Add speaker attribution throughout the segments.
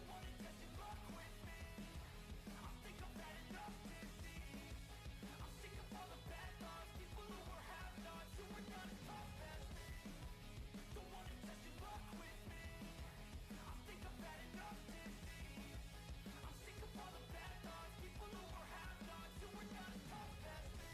Speaker 1: wanna test your luck with me? I think I've had enough defeat. I'm sick of all the bad thoughts, people who were have-nots, who were not as tough as me. Don't wanna test your luck with me. I think I've had enough defeat. I'm sick of all the bad thoughts, people who were have-nots, who were not as tough as me.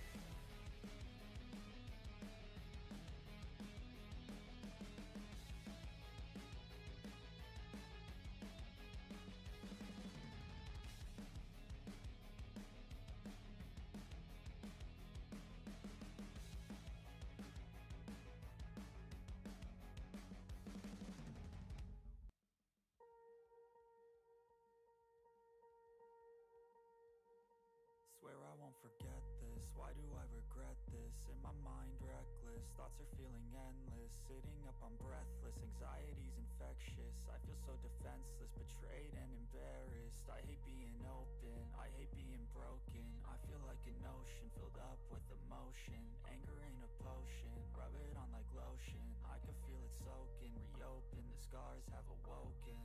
Speaker 2: Swear I won't forget this, why do I regret this? In my mind reckless, thoughts are feeling endless. Sitting up I'm breathless, anxiety's infectious. I feel so defenseless, betrayed and embarrassed. I hate being open, I hate being broken. I feel like an ocean filled up with emotion. Anger ain't a potion, rub it on like lotion. I can feel it soaking, reopen, the scars have awoken.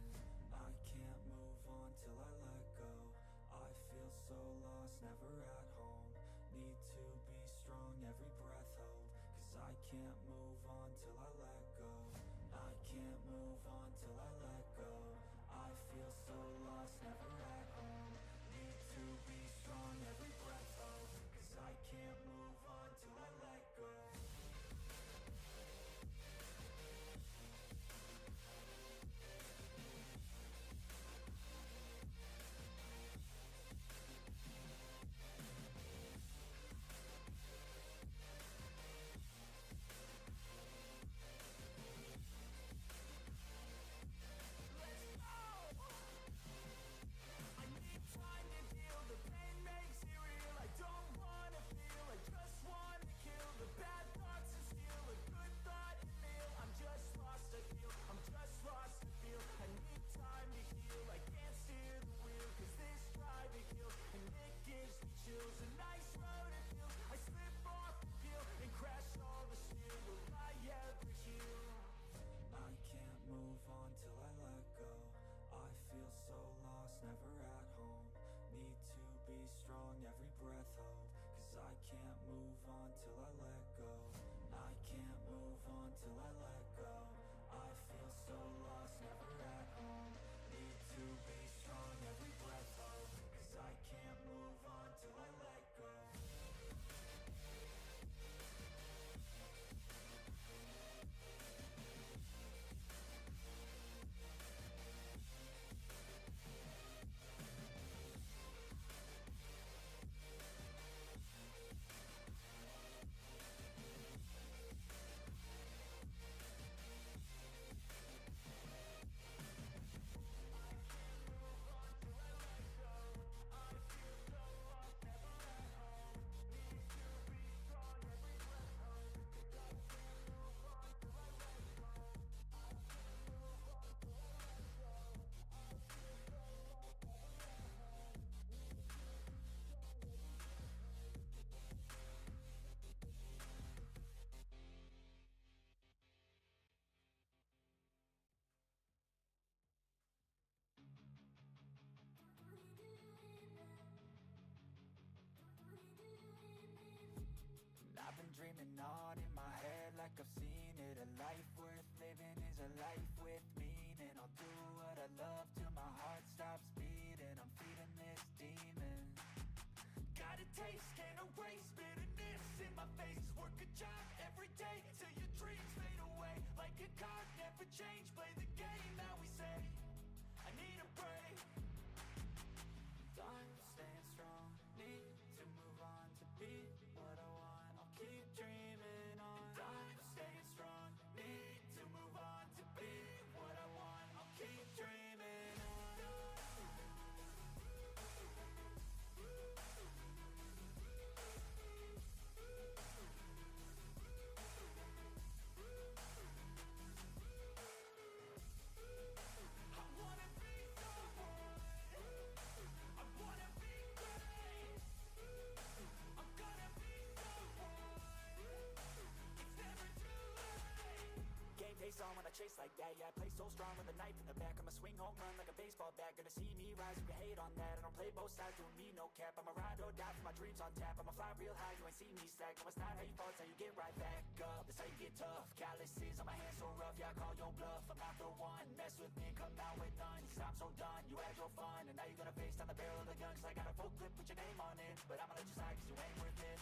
Speaker 2: I can't move on till I let go. I feel so lost, never at home. Need to be strong, every breath hold. Cause I can't move on till I let go. I can't move on till I let go. I feel so lost, never at home. Need to be strong, every breath hold. Cause I can't move on till I let go.
Speaker 1: The pain makes it real. I don't wanna feel, I just wanna kill the bad thoughts and steal a good thought and meal. I'm just lost, I feel, I'm just lost, I feel. I need time to heal, I can't steer the wheel. Cause this drive to kill, and it gives me chills. A nice road to feel, I slip off the peel and crash all the steel. Will I ever heal?
Speaker 2: I can't move on till I let go. I feel so lost, never at home. Need to be strong, every breath hold. Cause I can't move on till I let go. I can't move on till I let go. I feel so lost, never at home. Need to be strong, every breath hold. Cause I can't move on till I let go. I've been dreaming on in my head like I've seen it. A life worth living is a life with meaning. I'll do what I love till my heart stops beating. I'm feeding this demon. Got a taste, can't erase bitterness in my face. Work a job every day till your dreams fade away. Like a card, never change, play the game that we say. I need a break. I'm staying strong, need to move on to be what I want. I'll keep dreaming on. I'm staying strong, need to move on to be what I want. I'll keep dreaming on.
Speaker 3: Face on when I chase like that. Yeah, I play so strong with a knife in the back. I'ma swing home run like a baseball bat.
Speaker 2: see me rise, you can hate on that. I don't play both sides, doing me no cap. I'ma ride or die for my dreams on tap. I'ma fly real high, you ain't see me slack. No, it's not how you fall, it's how you get right back up. That's how you get tough. Calluses on my hands so rough, yeah, I call your bluff. I'm not the one, mess with me, come out with none. Cause I'm so done, you had your fun, and now you're gonna face down the barrel of the gun. Cause I got a full clip, put your name on it, but I'ma let you slide cause you ain't worth it.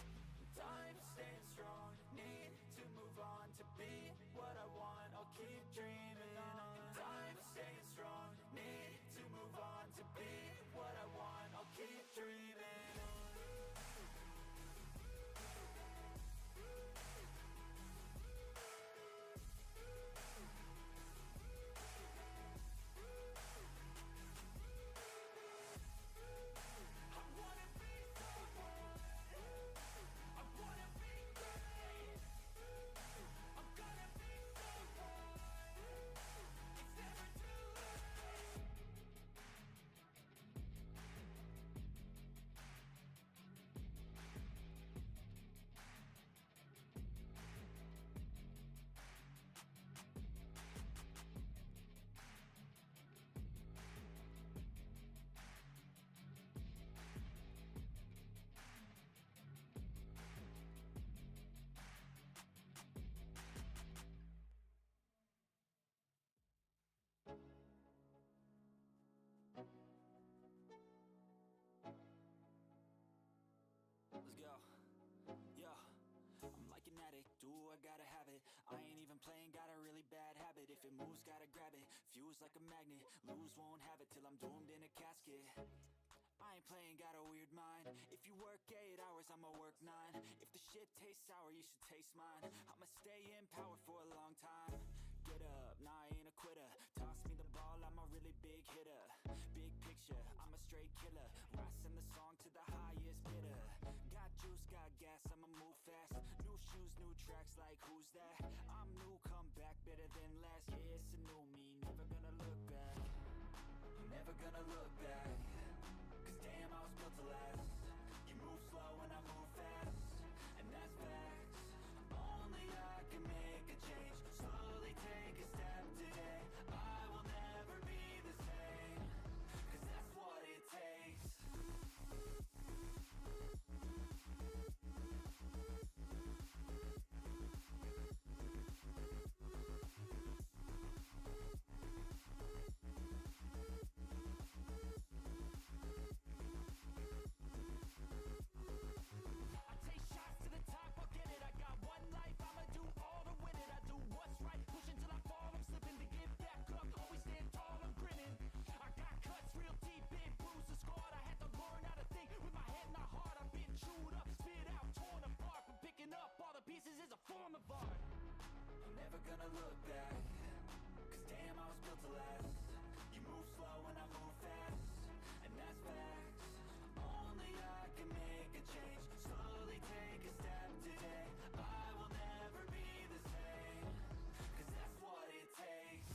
Speaker 2: I'm staying strong, need to move on. To be what I want, I'll keep dreaming on. I'm staying strong, need to move on. To be what I want, I'll keep dreaming on. Let's go. Yo, I'm like an addict, do I gotta have it. I ain't even playing, got a really bad habit. If it moves, gotta grab it, fuse like a magnet. Lose, won't have it till I'm doomed in a casket. I ain't playing, got a weird mind. If you work 8 hours, I'ma work 9. If the shit tastes sour, you should taste mine. I'ma stay in power for a long time. Get up, nah, I ain't a quitter. Toss me the ball, I'm a really big hitter. Big picture, I'm a straight killer. I send the song to the highest bidder. Got juice, got gas, I'ma move fast. New shoes, new tracks, like who's that? I'm new, come back, better than last. Yeah, it's a new me, never gonna look back. Never gonna look back. Cause damn, I was built to last. You move slow and I move fast, and that's facts. Only I can make a change. Slowly take a step today. I will never be the same. Cause that's what it takes. I take shots to the top, I'll get it. I got one life, I'ma do all to win it. I do what's right, push until I fall. I'm slipping to get back up, always stand tall, I'm grinning. I got cuts real deep, big bruised and scarred. I had to learn how to think with my head and my heart. I've been chewed up, spit out, torn apart. But picking up all the pieces is a form of art. I'm never gonna look back. Cause damn, I was built to last. You move slow and I move fast, and that's facts. Only I can make a change. Slowly take a step today. I will never be the same. Cause that's what it takes.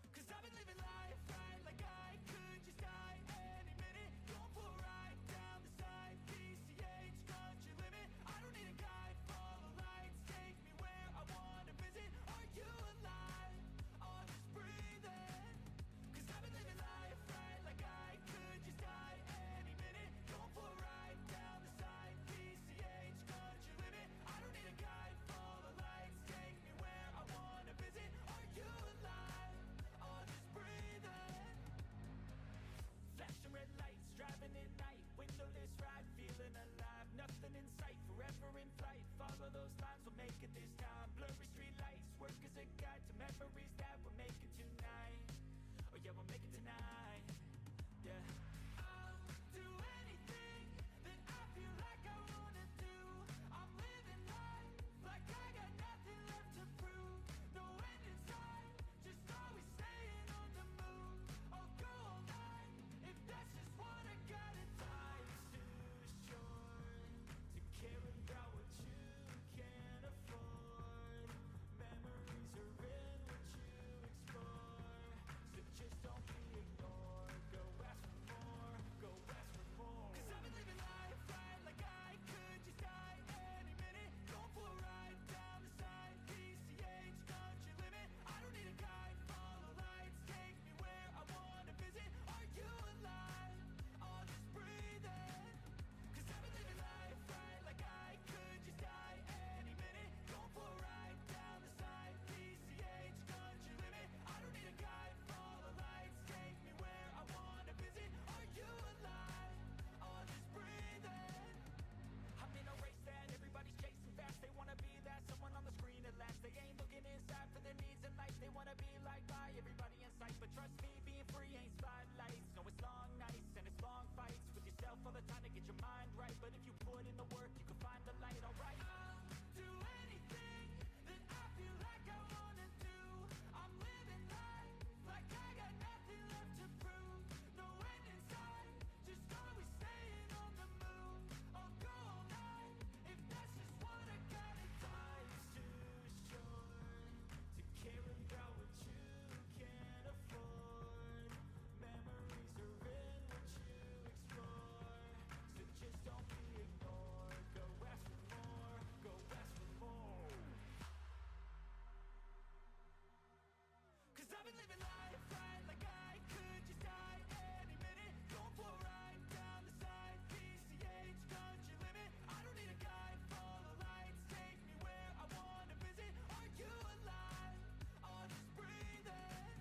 Speaker 2: Cause I've been living life right like I could just die any minute. Going for a ride down the side, PCH, country limit. I don't need a guide, follow lights, take me where I wanna visit. Are you alive? Or just breathing? Cause I've been living life right like I could just die any minute. Going for a ride down the side, PCH, country limit. I don't need a guide, follow lights, take me where I wanna visit. Are you alive? Or just breathing? Flashing red lights, driving at night, windowless ride, feeling alive. Nothing in sight, forever in flight. Follow those lines, we'll make it this time. Blurry
Speaker 1: memories that we're making tonight. Oh yeah, we'll make it tonight. Yeah. I'll do anything that I feel like I wanna do. I'm living life like I got nothing left to prove. No end in sight, just always staying on the move. I'll go all night if that's just what I gotta. Life's too short to care about what you can't afford. Memories are in what you explore. So just don't be ignored. Go ask for more, go ask for more. Cause I've been living life right like I could just die any minute. Going for a ride down the side, PCH country limit. I don't need a guide, follow lights, take me where I wanna visit. Are you alive? I'll just breathe in. Cause I've been living life right like I could just die any minute. Going for a ride down the side, PCH country limit. I don't need a guide, follow lights, take me where I wanna visit. Are you alive? I'll just breathe in. I'm in a race that everybody's chasing fast. They wanna be that someone on the screen at last. They ain't looking inside for their needs in life. They wanna be liked by everybody in sight. But trust me, being free ain't spotlights. No, it's long nights and it's long fights with yourself all the time to get your mind right. But if you put in the work, you can find the light, alright? I'll do anything that I feel like I wanna do. I'm living life like I got nothing left to prove. No end in sight, just always staying on the move. I'll go all night if that's just what I gotta. Life's too short to care about what you can't afford. Memories are in what you explore. So just don't be ignored. Go ask for more, go ask for more. Cause I've been living life right like I could just die any minute. Going for a ride down the side, PCH country limit. I don't need a guide, follow lights, take me where I wanna visit. Are you alive? I'll just breathe in.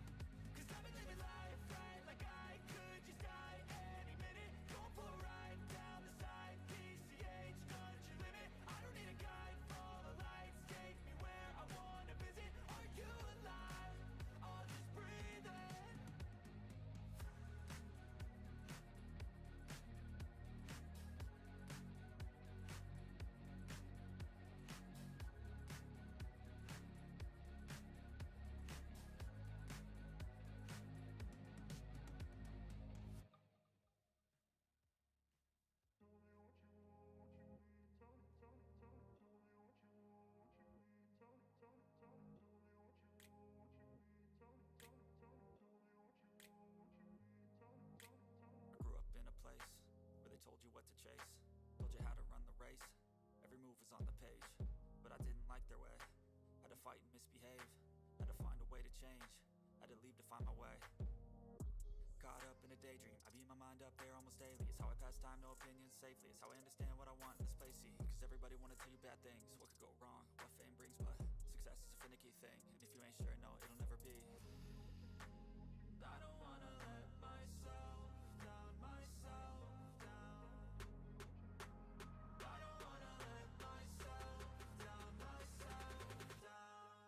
Speaker 1: Cause I've been living life right like I could just die any minute. Going for a ride down the side, PCH country limit. I don't need a guide, follow lights, take me where I wanna visit. Are you alive? I'll just breathe in.
Speaker 2: I grew up in a place where they told you what to chase, told you how to run the race. Every move was on the page, but I didn't like their way. Had to fight and misbehave, had to find a way to change, had to leave to find my way. Caught up in a daydream, I beat my mind up there almost daily. It's how I pass time, no opinions safely. It's how I understand what I want in this place, see. Cause everybody wanna tell you bad things, what could go wrong, what fame brings. But success is a finicky thing, and if you ain't sure, no, it'll never be.
Speaker 1: I don't wanna let myself down, myself down. I don't wanna let myself down, myself down.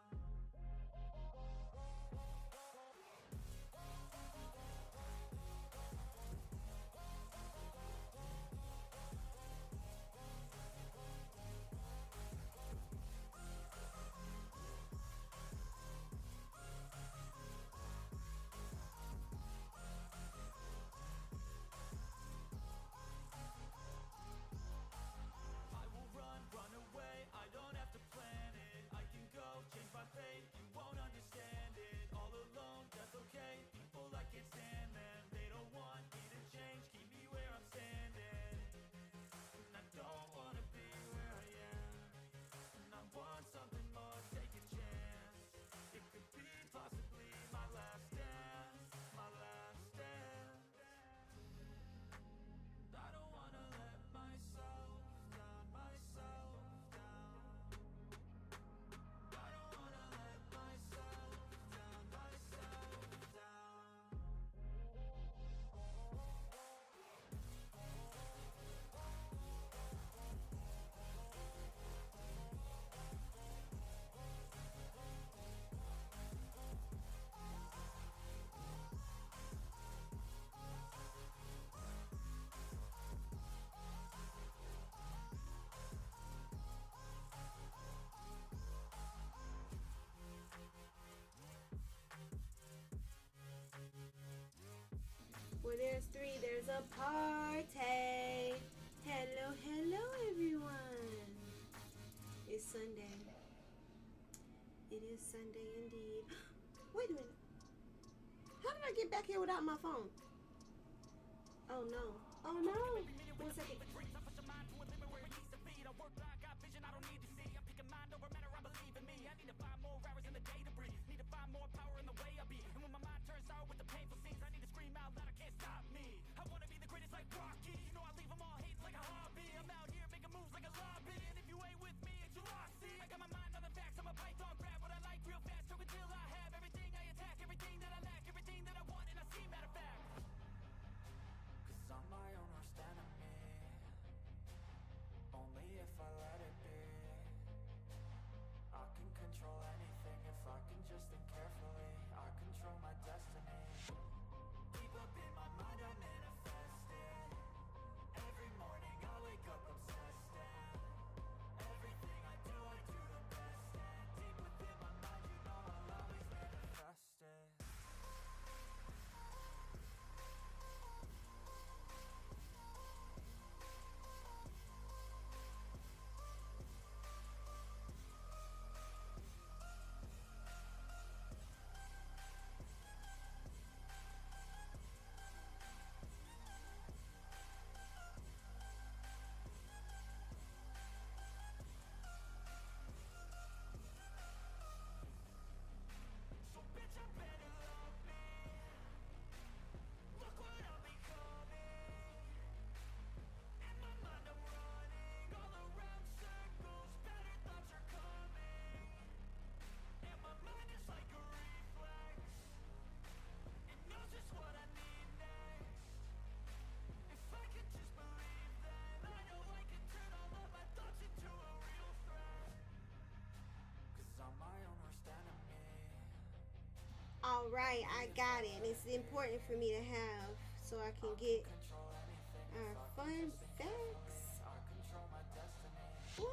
Speaker 3: a party. Hello, hello, everyone. It's Sunday. It is Sunday indeed. Wait a minute. How did I get back here without my phone? Oh no. Oh no. 1 second.
Speaker 2: I'm my own worst enemy. Only if I let it be. I can control anything if I can just think carefully. I control my destiny. Deep up in my mind I manifest it. Every morning I wake up obsessed, and everything I do the best. And deep within my mind you know I'll always manifest it.
Speaker 3: All right, I got it. It's important for me to have so I can get our fun facts. What?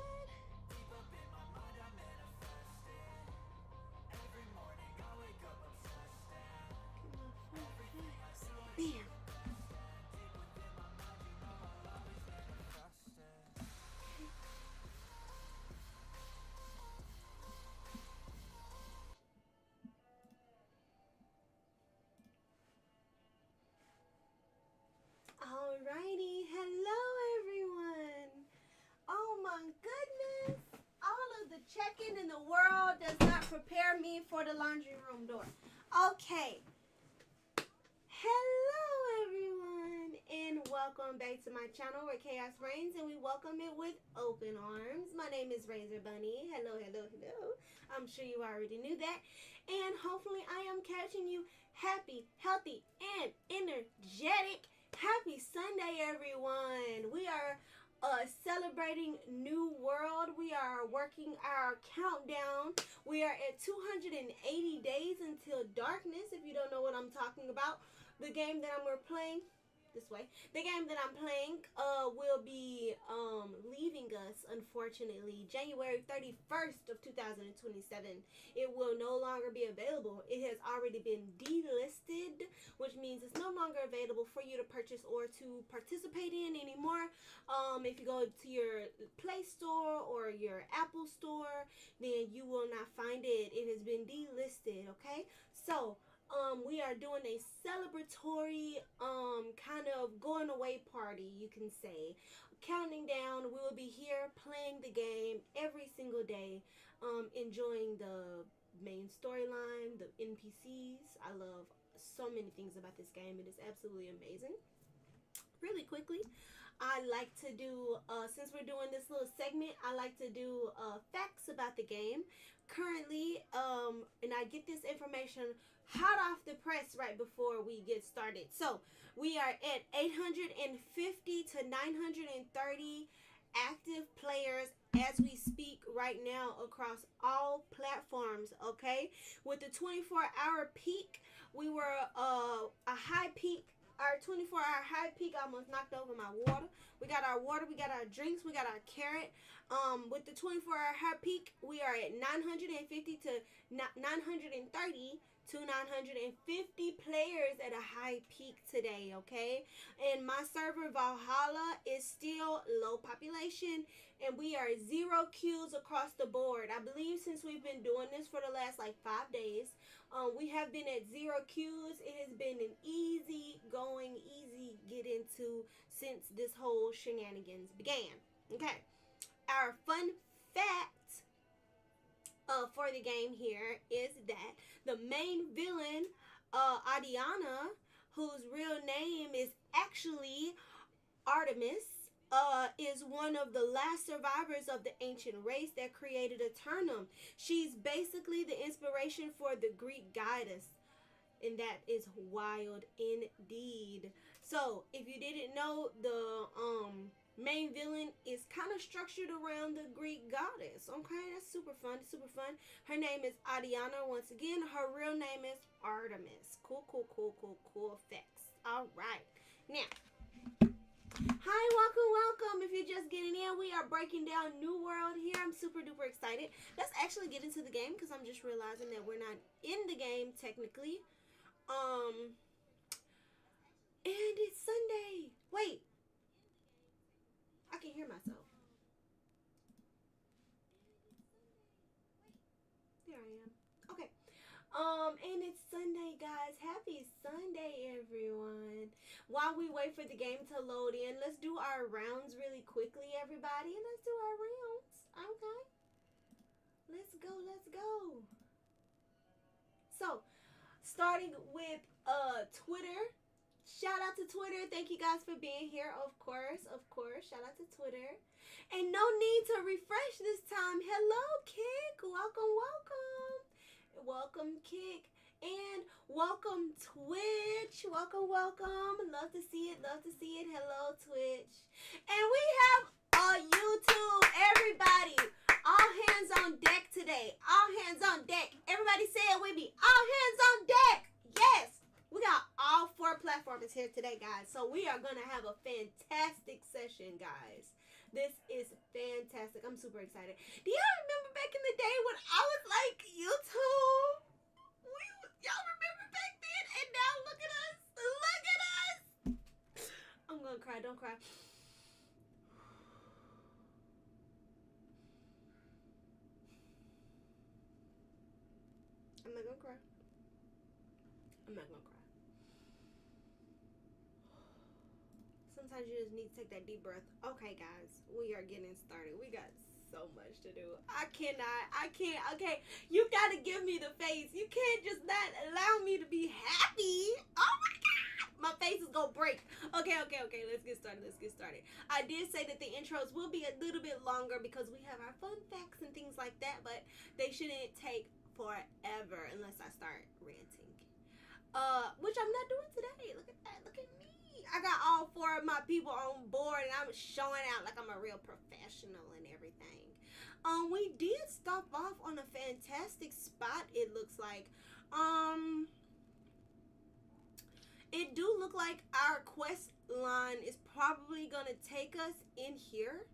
Speaker 3: Bam. Alrighty, hello everyone. Oh my goodness. All of the checking in the world does not prepare me for the laundry room door. Okay. Hello everyone and welcome back to my channel where chaos reigns, and we welcome it with open arms. My name is Razor Bunny. Hello, hello, hello. I'm sure you already knew that. And hopefully I am catching you happy, healthy, and energetic. Happy Sunday, everyone. We are celebrating New World. We are working our countdown. We are at 280 days until darkness, if you don't know what I'm talking about. The game that we're playing, this way, the game that I'm playing will be leaving us, unfortunately, January 31st of 2027. It will no longer be available. It has already been delisted, which means it's no longer available for you to purchase or to participate in anymore. If you go to your Play Store or your Apple Store, then you will not find it. It has been delisted, okay? So we are doing a celebratory kind of going away party, you can say. Counting down, we will be here playing the game every single day, enjoying the main storyline, the NPCs. I love so many things about this game. It is absolutely amazing. Really quickly, I like to do, since we're doing this little segment, I like to do facts about the game. Currently, and I get this information hot off the press right before we get started. So, we are at 850 to 930 active players as we speak right now across all platforms, okay? With the 24-hour peak, we were a high peak. Our 24-hour high peak almost knocked over my water. We got our water, we got our drinks, we got our carrot. With the 24-hour high peak, we are at 950 to 930 to 950 players at a high peak today, okay? And my server Valhalla is still low population, and we are 0 queues across the board. I believe since we've been doing this for the last like 5 days, we have been at 0 queues. It has been an easy going, easy get into since this whole shenanigans began. Okay, our fun fact for the game here is that the main villain, Adiana, whose real name is actually Artemis, is one of the last survivors of the ancient race that created Aeternum. She's basically the inspiration for the Greek goddess, and that is wild indeed. So, if you didn't know, the main villain is kind of structured around the Greek goddess. Okay, that's super fun, super fun. Her name is Adiana. Once again, her real name is Artemis. Cool, cool, cool, cool, cool facts. All right, now. Hi, welcome, welcome. If you're just getting in, we are breaking down New World here. I'm super duper excited. Let's actually get into the game because I'm just realizing that we're not in the game technically. And it's Sunday. Wait, I can hear myself. There I am. Okay. And it's Sunday, guys. Happy Sunday, everyone. While we wait for the game to load in, let's do our rounds really quickly, everybody. Let's do our rounds. Okay. Let's go, let's go. So, starting with Twitter. Shout out to Twitter. Thank you guys for being here. Of course. Shout out to Twitter. And no need to refresh this time. Hello, Kick. Welcome, welcome. Welcome, Kick. And welcome, Twitch. Welcome, welcome. Love to see it. Love to see it. Hello, Twitch. And we have YouTube. Everybody. All hands on deck today. All hands on deck. Everybody say it with me. All hands on deck. Yes. We got all 4 platforms here today, guys. So we are going to have a fantastic session, guys. This is fantastic. I'm super excited. Do y'all remember back in the day when I was like, YouTube? Y'all remember back then? And now look at us. Look at us. I'm going to cry. Don't cry. I'm not going to cry. I'm not going to cry. Sometimes you just need to take that deep breath. Okay, guys, we are getting started. We got so much to do. I can't. Okay, you got to give me the face. You can't just not allow me to be happy. Oh my God. My face is going to break. Okay. Let's get started. I did say that the intros will be a little bit longer because we have our fun facts and things like that, but they shouldn't take forever unless I start ranting. Which I'm not doing today. Look at that. Look at me. I got all 4 of my people on board and I'm showing out like I'm a real professional and everything. We did stop off on a fantastic spot, it looks like. It do look like our quest line is probably gonna take us in here.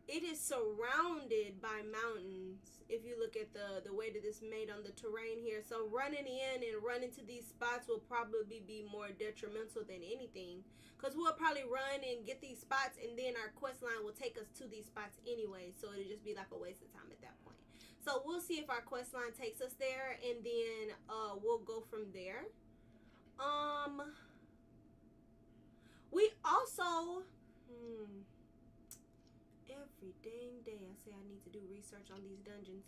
Speaker 3: It is surrounded by mountains. If you look at the way that it's made on the terrain here. So running in and running to these spots will probably be more detrimental than anything. Because we'll probably run and get these spots and then our quest line will take us to these spots anyway. So it'll just be like a waste of time at that point. So we'll see if our quest line takes us there and then we'll go from there. We also... Every dang day I say I need to do research on these dungeons.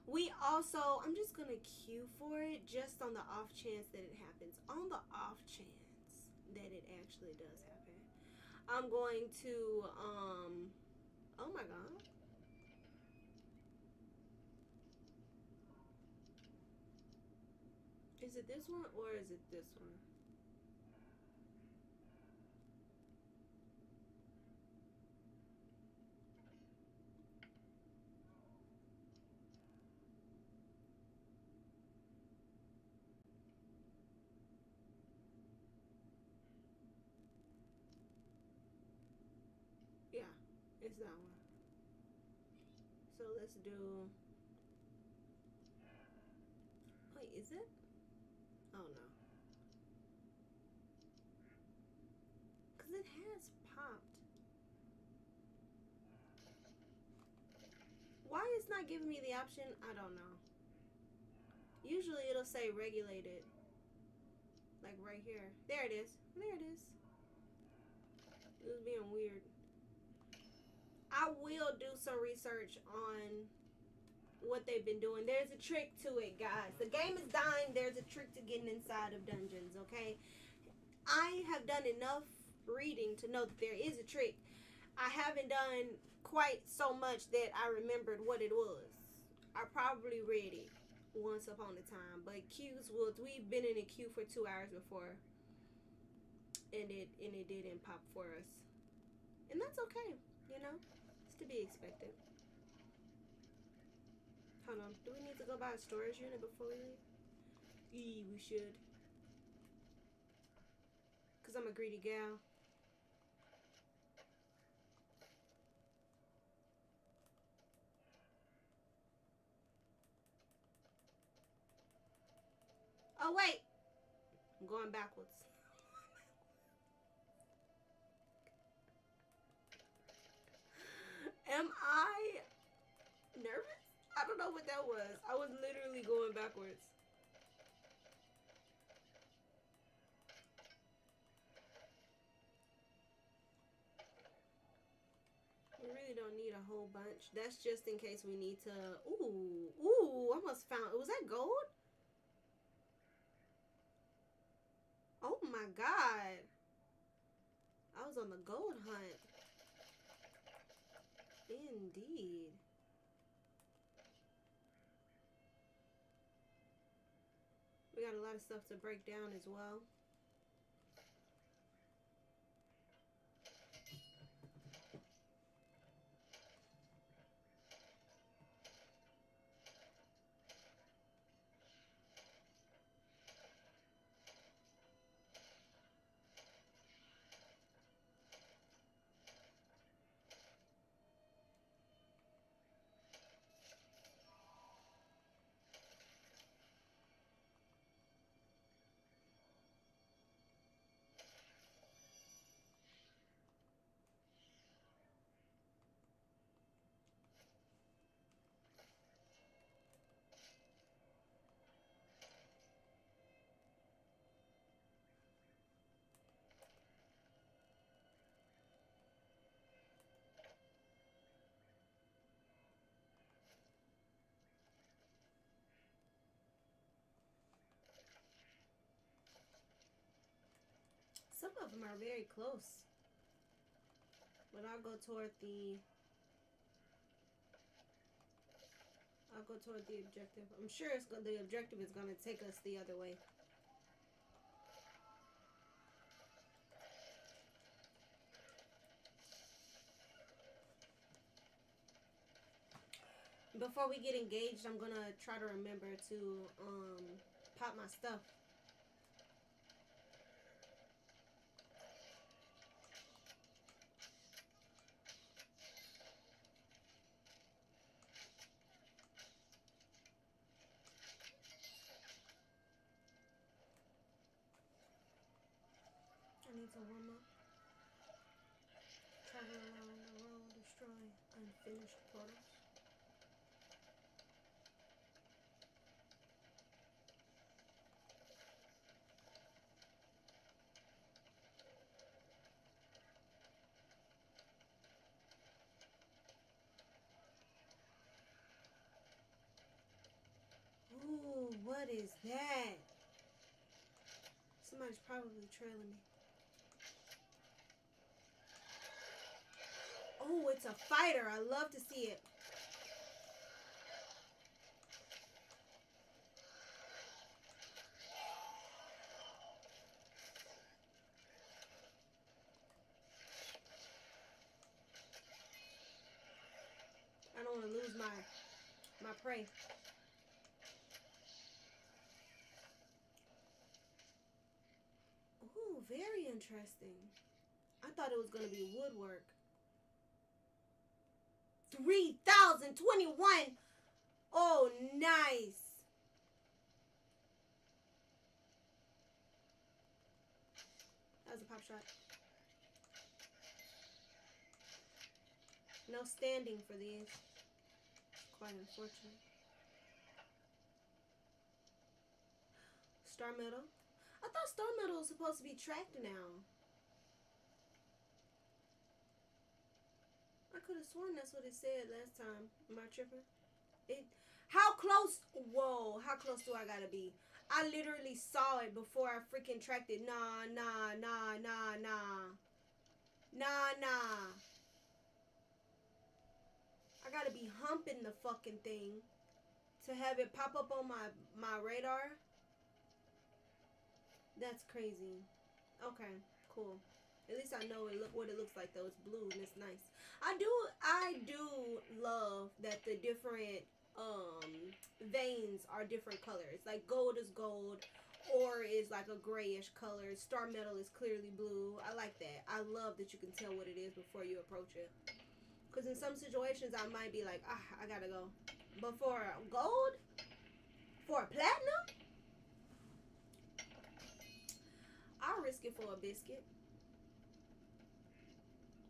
Speaker 3: We also, I'm just going to queue for it just on the off chance that it happens. On the off chance that it actually does happen. I'm going to, oh my God. Is it this one or is it this one? Yeah, it's that one. So let's do... Wait, is it? Because it has popped. Why it's not giving me the option, I don't know. Usually it'll say regulated. Like right here. There it is. There it is. It was being weird. I will do some research on what they've been doing. There's a trick to it, guys. The game is dying. There's a trick to getting inside of dungeons, okay? I have done enough reading to know that there is a trick. I haven't done quite so much that I remembered what it was. I probably read it once upon a time, but we've been in a queue for 2 hours before, and it didn't pop for us, and that's okay, you know, it's to be expected. Hold on, do we need to go buy a storage unit before we leave? We should, because I'm a greedy gal. Oh wait, I'm going backwards. Am I nervous? I don't know what that was. I was literally going backwards. We really don't need a whole bunch. That's just in case we need to. Ooh, I almost found. Was that gold? Oh my god. I was on the gold hunt. Indeed. We got a lot of stuff to break down as well. Some of them are very close. But I'll go toward the objective. I'm sure the objective is going to take us the other way. Before we get engaged, I'm going to try to remember to pop my stuff. I need to warm up. Travel along the road, destroy unfinished portals. Ooh, what is that? Somebody's probably trailing me. Oh, it's a fighter. I love to see it. I don't want to lose my prey. Ooh, very interesting. I thought it was going to be woodwork. 3,021. Oh, nice. That was a pop shot. No standing for these. Quite unfortunate. Star Metal. I thought Star Metal was supposed to be tracked now. I could have sworn that's what it said last time. Am I tripping? It. How close? Whoa! How close do I gotta be? I literally saw it before I freaking tracked it. Nah, nah, nah, nah, nah, nah, nah. I gotta be humping the fucking thing to have it pop up on my radar. That's crazy. Okay, cool. At least I know what it looks like though. It's blue and it's nice. I do love that the different veins are different colors. Like gold is gold, ore is like a grayish color, star metal is clearly blue. I like that. I love that you can tell what it is before you approach it. Because in some situations I might be like, I gotta go. But for gold, for platinum, I'll risk it for a biscuit.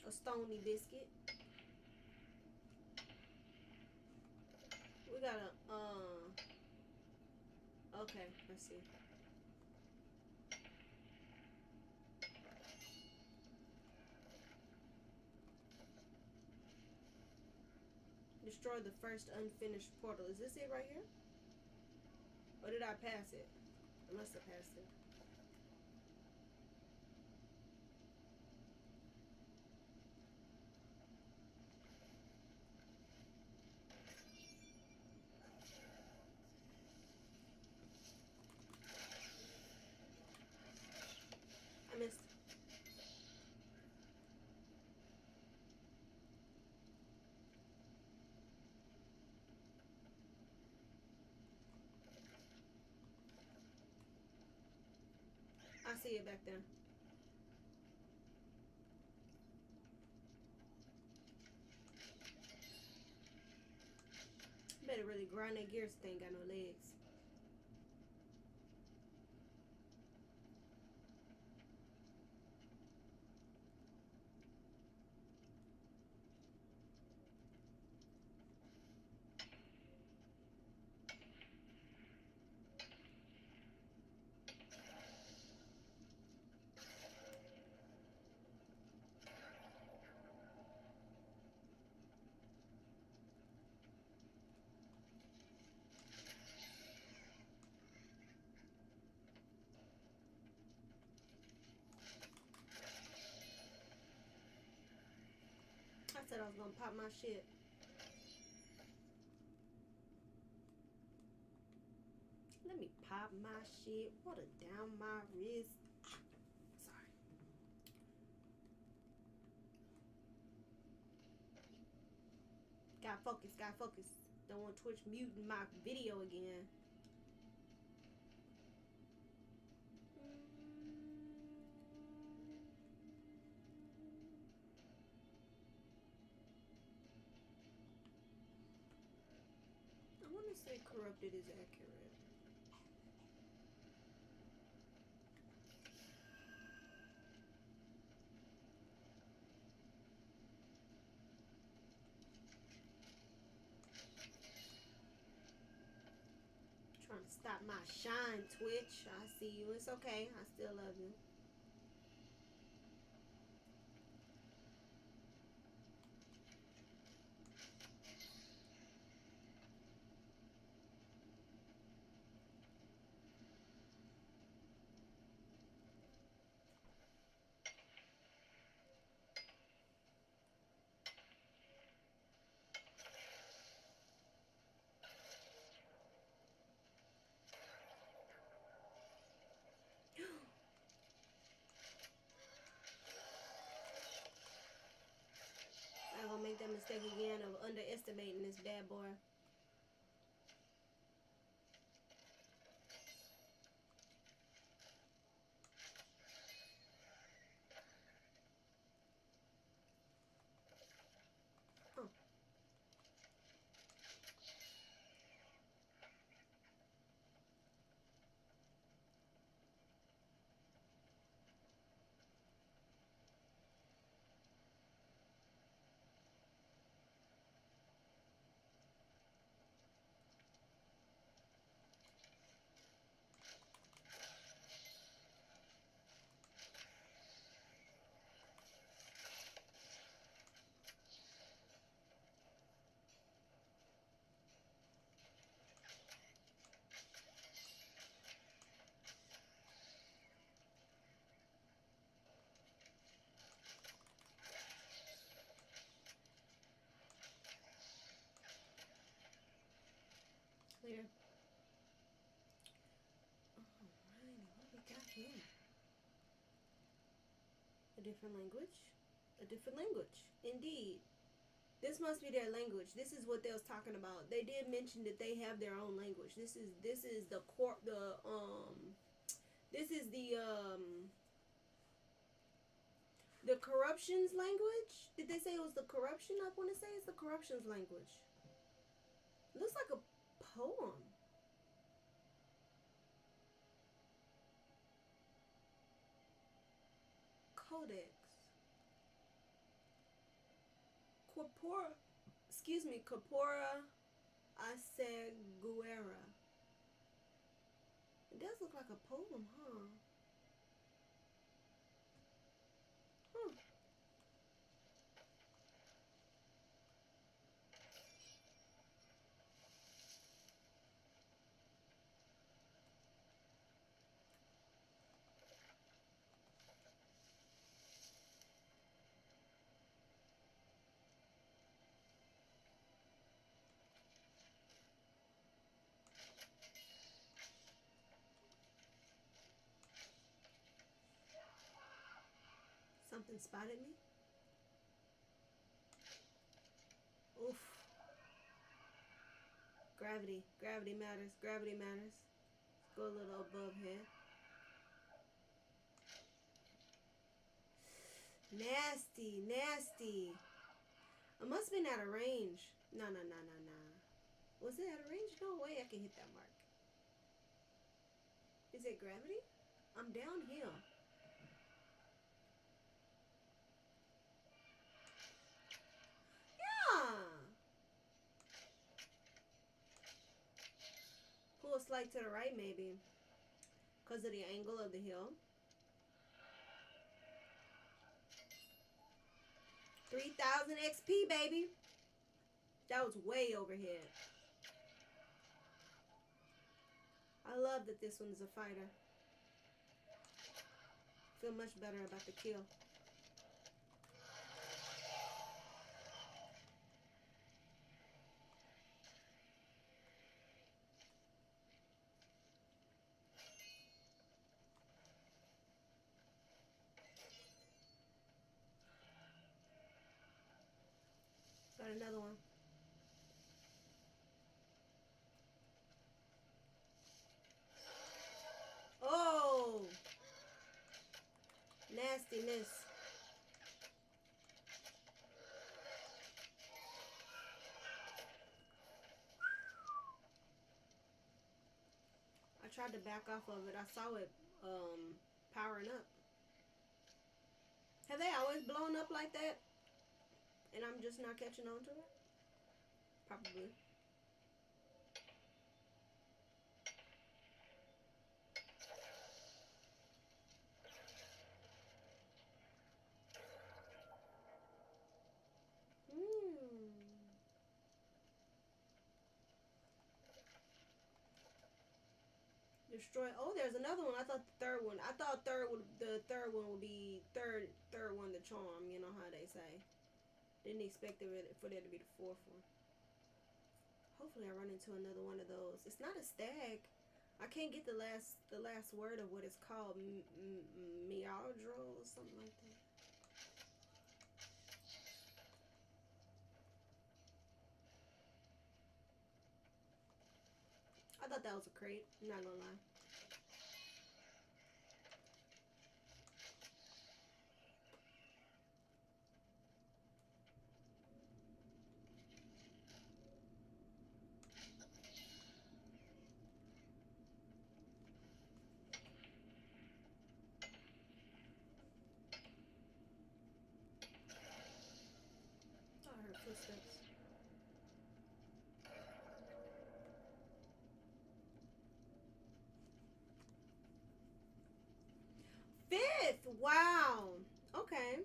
Speaker 3: A stony biscuit. We got a, okay, let's see. Destroy the first unfinished portal. Is this it right here? Or did I pass it? I must have passed it. I missed. I see it back there. Better really grind that gears thing, got no legs. I said I was gonna pop my shit. Let me pop my shit. Water down my wrist. Sorry. Gotta focus, gotta focus. Don't want Twitch muting my video again. I want to say corrupted is accurate. Trying to stop my shine, Twitch. I see you. It's okay. I still love you. I'm gonna make that mistake again of underestimating this bad boy. Oh. here. Alrighty, what we got here? A different language. A different language. Indeed. This must be their language. This is what they was talking about. They did mention that they have their own language. This is the core this is the corruption's language. Did they say it was the corruption? I want to say it's the corruption's language. Looks like a poem. Codex. Corpora. Excuse me. Corpora Aseguera. It does look like a poem, huh? Huh. Something spotted me. Oof. Gravity. Gravity matters. Gravity matters. Let's go a little above here. Nasty. Nasty. I must have been out of range. No. Was it out of range? No way I can hit that mark. Is it gravity? I'm downhill. Pull a slight to the right, maybe. Because of the angle of the hill. 3,000 XP, baby. That was way overhead. I love that this one is a fighter. Feel much better about the kill. Got another one. Oh! Nastiness. I tried to back off of it. I saw it powering up. Have they always blown up like that? And I'm just not catching on to it? Probably. Destroy. Oh, there's another one. I thought the third one. I thought the third one would be third one the charm. You know how they say. Didn't expect for there to be the fourth one. Hopefully, I run into another one of those. It's not a stag. I can't get the last word of what it's called. Meowdro or something like that. I thought that was a crate. I'm not gonna lie. I heard footsteps. Fifth! Wow. Okay.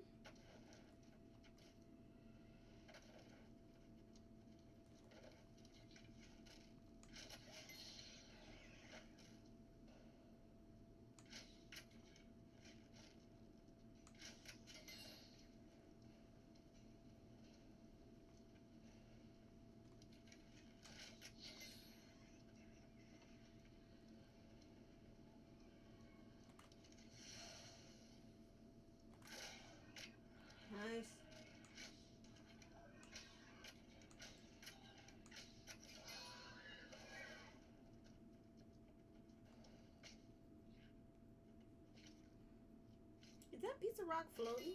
Speaker 3: piece of rock floating.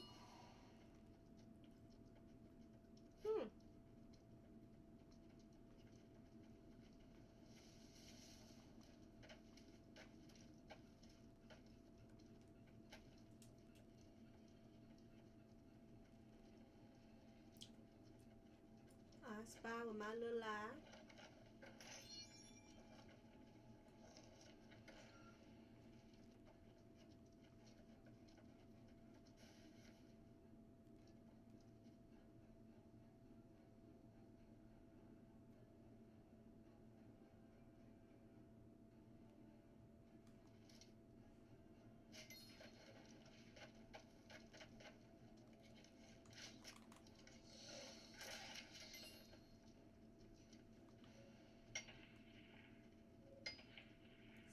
Speaker 3: Hmm. I spy with my little eye.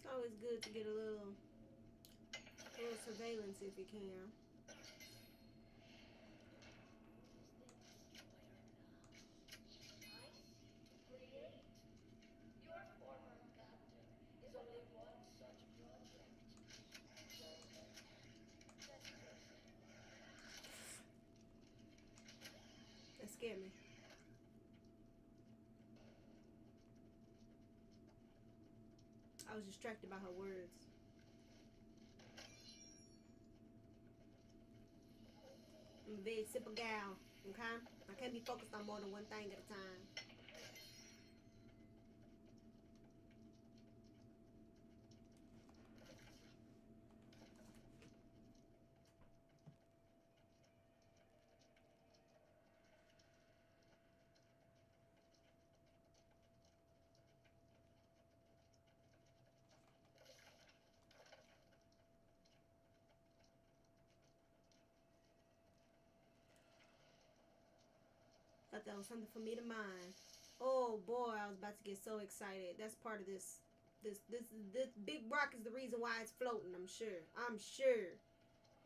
Speaker 3: It's always good to get a little surveillance if you can. That scared me. I was distracted by her words. I'm a very simple gal, okay? I can't be focused on more than one thing at a time. Thought that was something for me to mind. Oh boy, I was about to get so excited. That's part of this. This big rock is the reason why it's floating. I'm sure. I'm sure.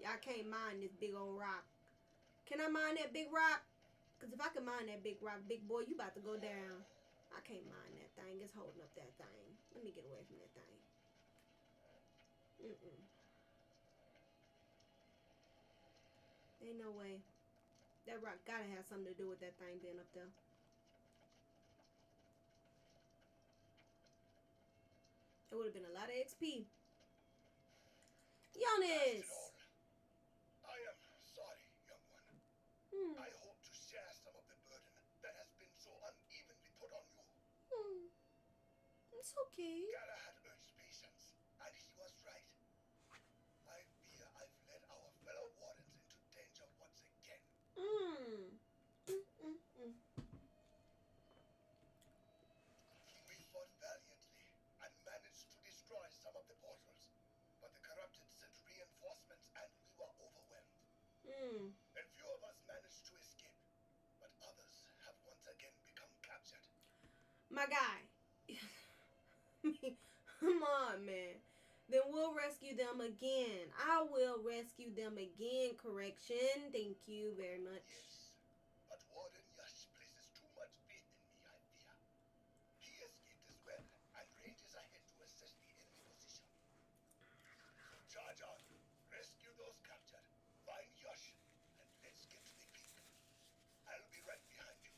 Speaker 3: Y'all can't mine this big old rock. Can I mine that big rock? Cause if I can mine that big rock, big boy, you about to go down. I can't mine that thing. It's holding up that thing. Let me get away from that thing. Ain't no way. That rock gotta have something to do with that thing being up there. It would have been a lot of XP. Jonas!
Speaker 4: I am sorry, young one. I hope to share some of the burden that has been so unevenly put on you.
Speaker 3: It's okay.
Speaker 4: Gara had urged patience, and he was right. I fear I've led our fellow wardens into danger once again. We fought valiantly and managed to destroy some of the portals, but the corrupted sent reinforcements and we were overwhelmed. A few of us managed to escape, but others have once again become captured.
Speaker 3: My guy. Come on, man. Then we'll rescue them again. I will rescue them again. Correction. Thank you very much.
Speaker 4: Yes, but Warden Yash places too much faith in me, I fear. He escaped as well and ranges ahead to assess the enemy position. So charge on, rescue those captured, find Yash, and let's get to the peak. I'll be right behind you.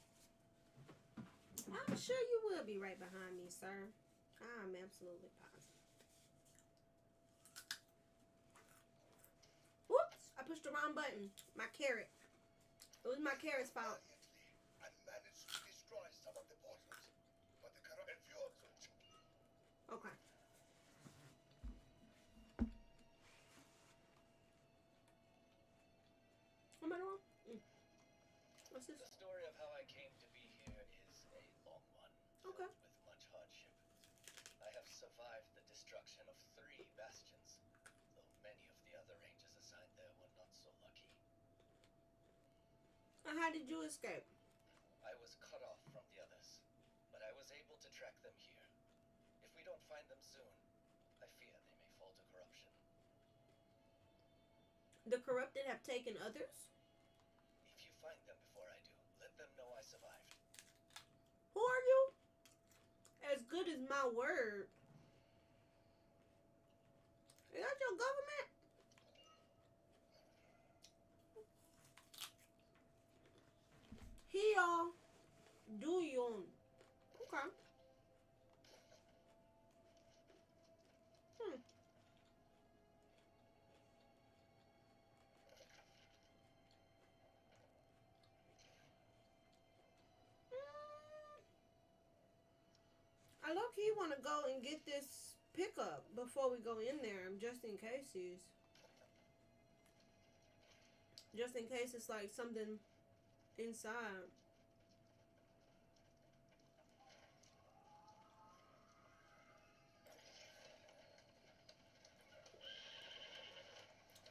Speaker 3: I'm sure you will be right behind me, sir. I'm absolutely positive. Whoops! I pushed the wrong button. My carrot. It was my carrot's fault.
Speaker 4: Valiantly and managed to destroy some of the portals, but the corrupted few of them.
Speaker 3: Okay. Am I wrong? What's this?
Speaker 5: The story of how I came to be here is a long one,
Speaker 3: Okay.
Speaker 5: filled with much hardship. I have survived the destruction of 3 bastions, though many of the other rangers assigned there were not so lucky.
Speaker 3: And how did you escape?
Speaker 5: I was cut off from the others, but I was able to track them here. If we don't find them soon, I fear they may fall to corruption.
Speaker 3: The corrupted have taken others?
Speaker 5: If you find them before I do, let them know I survived.
Speaker 3: Who are you? As good as my word. Is that your government? Do you? Okay. Hmm. I low key want to go and get this pickup before we go in there, just in case it's like something inside.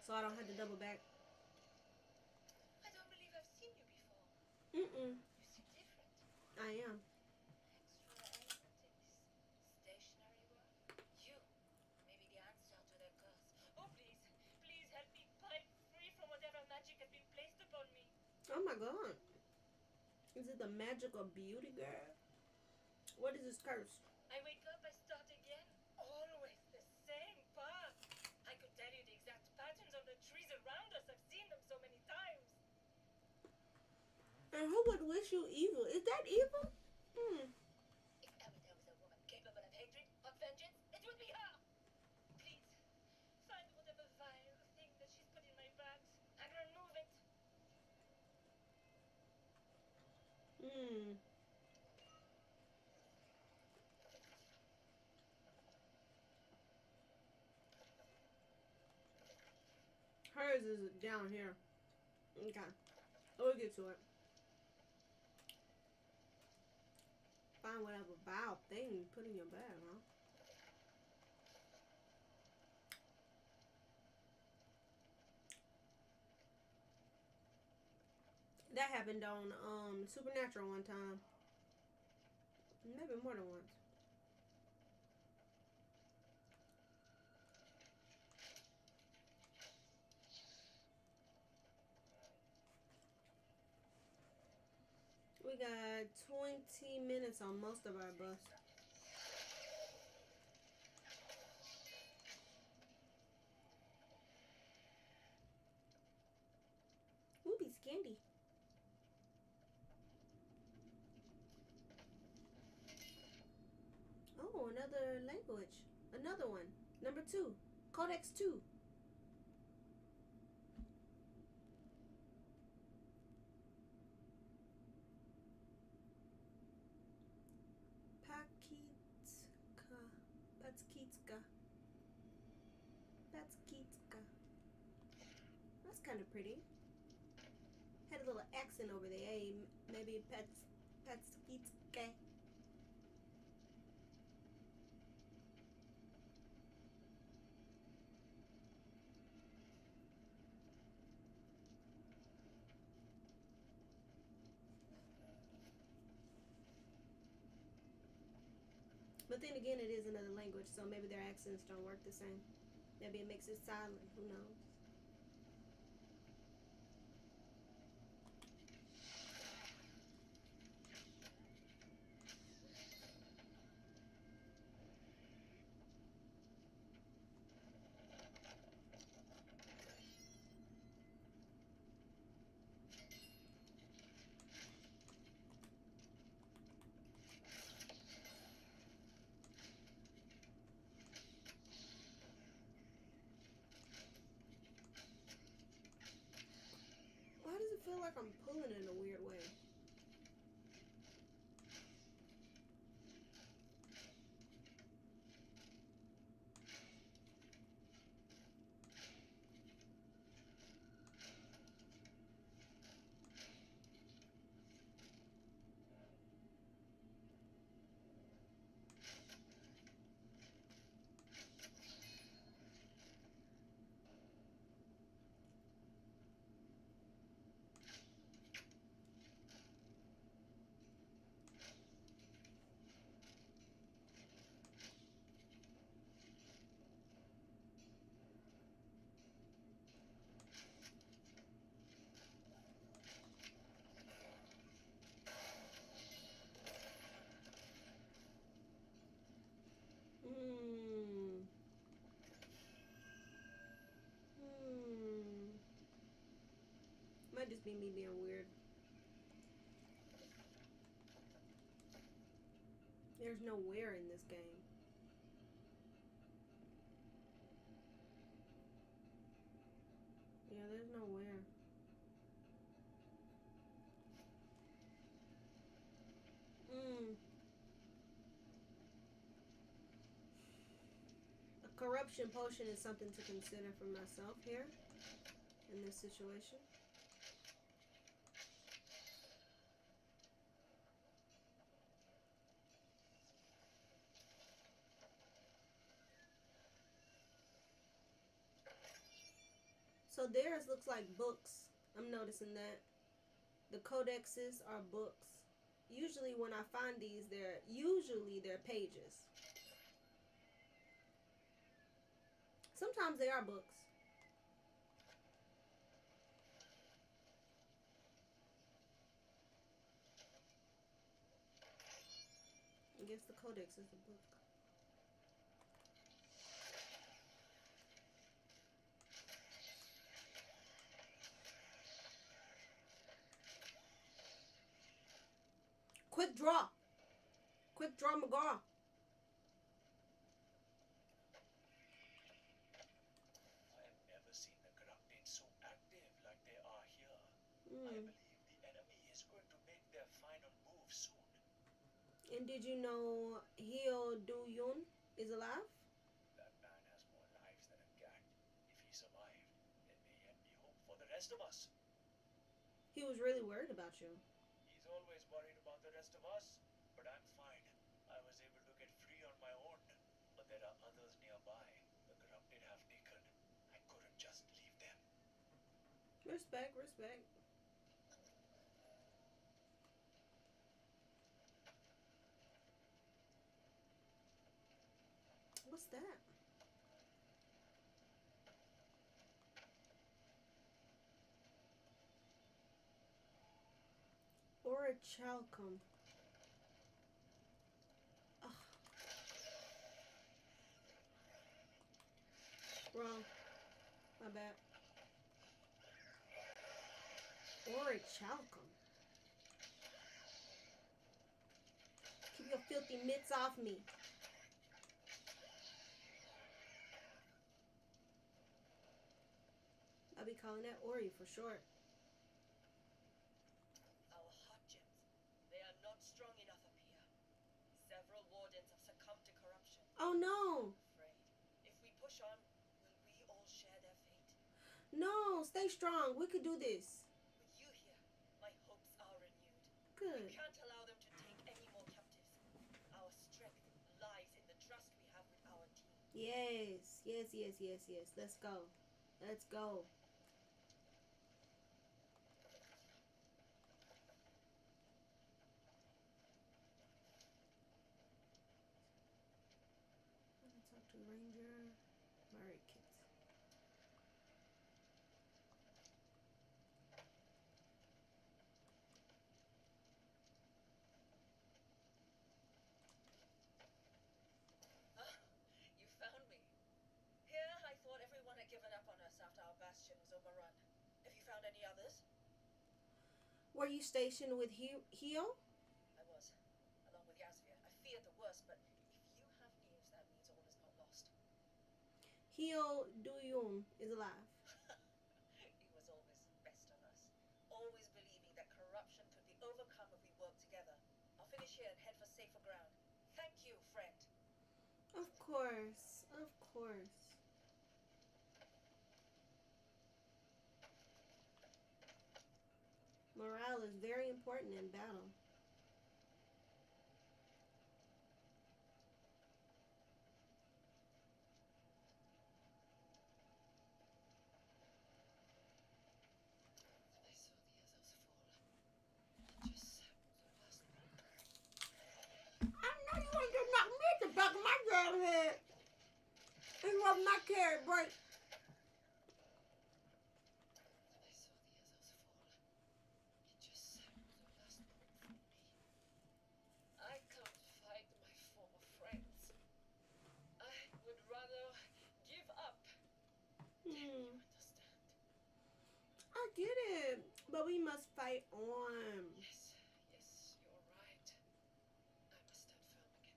Speaker 3: So I don't have to double back.
Speaker 5: I don't believe I've seen you before.
Speaker 3: Mm-mm.
Speaker 5: You seem different.
Speaker 3: I am.
Speaker 5: Extra element in this stationary world. You may be the answer to their curse. Oh, please, please help me break free from whatever magic has been placed upon me.
Speaker 3: Oh my god. Is it the magic of beauty, girl? What is this curse?
Speaker 5: I wake up, I start again. Always the same path. I could tell you the exact patterns on the trees around us. I've seen them so many times.
Speaker 3: And who would wish you evil? Is that evil? Hmm.
Speaker 5: If ever there was a woman capable of hatred, of vengeance, it would be her. Please, find whatever vile thing that she's put in my bags and remove it.
Speaker 3: Hmm. Hers is down here. Okay. We'll get to it. Find whatever vile thing you put in your bag, huh? That happened on Supernatural one time. Maybe more than once. We got 20 minutes on most of our bus. Oobies candy. Oh, another language. Another one. Number 2. Codex 2. Pakitska. Patskitska. Patskitska. That's kind of pretty. Had a little accent over the A. Maybe Patskitska. But then again, it is another language, so maybe their accents don't work the same. Maybe it makes it silent. Who knows? Why does it feel like I'm pulling in a weird way? Hmm. Hmm. Might just be me being weird. There's no where in this game. Yeah, there's no where. Mm. A corruption potion is something to consider for myself here in this situation. So theirs looks like books. I'm noticing that. The codexes are books. Usually when I find these, they're pages. Sometimes they are books. I guess the codex is the book. Quick draw. Quick draw, McGraw.
Speaker 4: I have never seen the corrupted so active like they are here. I
Speaker 3: Mm.
Speaker 4: believe the enemy is going to make their final move soon.
Speaker 3: And did you know Hyo Do Yun is alive?
Speaker 4: That man has more lives than a cat. If he survived, there may yet be hope for the rest of us.
Speaker 3: He was really worried about you.
Speaker 4: He's always worried about the rest of us, but I'm fine. I was able to get free on my own, but there are others nearby. The corrupted have taken. I couldn't just leave them.
Speaker 3: Respect, respect. What's that? Orichalcum. Ugh. Wrong. My bad. Orichalcum. Keep your filthy mitts off me. I'll be calling that Ori for short.
Speaker 5: Our hot gems. They are not strong enough up here. Several wardens have succumbed to corruption.
Speaker 3: Oh no!
Speaker 5: Afraid. If we push on, will we all share their fate?
Speaker 3: No, stay strong. We could do this.
Speaker 5: With you here, my hopes are renewed.
Speaker 3: Good.
Speaker 5: We can't allow them to take any more captives. Our strength lies in the trust we have with our team.
Speaker 3: Yes, yes, yes, yes, yes. Let's go. Let's go. I'm gonna talk to Ranger Marikit.
Speaker 5: Ah, you found me. Here, I thought everyone had given up on us after our bastion was overrun. Have you found any others?
Speaker 3: Were you stationed with Hio?
Speaker 5: I was, along with Yasvir. I feared the worst, but if you have news, that means all is not lost.
Speaker 3: Hio Duyun is alive.
Speaker 5: He was always best of us. Always believing that corruption could be overcome if we work together. I'll finish here and head for safer ground. Thank you, friend.
Speaker 3: Of course, of course. Morale is very important in battle.
Speaker 5: I saw the others fall. Just the last one.
Speaker 3: I know you ain't gonna knock me at the back of my damn head. It was my carrot break.
Speaker 5: I saw the others fall. It just the last hope for me. I can't fight my former friends. I would rather give up. You
Speaker 3: Hmm.
Speaker 5: understand?
Speaker 3: I get it, but we must fight on.
Speaker 5: Yes, yes, you're right. I must stand firm against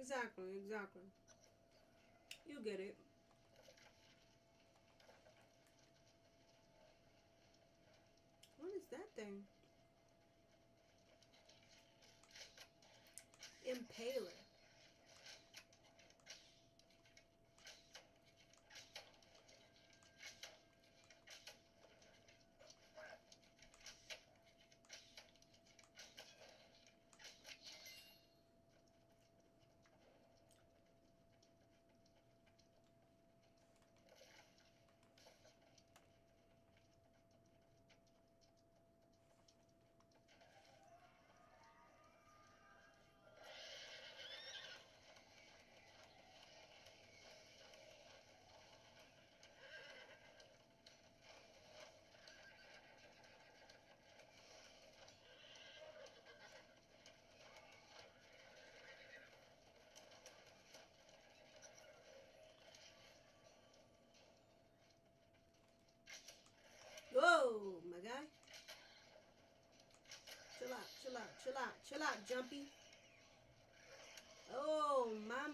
Speaker 3: Exactly, exactly. You get it. What is that thing? Impaler. Whoa, my guy. Chill out, chill out, chill out, chill out, Jumpy. Oh, my.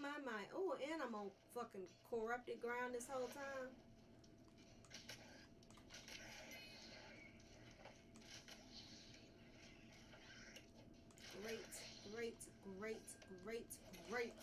Speaker 3: Oh, and I'm on fucking corrupted ground this whole time. Great, great, great, great, great.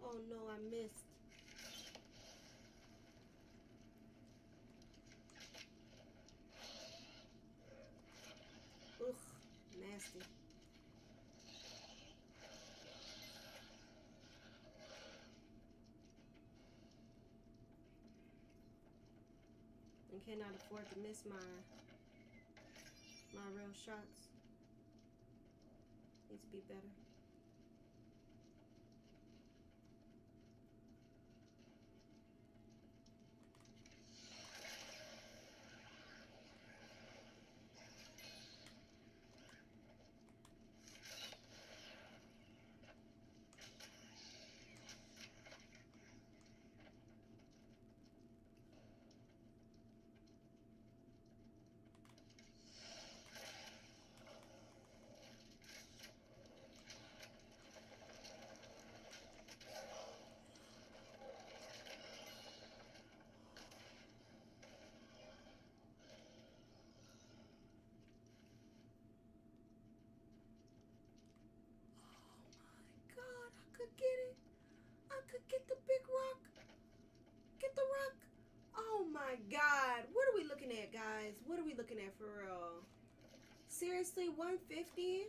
Speaker 3: Oh no, I missed. Ugh, nasty. And cannot afford to miss my real shots. Needs to be better. God, I could get it. I could get the big rock. Get the rock. Oh my God. What are we looking at, guys? What are we looking at for real? Seriously, 150?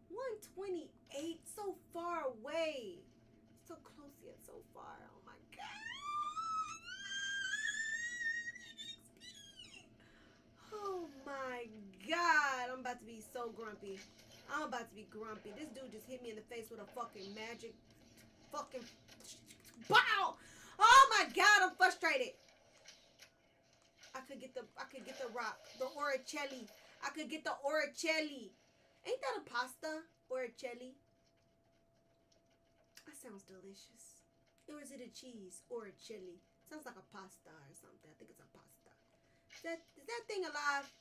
Speaker 3: 128? So far away. So close yet so far. Oh my God. Oh my God. I'm about to be so grumpy. I'm about to be grumpy. This dude just hit me in the face with a fucking magic fucking bow. Oh my God, I'm frustrated. I could get the rock, the oricelli. I could get the oricelli. Ain't that a pasta? Oricelli. That sounds delicious. Or is it a cheese? Oricelli. Sounds like a pasta or something. I think it's a pasta. Is that thing alive?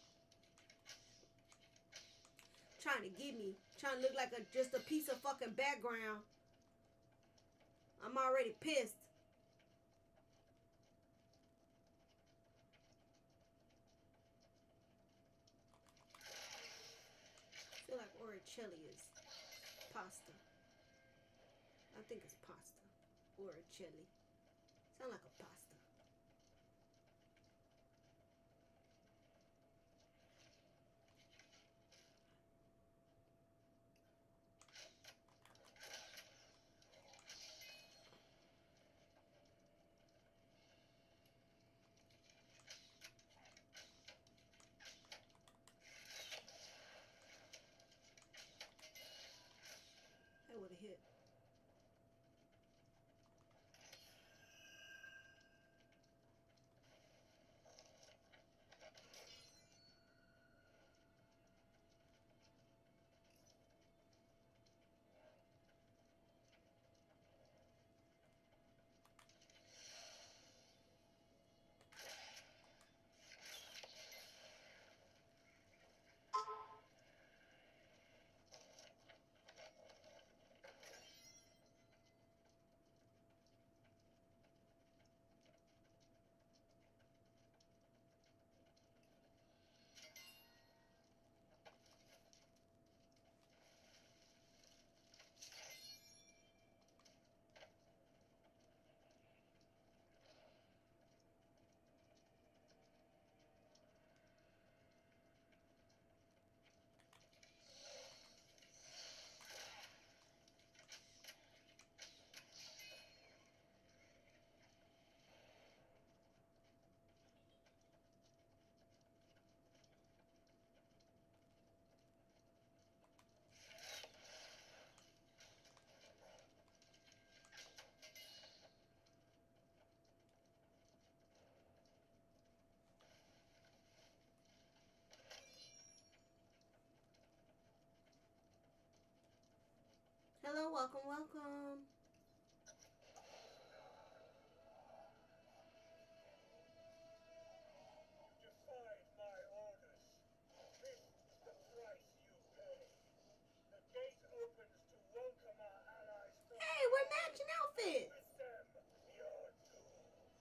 Speaker 3: Trying to get me. Trying to look like just a piece of fucking background. I'm already pissed. I feel like oricelli is pasta. I think it's pasta. Oricelli. Sound like a pasta. Hello, welcome, welcome.
Speaker 4: Defied my orders. This is the price you pay. The gate opens to welcome our allies from
Speaker 3: Hey, we're matching outfits.
Speaker 4: with them. Your doom.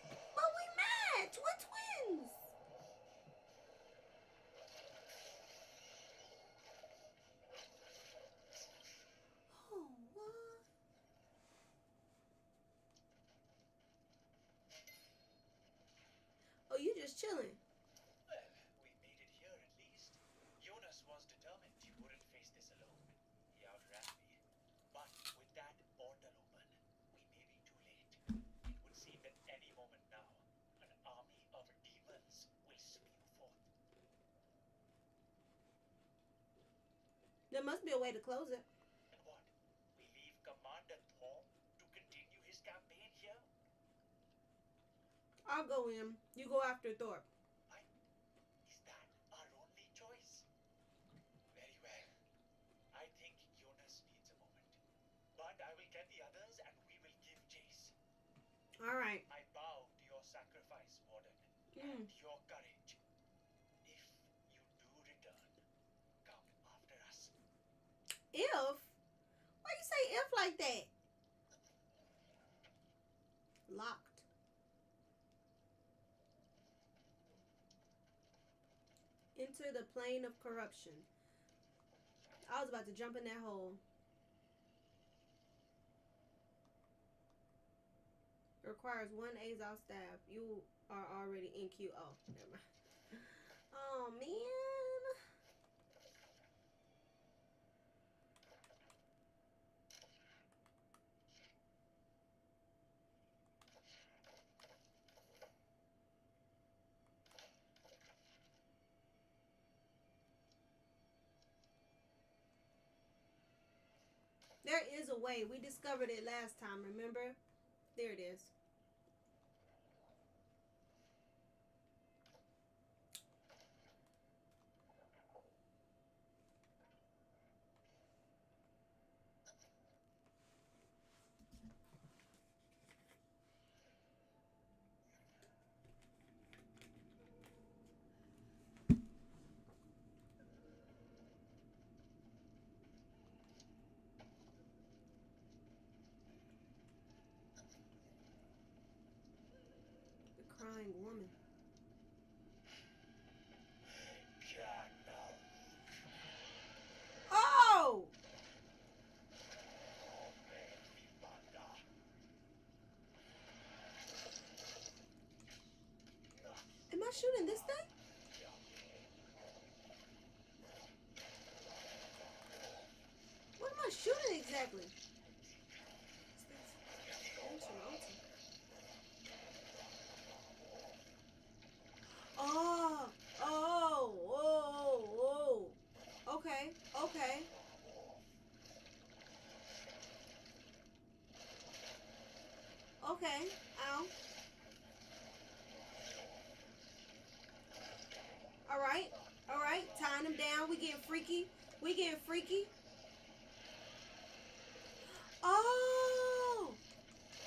Speaker 3: But we match. We're twins. Oh, what? Oh, you just chilling.
Speaker 6: Well, we made it here at least. Jonas was determined he wouldn't face this alone. He outran me. But with that portal open, we may be too late. It would seem that any moment now, an army of demons will spew forth.
Speaker 3: There must be a way to close it.
Speaker 6: And what? We leave Commander Thorm to continue his campaign here?
Speaker 3: I'll go in. You go after Thorpe.
Speaker 6: Is that our only choice? Very well. I think Jonas needs a moment. But I will get the others and we will give chase.
Speaker 3: All right.
Speaker 6: I bow to your sacrifice, Warden, and your courage. If you do return, come after us.
Speaker 3: If? Why you say if like that? Locked. Enter the plane of corruption. I was about to jump in that hole. It requires one Azov staff. You are already in queue. Oh, never mind. Oh, man. There is a way. We discovered it last time, remember? There it is. The crying woman. Oh! Am I shooting this thing? What am I shooting exactly? Oh, oh, oh, oh. Okay, okay. Okay, ow. All right, tying him down. We getting freaky. We getting freaky. Oh,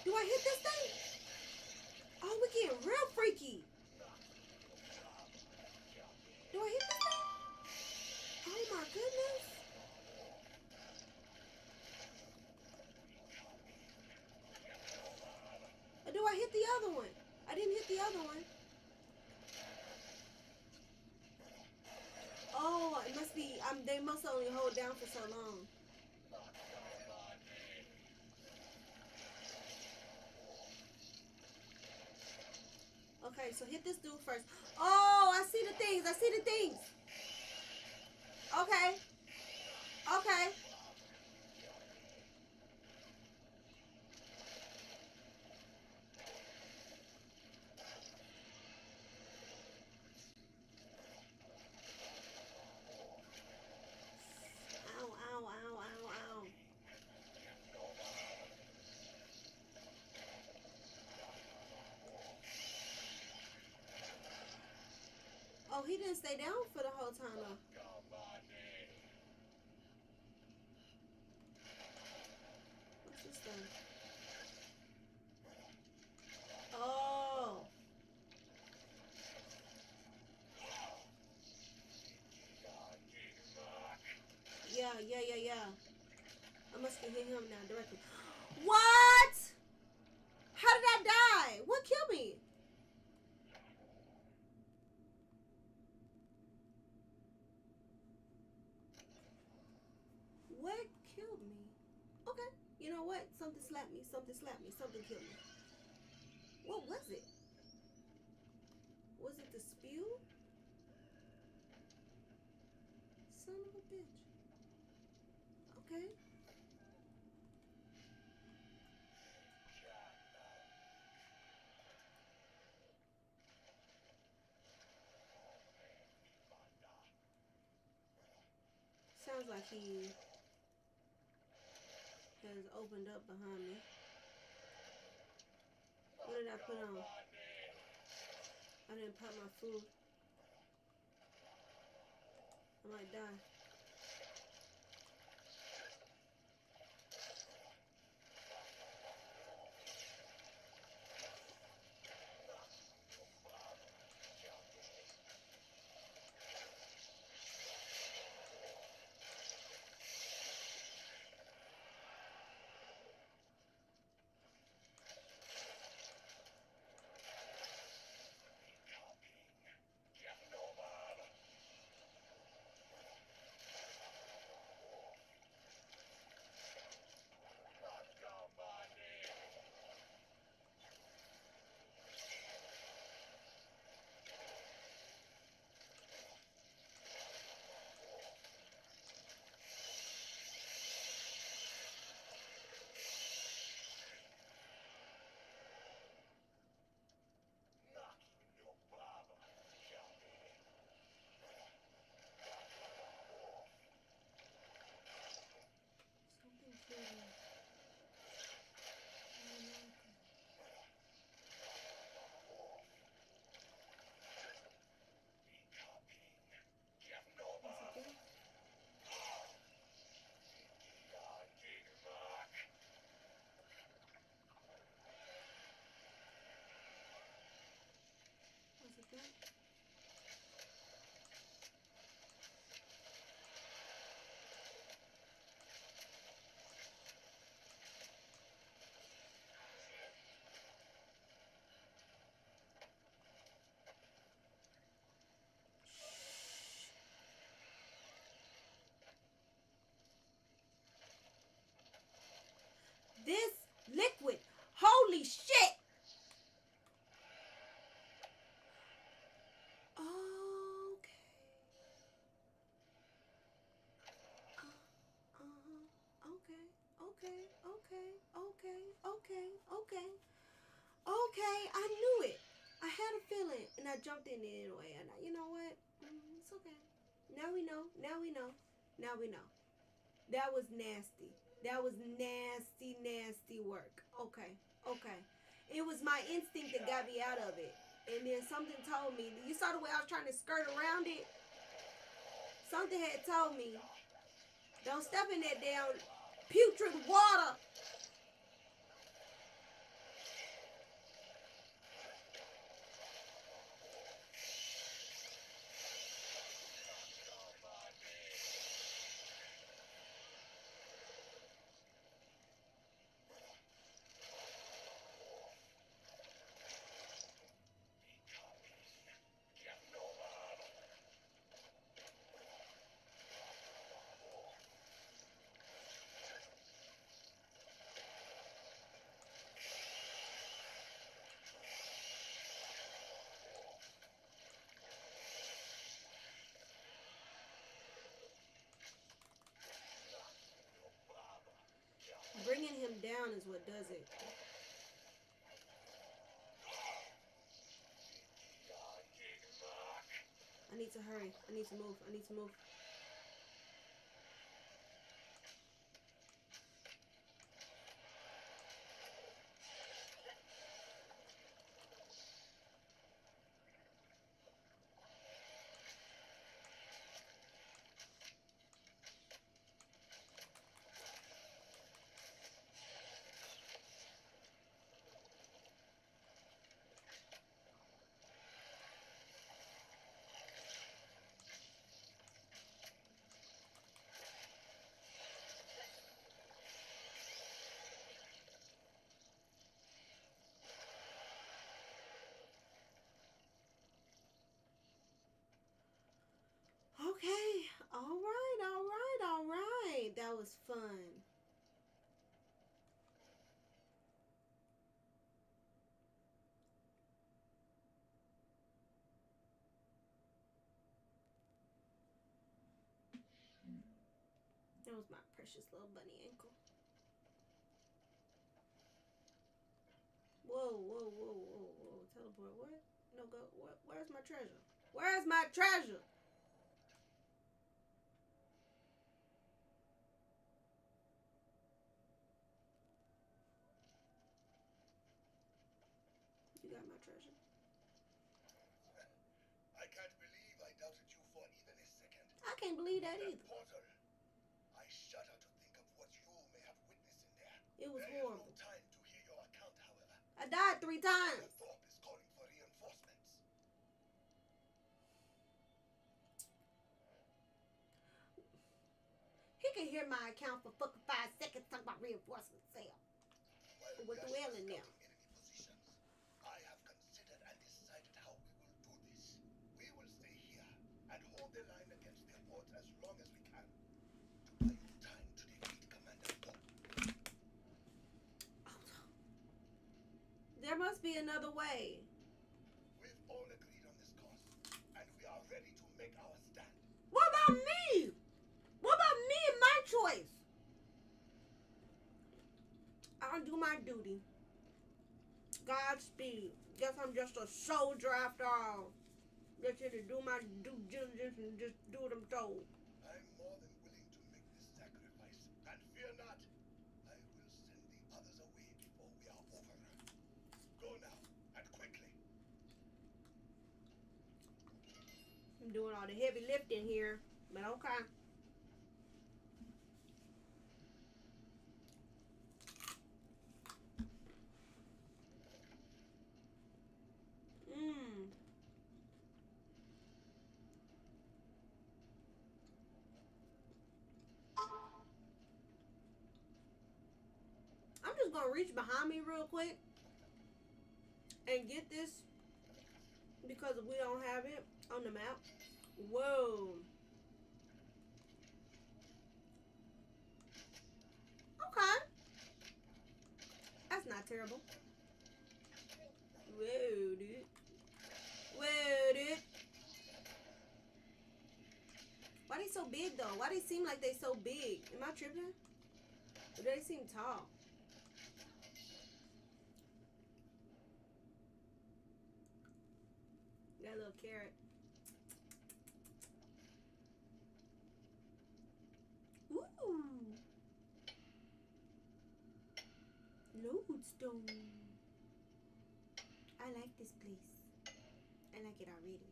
Speaker 3: do I hit this thing? Oh, we getting real freaky. Do I hit this thing? Oh my goodness. Or do I hit the other one? I didn't hit the other one. Oh, it must be, they must only hold down for so long. Okay, so hit this dude first. Oh, I see the things. I see the things. Okay. Okay. Ow, ow, ow, ow, ow. Oh, he didn't stay down for the whole time though. son. Oh. Yeah. I must can hit him now directly. What? How did I die? What killed me? What killed me? Okay. You know what? Something slapped me. Something slapped me. Something killed me. What was it? Was it the spew? Son of a bitch. Okay. Sounds like he has opened up behind me. What did I put on? I didn't pop my food. I might die. Something killed me. Was it that? This liquid. Holy shit. Okay. Okay. Okay, I knew it. I had a feeling, and I jumped in it anyway. And you know what? It's okay. Now we know. Now we know. Now we know. That was nasty. That was nasty work. Okay. It was my instinct that got me out of it. And then something told me. You saw the way I was trying to skirt around it? Something had told me, don't step in that damn putrid water. Bringing him down is what does it. I need to hurry. I need to move. was fun. That was my precious little bunny ankle. Whoa, whoa, whoa, whoa, whoa. Teleport. What? No, go. What? Where's my treasure? Where's my treasure? You got my treasure.
Speaker 4: I can't believe I doubted you for even a second.
Speaker 3: I can't believe that
Speaker 4: That
Speaker 3: either.
Speaker 4: portal. I shudder to think of what you may have witnessed in there.
Speaker 3: It was
Speaker 4: There is
Speaker 3: horrible.
Speaker 4: no time to hear your account, however.
Speaker 3: I died 3 times.
Speaker 4: Thorpe is calling for reinforcements.
Speaker 3: He can hear my account for fucking 5 seconds talking about reinforcement sale.
Speaker 4: While
Speaker 3: With the
Speaker 4: we are
Speaker 3: whale in there.
Speaker 4: scouting enemy positions, I have considered and decided how we will do this. We will stay here and hold the line against their hordes as long as we can. To buy you time to defeat Commander Thorpe.
Speaker 3: There must be another way.
Speaker 4: We've all agreed on this course, and we are ready to make our stand.
Speaker 3: What about me? What about me and my choice? I'll do my duty. Godspeed. Guess I'm just a soldier after all. Just here to do my due diligence and just do what I'm told.
Speaker 4: I'm more than willing to make this sacrifice, and fear not, I will send the others away before we are over. Go now, and quickly.
Speaker 3: I'm doing all the heavy lifting here, but okay. I'm just gonna reach behind me real quick and get this because we don't have it on the map. Whoa. Okay. That's not terrible. Whoa, dude. Whoa, dude. Why they so big, though? Why they seem like they so big? Am I tripping? Or do they seem tall? Got a little carrot. Ooh. Lodestone. I like this place. I like it already.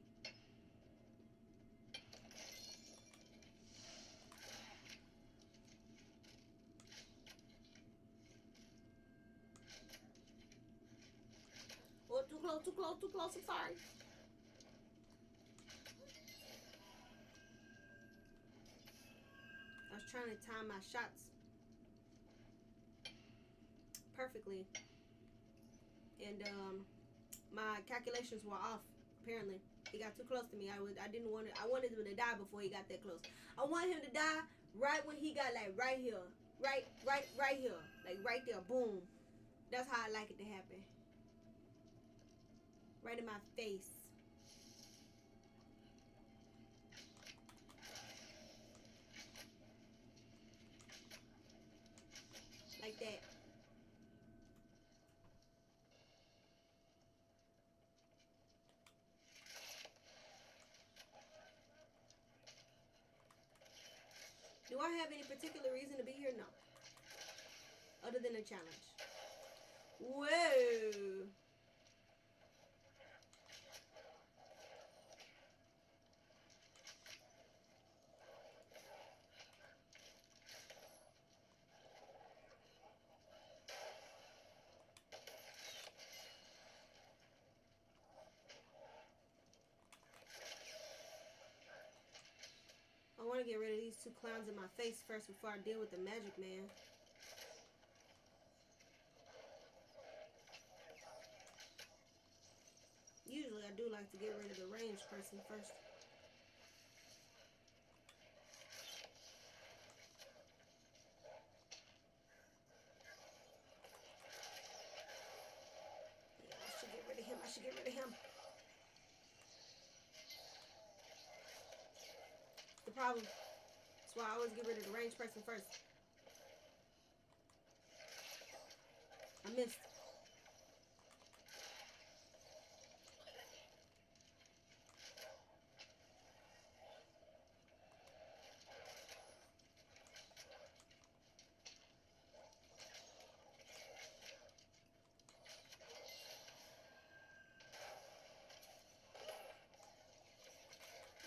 Speaker 3: Oh, too close, too close, too close. I'm sorry. I was trying to time my shots perfectly, and my calculations were off. Apparently, he got too close to me. I didn't want it. I wanted him to die before he got that close. I want him to die right when he got like right here, right here, like right there. Boom. That's how I like it to happen. Right in my face. Like that. Do I have any particular reason to be here? No. Other than a challenge. Whoa. I want to get rid of these 2 clowns in my face first before I deal with the magic man. Usually I do like to get rid of the ranged person first. should get rid of him. The problem. That's why I always get rid of the ranged person first. I missed.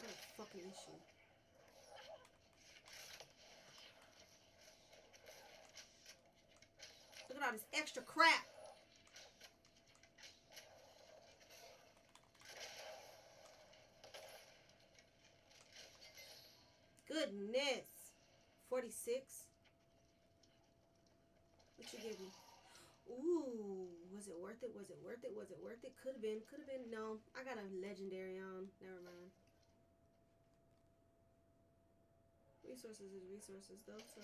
Speaker 3: What a fucking issue. Look at all this extra crap. Goodness. 46. What you give me? Ooh, was it worth it? Was it worth it? Was it worth it? Could have been. Could have been. No, I got a legendary on. Never mind. Resources is resources, though, so.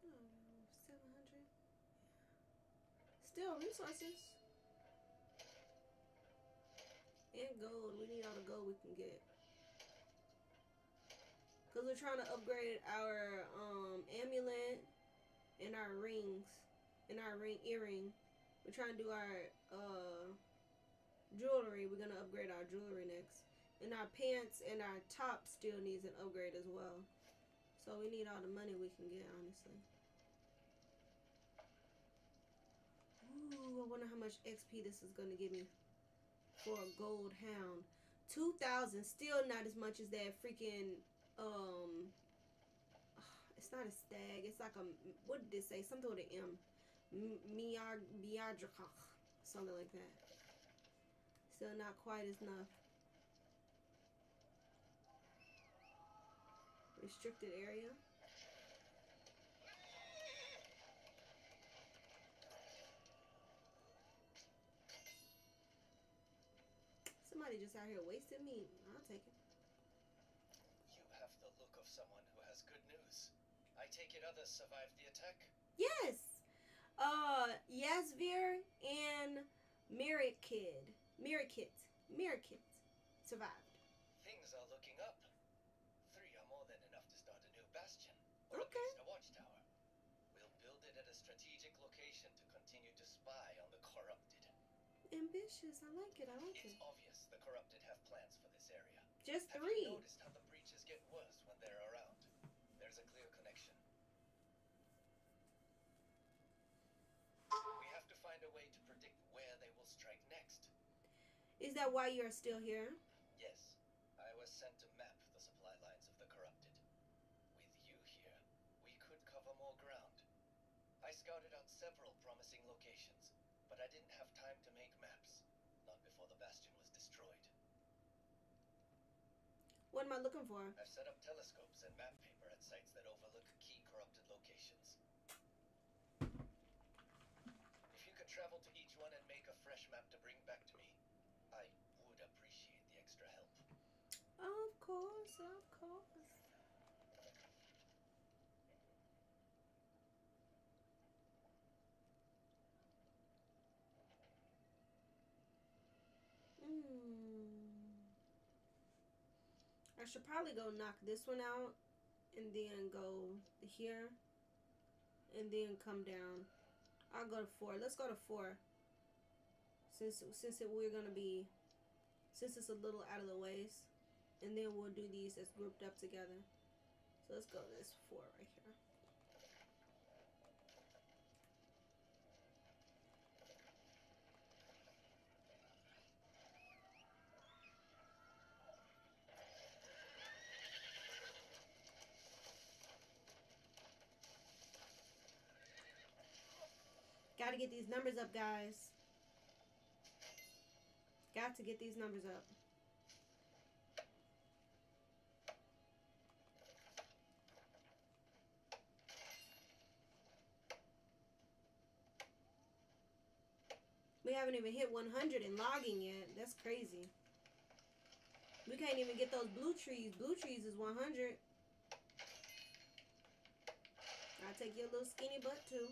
Speaker 3: Oh, 700. Still resources. And gold. We need all the gold we can get. Because we're trying to upgrade our amulet and our rings. And our earring. We're trying to do our jewelry. We're going to upgrade our jewelry next. And our pants and our top still needs an upgrade as well. So we need all the money we can get, honestly. Ooh, I wonder how much XP this is going to give me for a gold hound. 2,000, still not as much as that freaking, it's not a stag, it's like a, what did it say? Something with an M. Miadrika. Something like that. Still not quite as enough. Restricted area. Somebody just out here wasting meat. I'll take it.
Speaker 6: You have the look of someone who has good news. I take it others survived the attack?
Speaker 3: Yes. Yasvir and Mirikit survived.
Speaker 6: Things are looking up. 3 are more than enough to start a new bastion. Or at
Speaker 3: Okay.
Speaker 6: least a watchtower. We'll build it at a strategic location to continue to spy on the corrupted.
Speaker 3: Ambitious. I like it. I like
Speaker 6: It's
Speaker 3: it.
Speaker 6: obvious the corrupted have plans for this area.
Speaker 3: Just
Speaker 6: Have
Speaker 3: 3.
Speaker 6: you noticed how the breaches get worse when they're around? There's a clear connection. We have to find a way to predict where they will strike next.
Speaker 3: Is that why you're still here?
Speaker 6: Yes, I was sent to map the supply lines of the corrupted. With you here, we could cover more ground. I scouted out several promising locations, but I didn't have time to make maps. Not before the bastion was destroyed.
Speaker 3: What am I looking for?
Speaker 6: I've set up telescopes and map paper at sites that overlook key corrupted locations. If you could travel to each one and make a fresh map to bring back to me, I would appreciate the extra help.
Speaker 3: Of course, of course. I should probably go knock this one out and then go here and then come down. I'll go to 4. Let's go to 4. Since we're gonna be, since it's a little out of the ways, and then we'll do these as grouped up together. So let's go to this 4 right here. Gotta get these numbers up, guys. Got to get these numbers up. We haven't even hit 100 in logging yet. That's crazy. We can't even get those blue trees. Blue trees is 100. I'll take your little skinny butt too.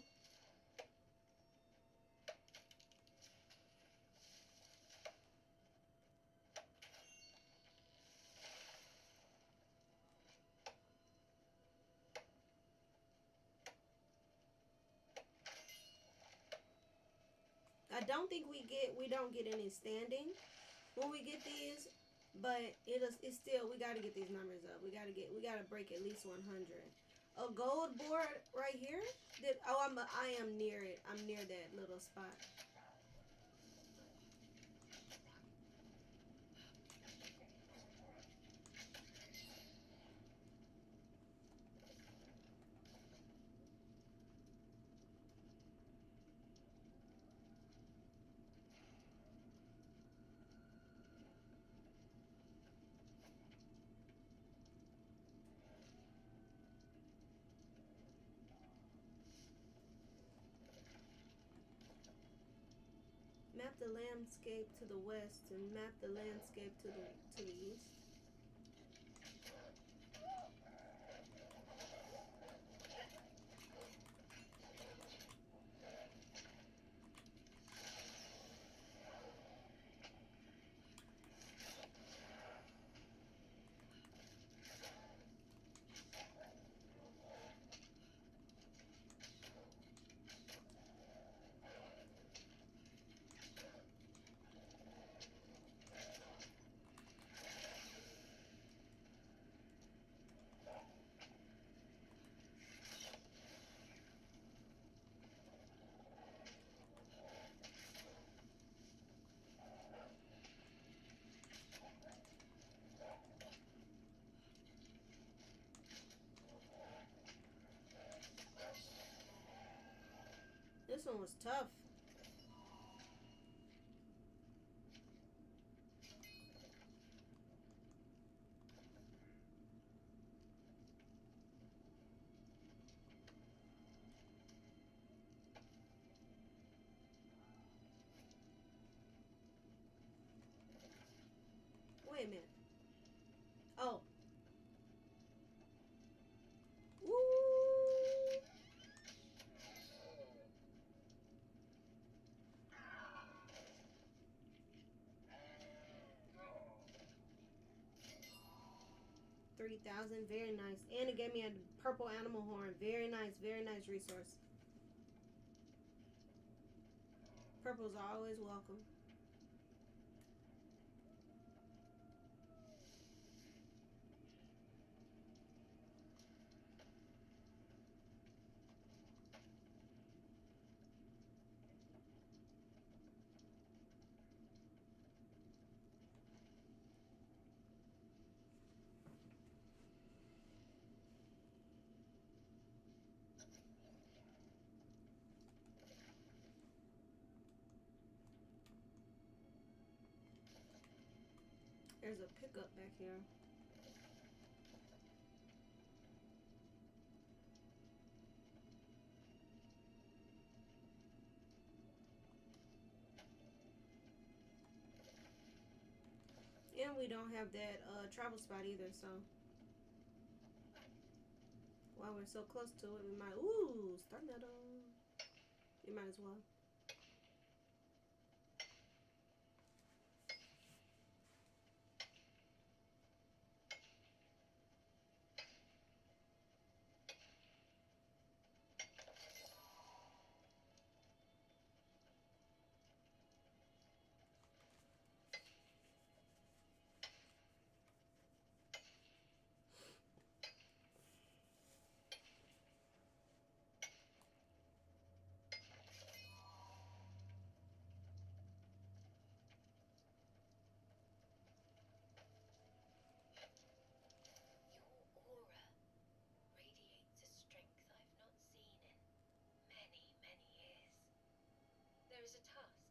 Speaker 3: I don't think we don't get any standing when we get these, but it's still, we gotta get these numbers up. We gotta break at least 100. A gold board right here. I am near it. I'm near that little spot. Map the landscape to the west and map the landscape to the east. This one was tough. Wait a minute. Oh. Woo! 3,000, very nice. And it gave me a purple animal horn. Very nice resource. Purples are always welcome. There's a pickup back here. And we don't have that travel spot either, so while we're so close to it, we might, ooh, star metal. You might as well.
Speaker 5: Your aura radiates a strength I've not seen in many, many years. There is a task,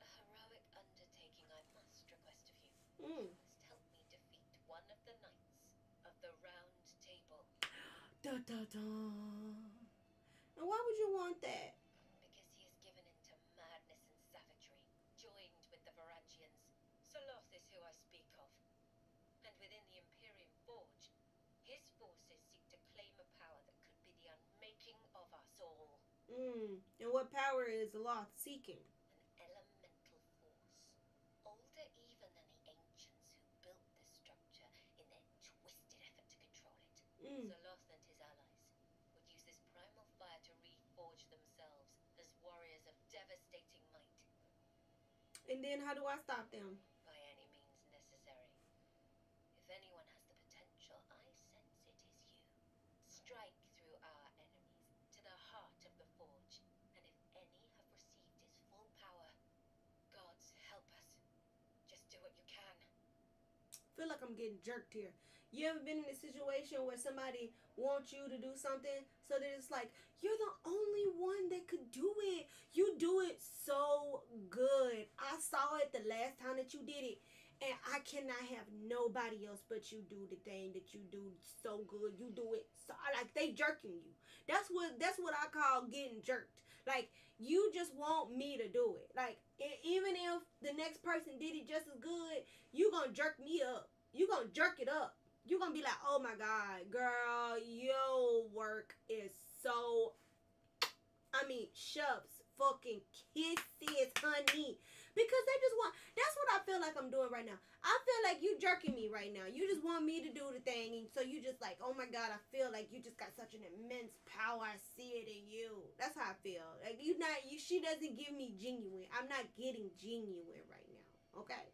Speaker 5: a heroic undertaking I must request of you. You must help me defeat one of the knights of the Round Table.
Speaker 3: Da da da. And why would you want that?
Speaker 5: Because he is given into madness and savagery, joined with the Varangians. Soloth is who I speak of. And within the Imperium Forge, his forces seek to claim a power that could be the unmaking of us all.
Speaker 3: And what power is Loth seeking?
Speaker 5: An elemental force, older even than the ancients who built this structure in their twisted effort to control it. Soloth and his allies would use this primal fire to reforge themselves as warriors of devastating might.
Speaker 3: And then how do I stop them?
Speaker 5: By any means necessary. If anyone has the potential, I sense it is you. Strike through our enemies to the heart of the forge, and if any have received his full power, gods help us. Just do what you can.
Speaker 3: Feel like I'm getting jerked here. You ever been in a situation where somebody wants you to do something, so that it's like you're the only one that could do it. You do it so good. I saw it the last time that you did it, and I cannot have nobody else but you do the thing that you do so good. You do it so like they jerking you. That's what I call getting jerked. Like you just want me to do it. Like even if the next person did it just as good, you gonna jerk me up. You gonna jerk it up. You gonna be like, oh my god, girl, your work is so. I mean, shoves, fucking kisses, honey. Because they just want. That's what I feel like I'm doing right now. I feel like you jerking me right now. You just want me to do the thing, and so you just like, oh my god, I feel like you just got such an immense power. I see it in you. That's how I feel. Like you not. You. She doesn't give me genuine. I'm not getting genuine right now. Okay.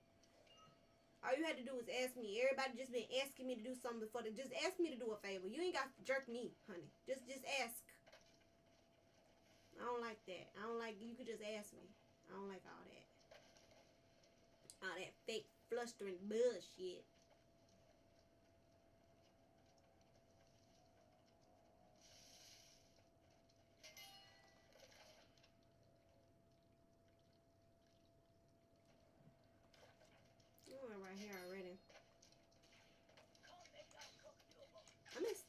Speaker 3: All you had to do was ask me. Everybody just been asking me to do something before. Just ask me to do a favor. You ain't got to jerk me, honey. Just ask. I don't like that. I don't like you could just ask me. I don't like all that. All that fake flustering bullshit. You went right here already. I missed.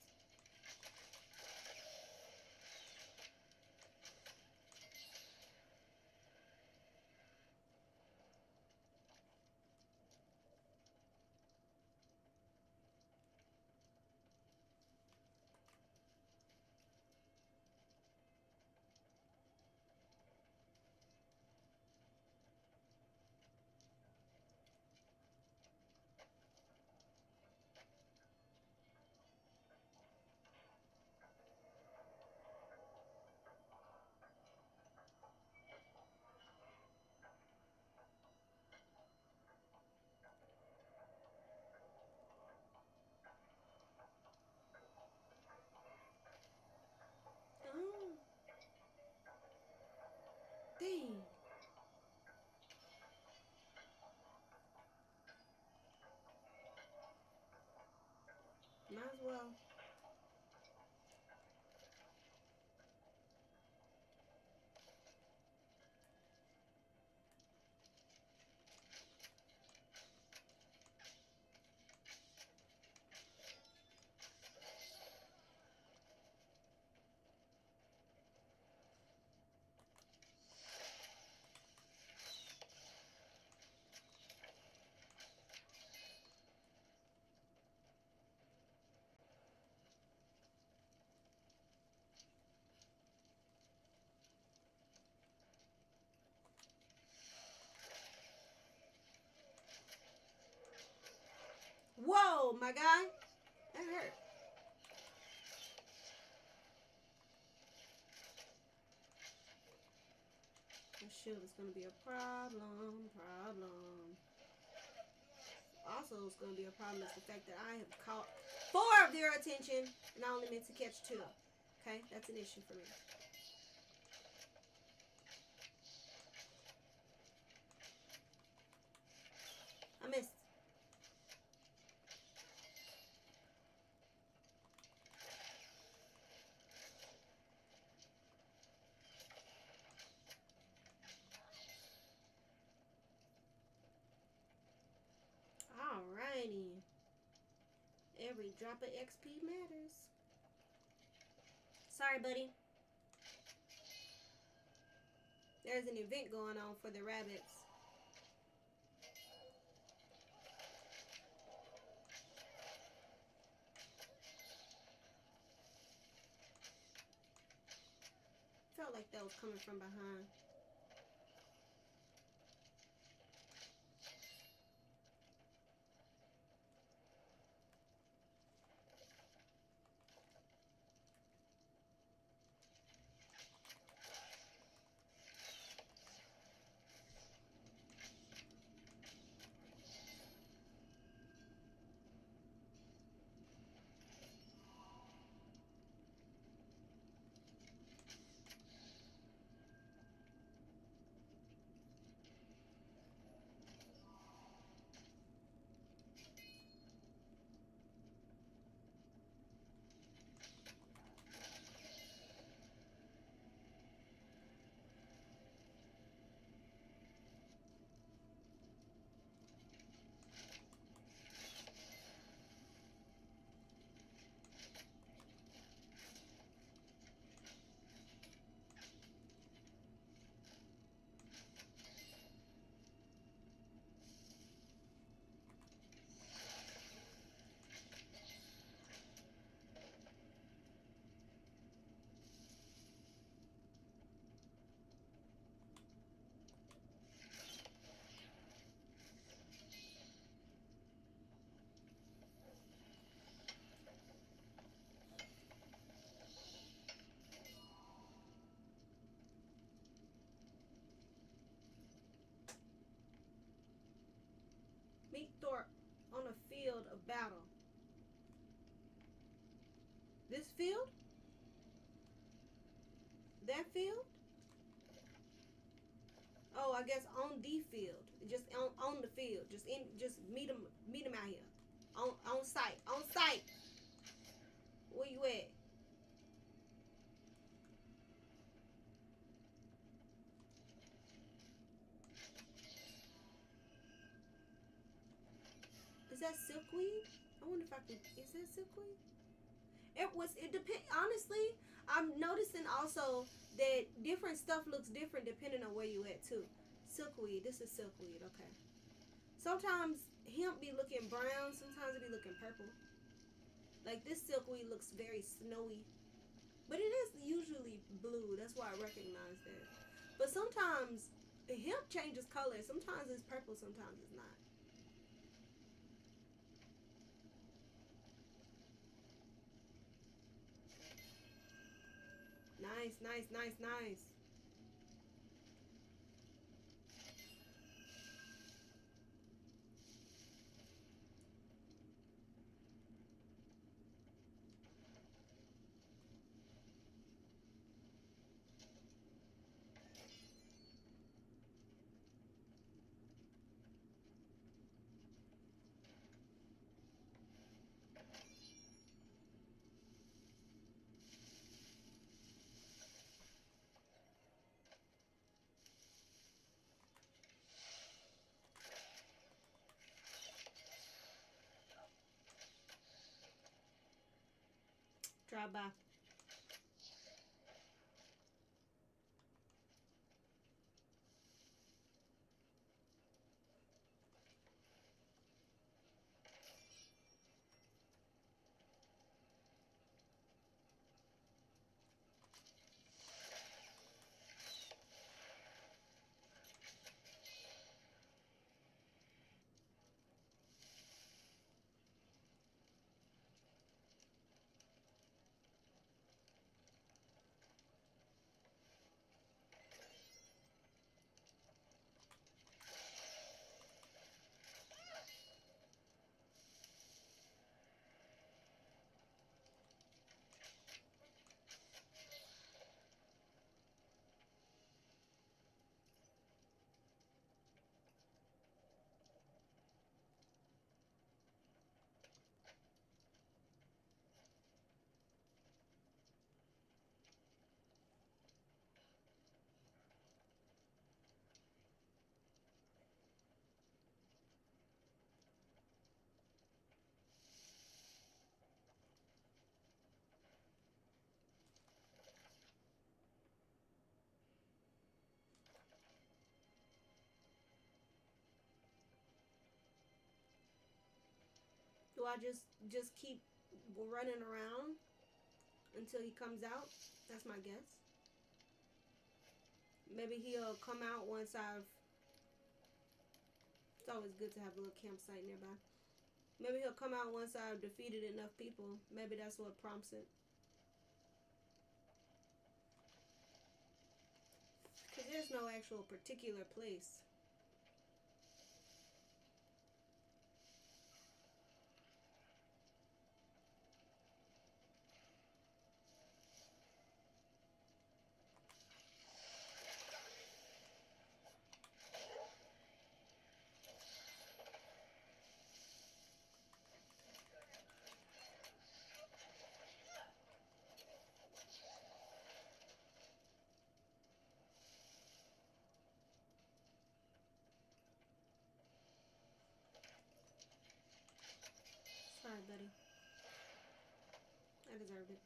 Speaker 3: Oh, dang. Might as well. Whoa, my guy. That hurt. That shield is gonna be a problem. Also, it's gonna be a problem is the fact that I have caught 4 of their attention and I only meant to catch 2. Okay, that's an issue for me. I missed. Alrighty. Every drop of XP matters. Sorry, buddy. There's an event going on for the rabbits. Felt like that was coming from behind. meet Thor on a field of battle. This field? That field? Oh, I guess on the field. Just on the field. Just meet him out here. On site. On site. Where you at? Is that silkweed? I wonder if I can. Is that silkweed? It depend. Honestly, I'm noticing also that different stuff looks different depending on where you at too. Silkweed. This is silkweed. Okay. Sometimes hemp be looking brown. Sometimes it be looking purple. Like this silkweed looks very snowy, but it is usually blue. That's why I recognize that. But sometimes hemp changes color. Sometimes it's purple. Sometimes it's not. Nice, nice, nice, nice. Drive by. Do I just keep running around until he comes out? That's my guess. Maybe he'll come out once I've. It's always good to have a little campsite nearby. Maybe he'll come out once I've defeated enough people. Maybe that's what prompts it. Because there's no actual particular place. Sorry, buddy. I deserved it.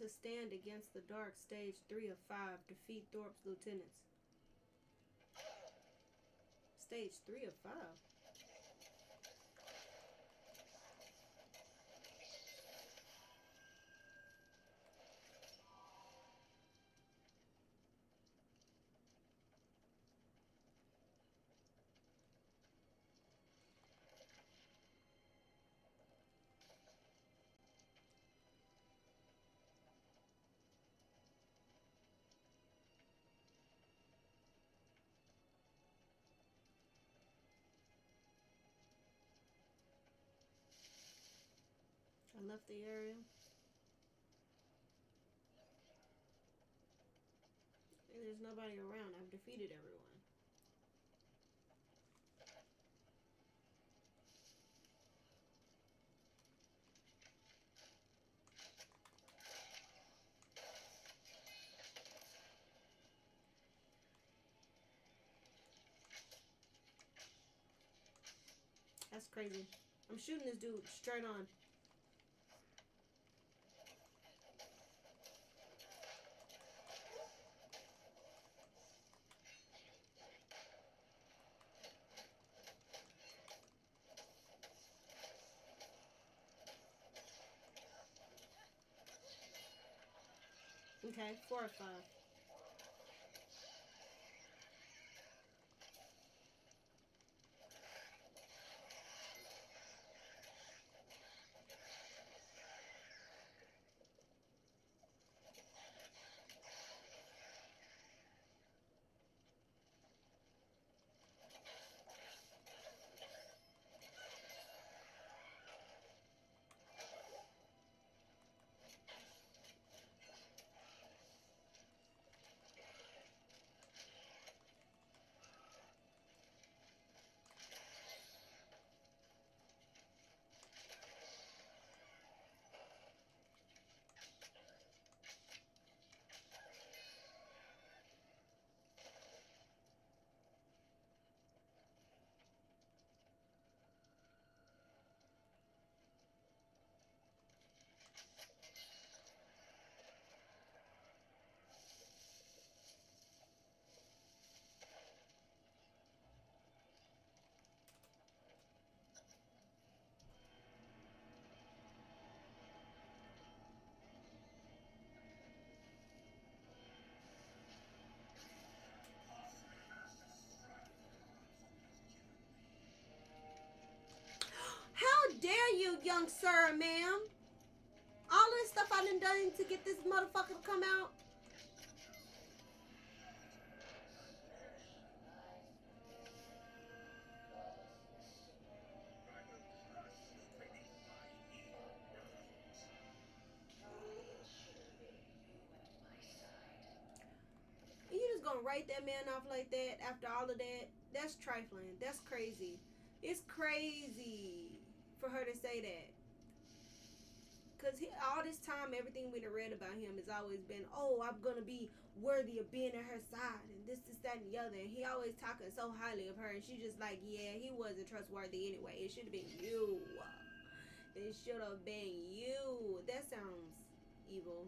Speaker 3: stand against the dark. Stage 3 of 5. Defeat Thorpe's lieutenants. Stage 3 of 5. I left the area. And there's nobody around. I've defeated everyone. That's crazy. I'm shooting this dude straight on. Okay, 4 or 5. How dare you, young sir, ma'am? All this stuff I done to get this motherfucker to come out. You just gonna write that man off like that after all of that? That's trifling. That's crazy. It's crazy for her to say that. Because all this time, everything we done read about him has always been, oh, I'm going to be worthy of being at her side, and this, that, and the other. And he always talking so highly of her, and she just like, yeah, he wasn't trustworthy anyway. It should have been you. It should have been you. That sounds evil.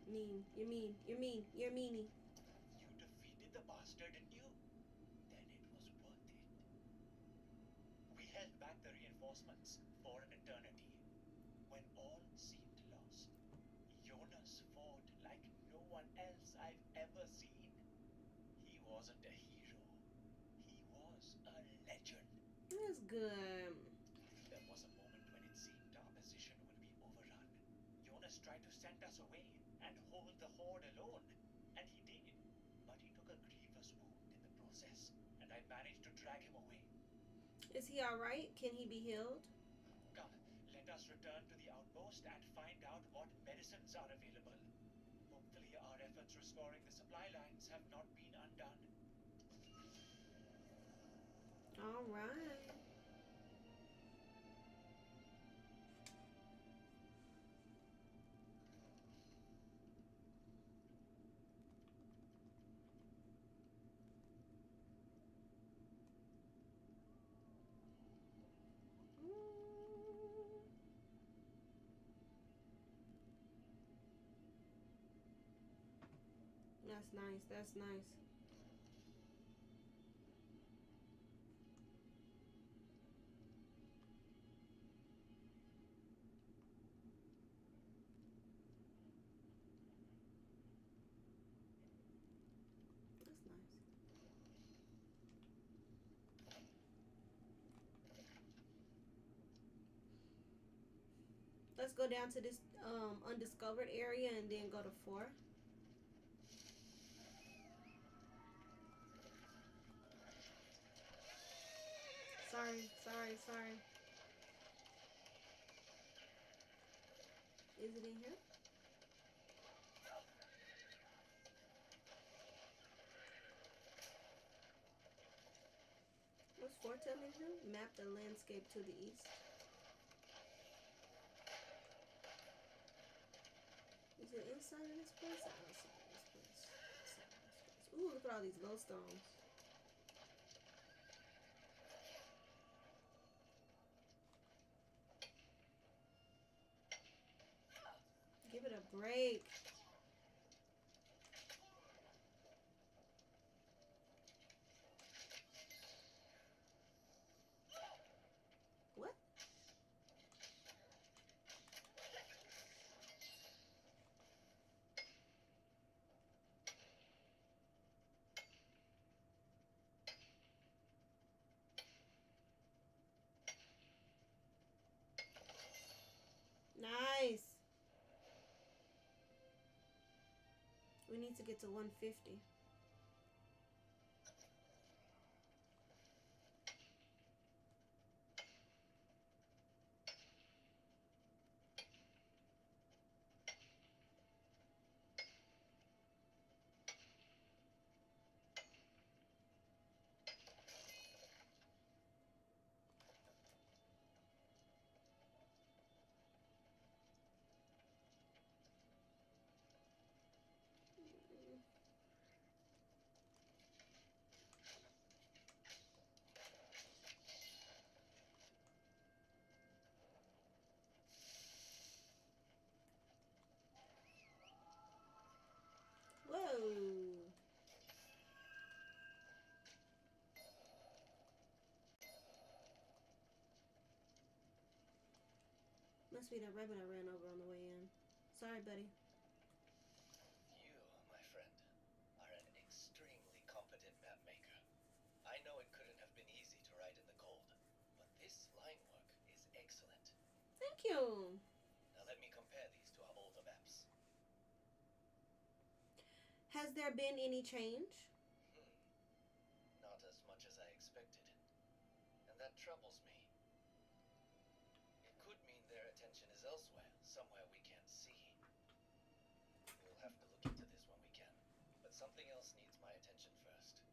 Speaker 3: Mean. You're mean. You're mean. You're a meanie.
Speaker 6: You defeated the bastard, didn't you? Then it was worth it. We held back the reinforcements for eternity. When all seemed lost, Jonas fought like no one else I've ever seen. He wasn't a hero. He was a legend.
Speaker 3: That's good.
Speaker 6: There was a moment when it seemed our position will be overrun. Jonas tried to send us away and hold the horde alone. And he did. But he took a grievous wound in the process, and I managed to drag him away.
Speaker 3: Is he alright? Can he be healed?
Speaker 6: Come, let us return to the outpost and find out what medicines are available. Hopefully our efforts restoring the supply lines have not been undone.
Speaker 3: Alright. That's nice. That's nice. That's nice. Let's go down to this undiscovered area and then go to 4. Sorry, sorry, sorry. Is it in here? What's 4 telling him? Map the landscape to the east. Is it inside of this place or outside of this place? Inside of this place. Ooh, look at all these glowstones. Give it a break. What? Nice. We need to get to 150. Whoa. Must be that rabbit I ran over on the way in. Sorry, buddy.
Speaker 4: You, my friend, are an extremely competent map maker. I know it couldn't have been easy to write in the cold, but this line work is excellent.
Speaker 3: Thank you.
Speaker 4: Now let me compare these to our older maps.
Speaker 3: Has there been any change?
Speaker 4: Not as much as I expected. And that troubles me. It could mean their attention is elsewhere, somewhere we can't see. We'll have to look into this when we can. But something else needs my attention first.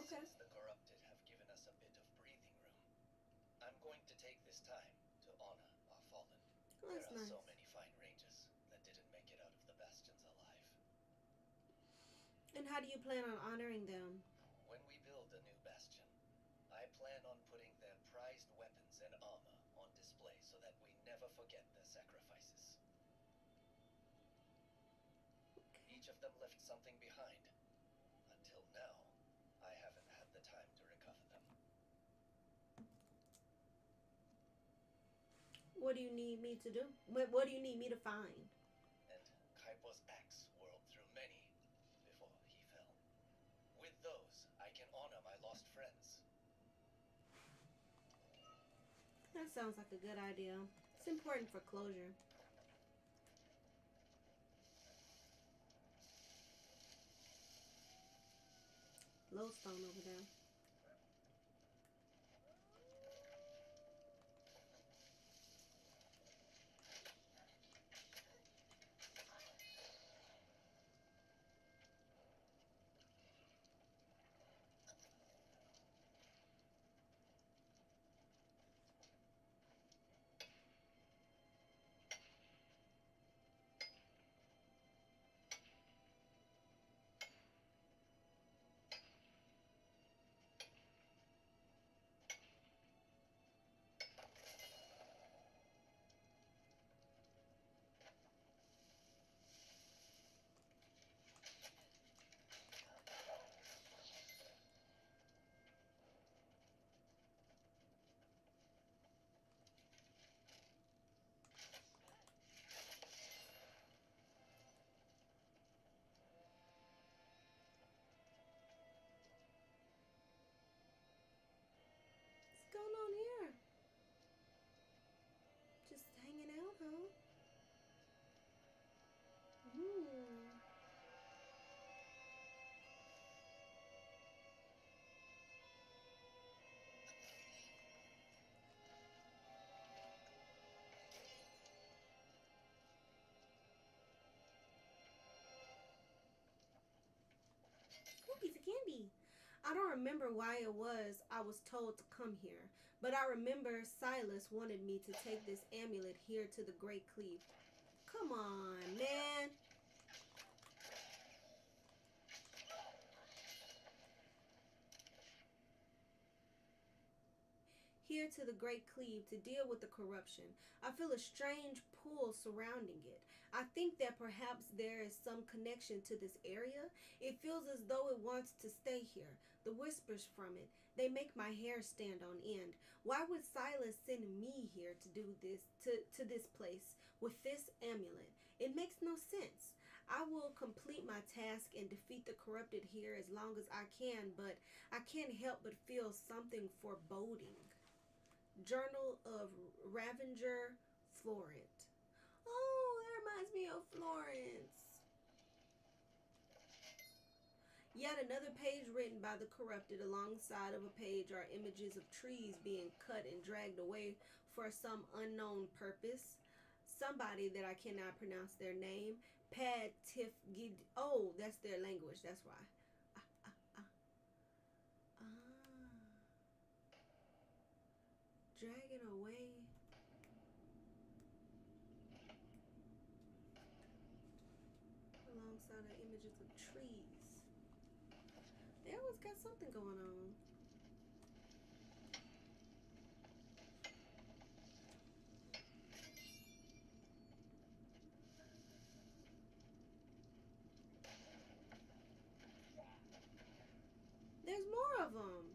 Speaker 3: Okay.
Speaker 4: Since the corrupted have given us a bit of breathing room, I'm going to take this time to honor our fallen.
Speaker 3: Oh,
Speaker 4: There
Speaker 3: that's
Speaker 4: are
Speaker 3: nice.
Speaker 4: so many fine rangers that didn't make it out of the bastions alive.
Speaker 3: And how do you plan on honoring them?
Speaker 4: When we build a new bastion, I plan on putting their prized weapons and armor on display so that we never forget their sacrifices. Each of them left something behind. Until now, I haven't had the time to recover them.
Speaker 3: What do you need me to do? What do you need me to find?
Speaker 4: And Kaipo's axe whirled through many before he fell. With those, I can honor my lost friends.
Speaker 3: That sounds like a good idea. It's important for closure. Lodestone over there. piece of candy. I don't remember why it was I was told to come here, but I remember Silas wanted me to take this amulet here to the Great Cleave. Come on, man. Here to the Great Cleave to deal with the corruption. I feel a strange pull surrounding it. I think that perhaps there is some connection to this area. It feels as though it wants to stay here. The whispers from it, they make my hair stand on end. Why would Silas send me here to do this, to this place with this amulet? It makes no sense. I will complete my task and defeat the corrupted here as long as I can, but I can't help but feel something foreboding. Journal of Ravenger Florent. Oh, that reminds me of Florence. Yet another page written by the corrupted. Alongside of a page are images of trees being cut and dragged away for some unknown purpose. Somebody that I cannot pronounce their name. Pad Tif Gid. Oh, that's their language. That's why. Dragging away. Alongside the images of trees. They always got something going on. There's more of them.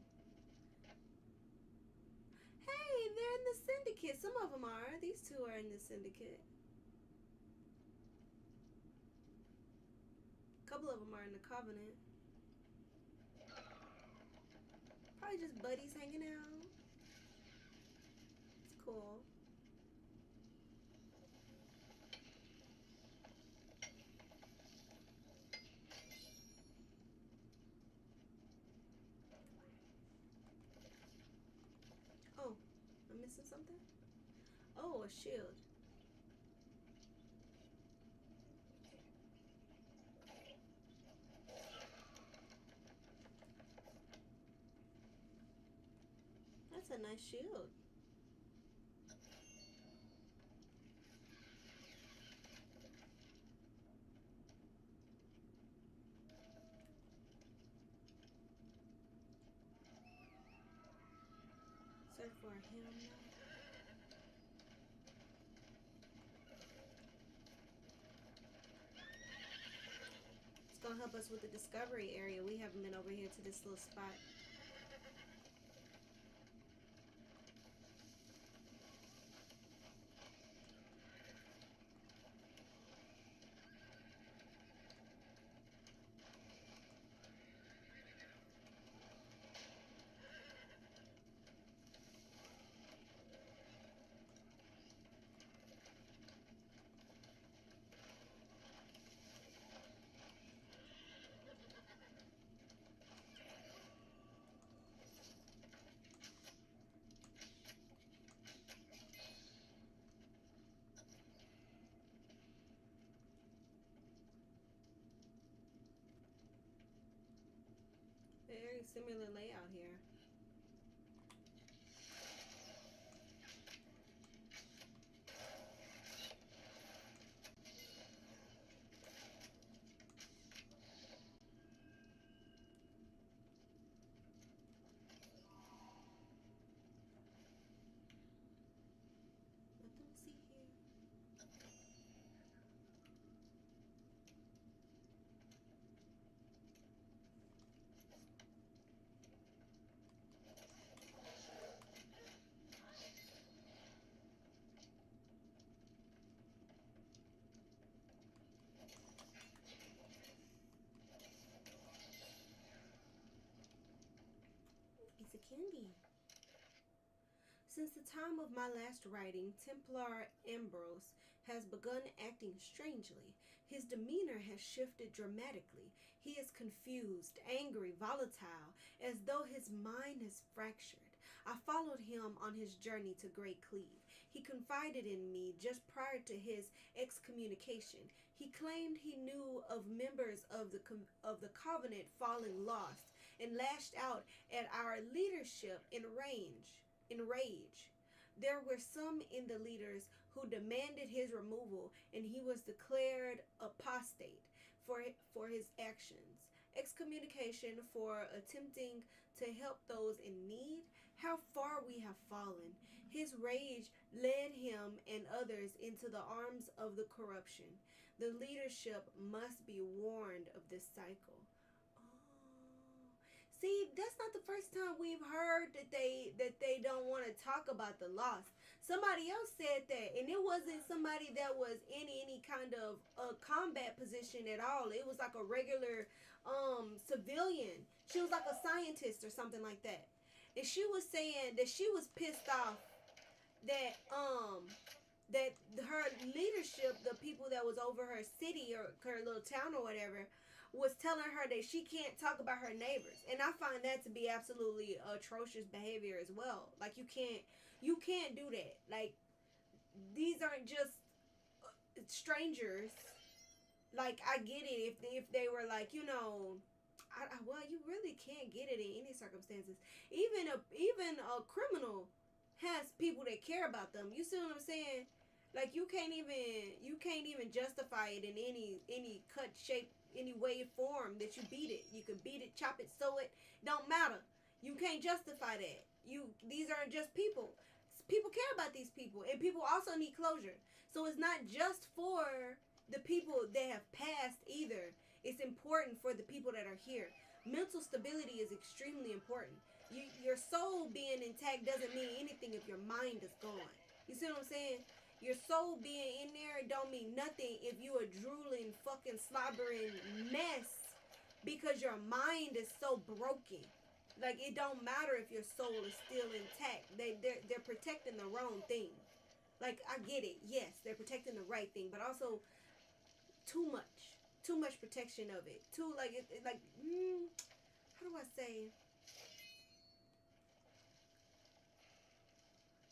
Speaker 3: Hey, they're in the syndicate. Some of them are. These two are in the syndicate. A couple of them are in the covenant. Probably just buddies hanging out. It's cool. Oh, I'm missing something? Oh, a shield. That's a nice shield. Search for a helmet. It's gonna help us with the discovery area. We haven't been over here to this little spot. Very similar layout here. Nothing to see here. Piece of candy. Since the time of my last writing, Templar Ambrose has begun acting strangely. His demeanor has shifted dramatically. He is confused, angry, volatile, as though his mind is fractured. I followed him on his journey to Great Cleve. He confided in me just prior to his excommunication. He claimed he knew of members of the Covenant falling lost and lashed out at our leadership in rage. There were some in the leaders who demanded his removal, and he was declared apostate for his actions. Excommunication for attempting to help those in need. How far we have fallen. His rage led him and others into the arms of the corruption. The leadership must be warned of this cycle. Oh. See, that's not the first time we've heard that they don't want to talk about the loss. Somebody else said that, and it wasn't somebody that was in any kind of combat position at all. It was like a regular civilian. She was like a scientist or something like that. And she was saying that she was pissed off that that her leadership, the people that was over her city or her little town or whatever, was telling her that she can't talk about her neighbors. And I find that to be absolutely atrocious behavior as well. Like you can't do that. Like these aren't just strangers. Like I get it if they were like, you know, well, you really can't get it in any circumstances. Even a criminal has people that care about them. You see what I'm saying? Like you can't even justify it in any cut, shape, any way, form that you beat it. You can beat it, chop it, sew it. Don't matter. You can't justify that. These aren't just people. People care about these people, and people also need closure. So it's not just for the people that have passed either. It's important for the people that are here. Mental stability is extremely important. Your soul being intact doesn't mean anything if your mind is gone. You see what I'm saying? Your soul being in there don't mean nothing if you a drooling, fucking slobbering mess because your mind is so broken. Like it don't matter if your soul is still intact. They're protecting the wrong thing. Like I get it, yes, they're protecting the right thing, but also too much protection of it. Too like how do I say?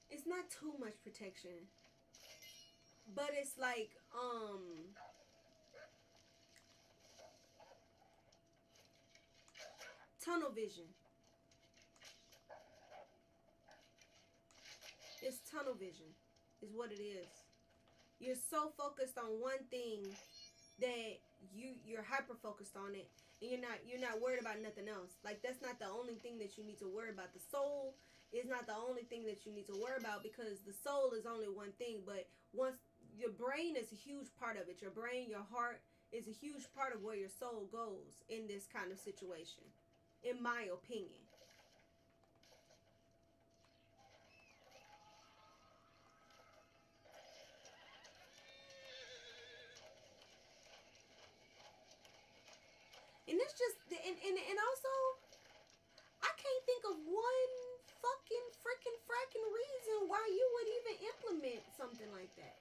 Speaker 3: It's not too much protection, but it's like tunnel vision. It's tunnel vision is what it is. You're so focused on one thing that you're hyper focused on it, and you're not worried about nothing else. Like that's not the only thing that you need to worry about. The soul is not the only thing that you need to worry about, because the soul is only one thing. But once your brain is a huge part of it, your brain, your heart is a huge part of where your soul goes in this kind of situation, in my opinion. And it's just and also I can't think of one fucking freaking fracking reason why you would even implement something like that.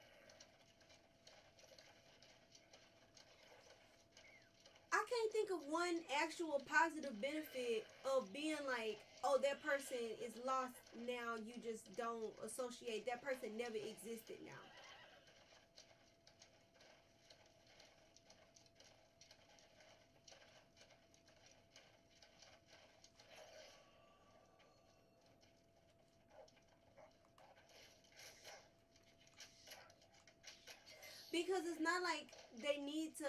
Speaker 3: I can't think of one actual positive benefit of being like, oh, that person is lost now. You just don't associate that person never existed now. Because it's not like they need to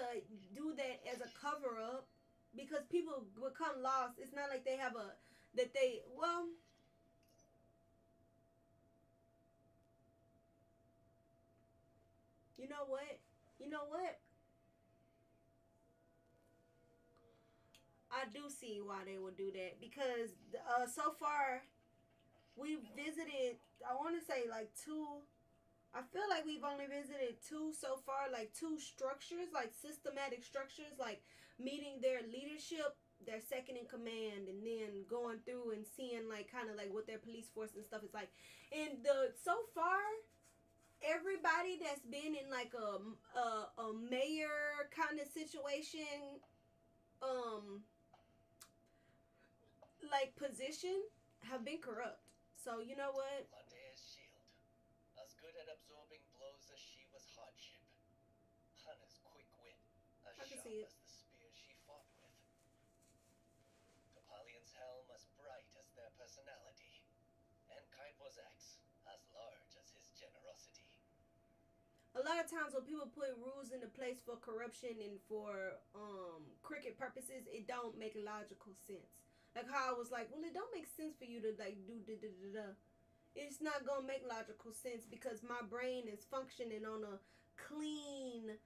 Speaker 3: do that as a cover up. Because people become lost. It's not like they have a that they well. You know what? You know what? I do see why they would do that, because so far we've visited. I want to say like two. I feel like we've only visited two so far, like two structures, like systematic structures, like meeting their leadership, their second in command, and then going through and seeing like kind of like what their police force and stuff is like. And the so far, everybody that's been in like a mayor kind of situation, like position, have been corrupt. So you know what?
Speaker 7: Matea's shield. As good at absorbing blows as she was hardship. Hannah's quick wit, as
Speaker 3: I can
Speaker 7: sharp
Speaker 3: see it.
Speaker 7: as the spear she fought with. Topalian's helm as bright as their personality. And Kaipozak's as large as his generosity.
Speaker 3: A lot of times when people put rules into place for corruption and for cricket purposes, it don't make logical sense. Like how I was like, well, it don't make sense for you to like do da da da da. It's not gonna make logical sense because my brain is functioning on a clean,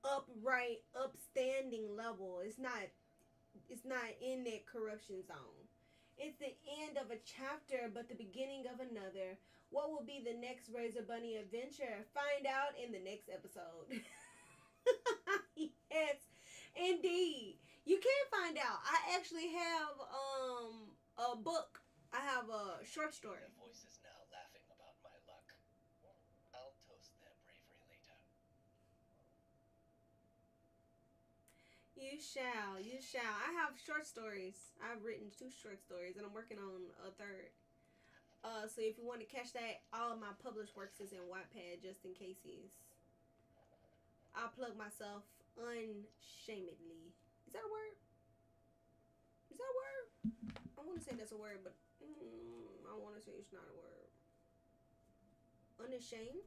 Speaker 3: upright, upstanding level. It's not in that corruption zone. It's the end of a chapter, but the beginning of another. What will be the next Razor Bunny adventure? Find out in the next episode. Yes, indeed. You can find out. I actually have a book. I have a short story.
Speaker 7: Their voices now laughing about my luck. I'll toast their bravery later.
Speaker 3: You shall. You shall. I have short stories. I've written 2 short stories, and I'm working on a third. So if you want to catch that, all of my published works is in Wattpad, just in cases. I'll plug myself unshamedly. Is that a word? Is that a word? I want to say that's a word, but I want to say it's not a word. Unashamed?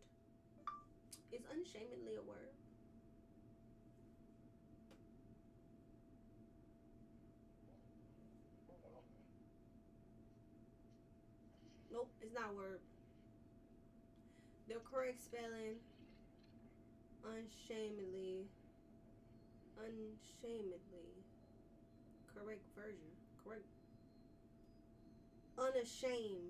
Speaker 3: Is unshamedly a word? Nope, it's not a word. The correct spelling, unshamedly. Correct version. Correct. Unashamedly.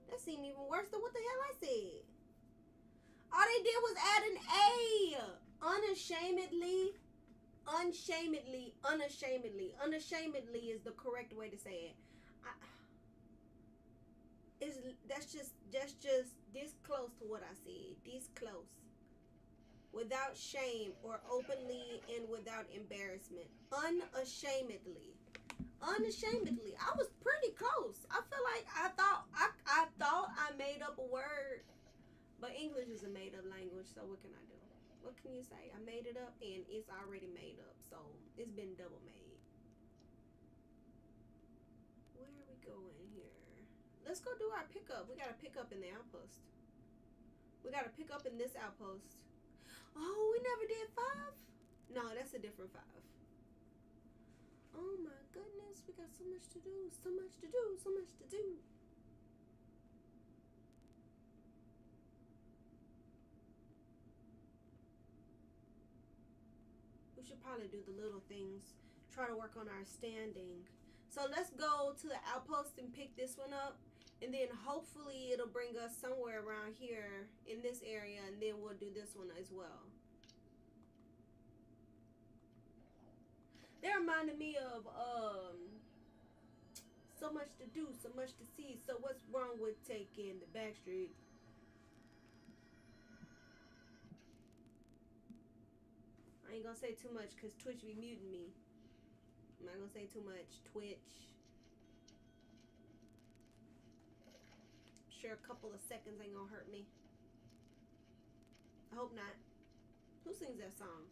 Speaker 3: That seemed even worse than what the hell I said. All they did was add an A. Unashamedly is the correct way to say it. That's just this close to what I said. This close. Without shame or openly and without embarrassment. Unashamedly. I was pretty close. I feel like I thought I made up a word. But English is a made up language, so what can I do? What can you say? I made it up and it's already made up, so it's been double made. Where are we going here? Let's go do our pickup. We gotta pick up in the outpost. We gotta pick up in this outpost. Oh, we never did 5? No, that's a different 5. Oh my goodness, we got so much to do. So much to do. We should probably do the little things. Try to work on our standing. So let's go to the outpost and pick this one up. And then hopefully it'll bring us somewhere around here in this area. And then we'll do this one as well. They reminded me of so much to do, so much to see. So what's wrong with taking the back street? I ain't gonna say too much because Twitch be muting me. I'm not gonna say too much. Twitch. Sure, a couple of seconds ain't gonna hurt me. I hope not. Who sings that song?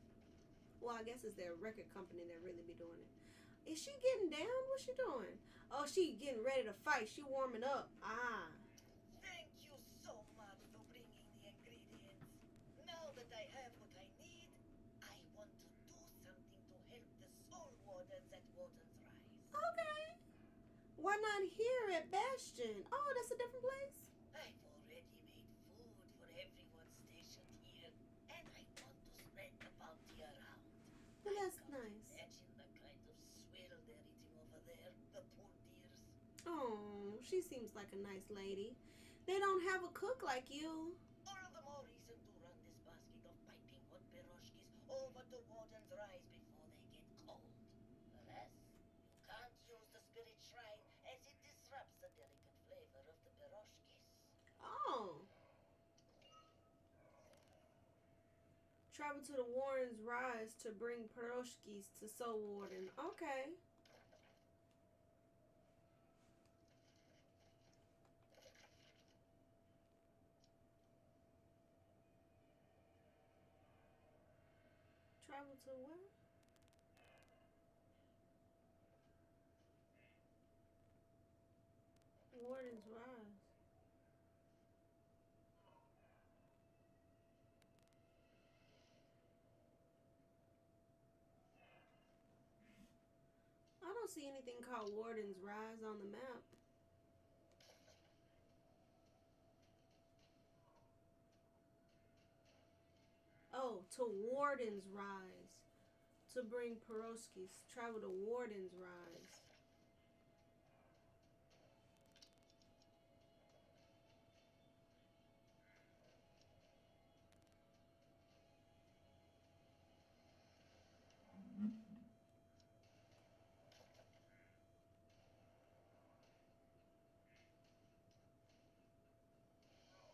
Speaker 3: Well, I guess it's their record company that really be doing it. Is she getting down? What's she doing? Oh, she getting ready to fight. She warming up. Ah.
Speaker 7: Thank you so much for bringing the ingredients. Now that I have what I need, I want to do something to help the soul wardens at Warden's Rise.
Speaker 3: Okay. Why not here at Bastion? Oh, that's a different place?
Speaker 7: I've already made food for everyone stationed here, and I want to spread the bounty around.
Speaker 3: Well,
Speaker 7: I
Speaker 3: that's
Speaker 7: can't
Speaker 3: nice.
Speaker 7: imagine the kind of swill they're eating over there, the poor dears.
Speaker 3: Oh, she seems like a nice lady. They don't have a cook like you.
Speaker 7: All the more reason to run this basket of piping hot piroshkis over to Warden's Rise before they get cold. Alas, you can't use the spirit shrine as it disrupts the delicate flavor of the piroshkis.
Speaker 3: Oh. Travel to the Warren's Rise to bring Peroshkis to Soul Warden. Okay. Travel to where? Warden's Rise. I don't see anything called Warden's Rise on the map. Oh, to Warden's Rise. To bring Peroskis. Travel to Warden's Rise.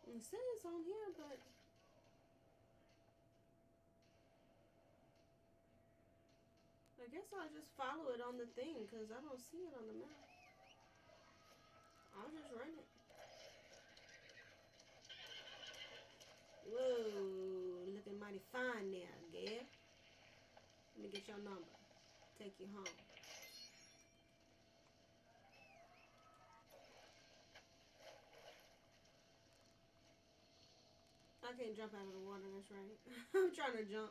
Speaker 3: It says on here, but I guess I'll just follow it on the thing because I don't see it on the map. I'll just run it. Whoa, looking mighty fine now, girl. Let me get your number. Take you home. I can't jump out of the water, that's right. I'm trying to jump.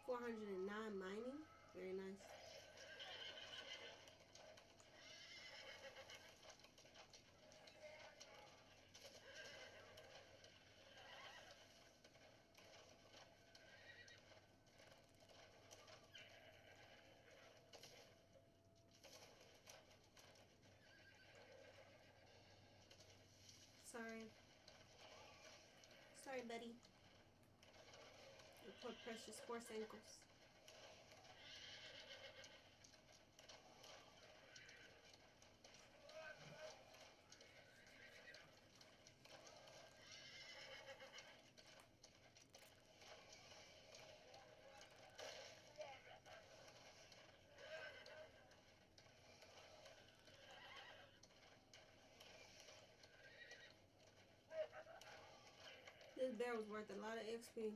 Speaker 3: $409 mining. Very nice. Sorry. Sorry, buddy. Your poor precious horse ankles. This bear was worth a lot of XP.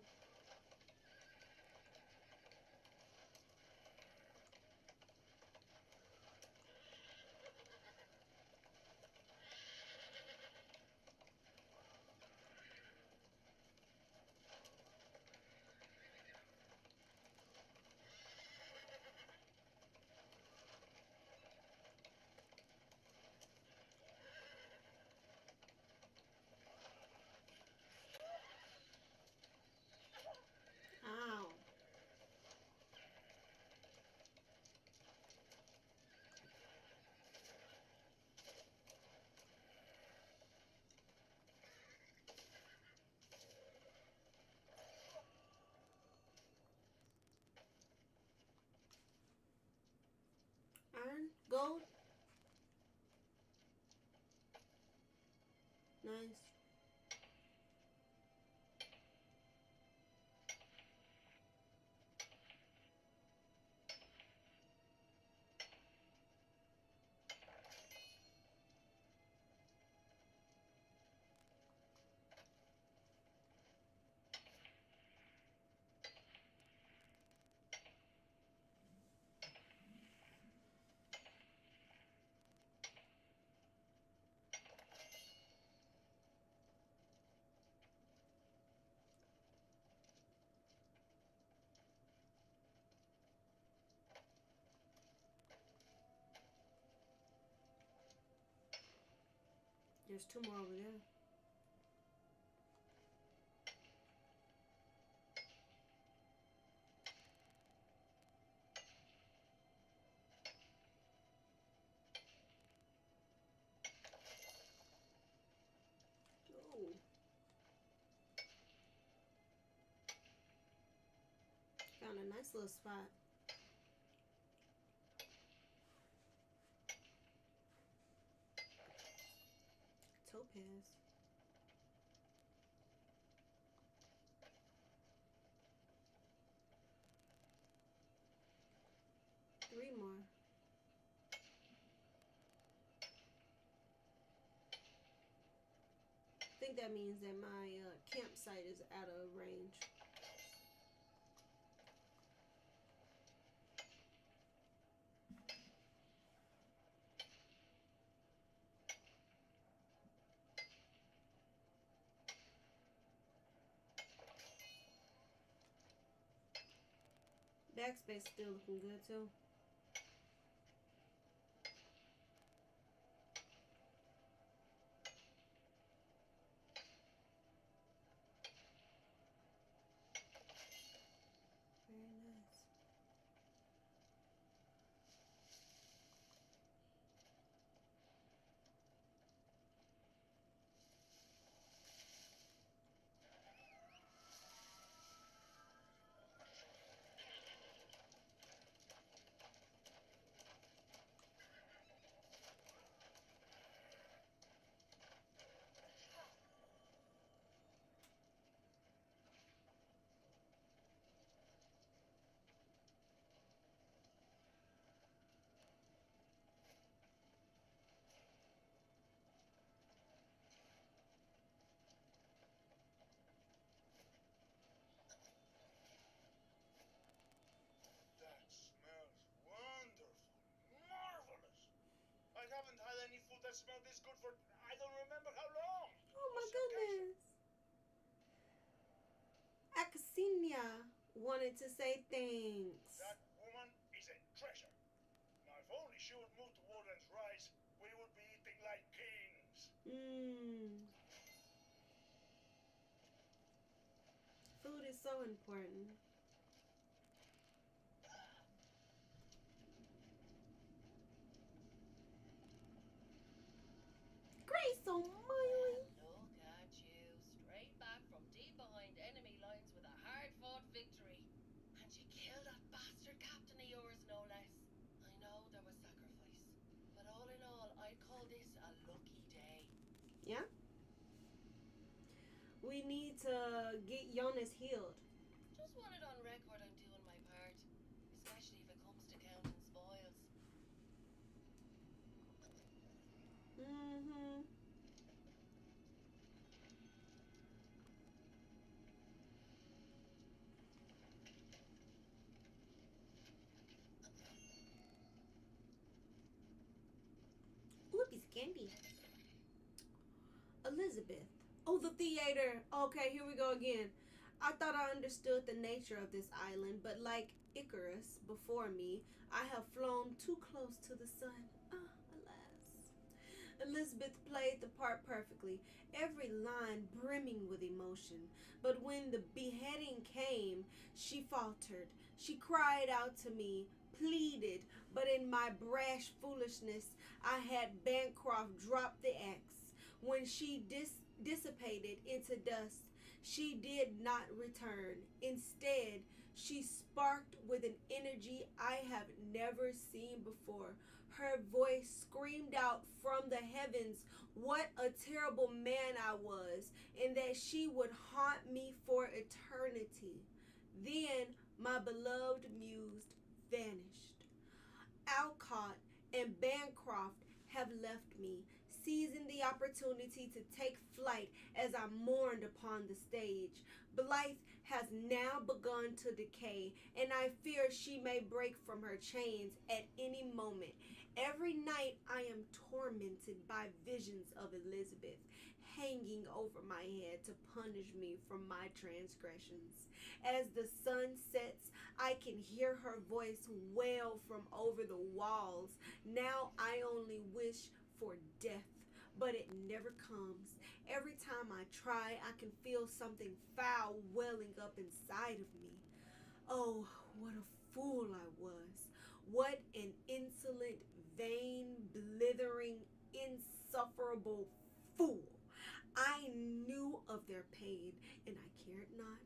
Speaker 3: Ow. Iron, gold. Nice. There's two more over there. Oh. Found a nice little spot. Told Lopez. 3 more. I think that means that my campsite is out of range. Backspace still looking good too. Very nice.
Speaker 4: That smells wonderful. Marvelous. I haven't had any food that smelled this good for I don't remember how long.
Speaker 3: Oh my
Speaker 4: What's the occasion?
Speaker 3: goodness. Akasinia wanted to say thanks.
Speaker 4: That woman is a treasure. Now, if only she would move to Warden's Rise, we would be eating like kings.
Speaker 3: Food is so important. Grace O'Malley.
Speaker 7: Look at you, straight back from deep behind enemy lines with a hard-fought victory. And you killed that bastard captain of yours, no less. I know there was sacrifice, but all in all, I'd call this a lucky day.
Speaker 3: Yeah. We need to get Jonas healed.
Speaker 7: Just want it on record I'm doing my part, especially if it comes to counting spoils.
Speaker 3: Whoopie's candy. Elizabeth. Oh, the theater. Okay, here we go again. I thought I understood the nature of this island, but like Icarus before me, I have flown too close to the sun. Ah, alas. Elizabeth played the part perfectly, every line brimming with emotion. But when the beheading came, she faltered. She cried out to me, pleaded, but in my brash foolishness, I had Bancroft drop the axe. When she dissipated into dust, she did not return. Instead, she sparked with an energy I have never seen before. Her voice screamed out from the heavens what a terrible man I was, and that she would haunt me for eternity. Then my beloved muse vanished. Alcott and Bancroft have left me, seizing the opportunity to take flight as I mourned upon the stage. Blythe has now begun to decay, and I fear she may break from her chains at any moment. Every night I am tormented by visions of Elizabeth hanging over my head to punish me for my transgressions. As the sun sets, I can hear her voice wail from over the walls. Now I only wish for death, but it never comes. Every time I try, I can feel something foul welling up inside of me. Oh, what a fool I was. What an insolent, vain, blithering, insufferable fool. I knew of their pain, and I cared not.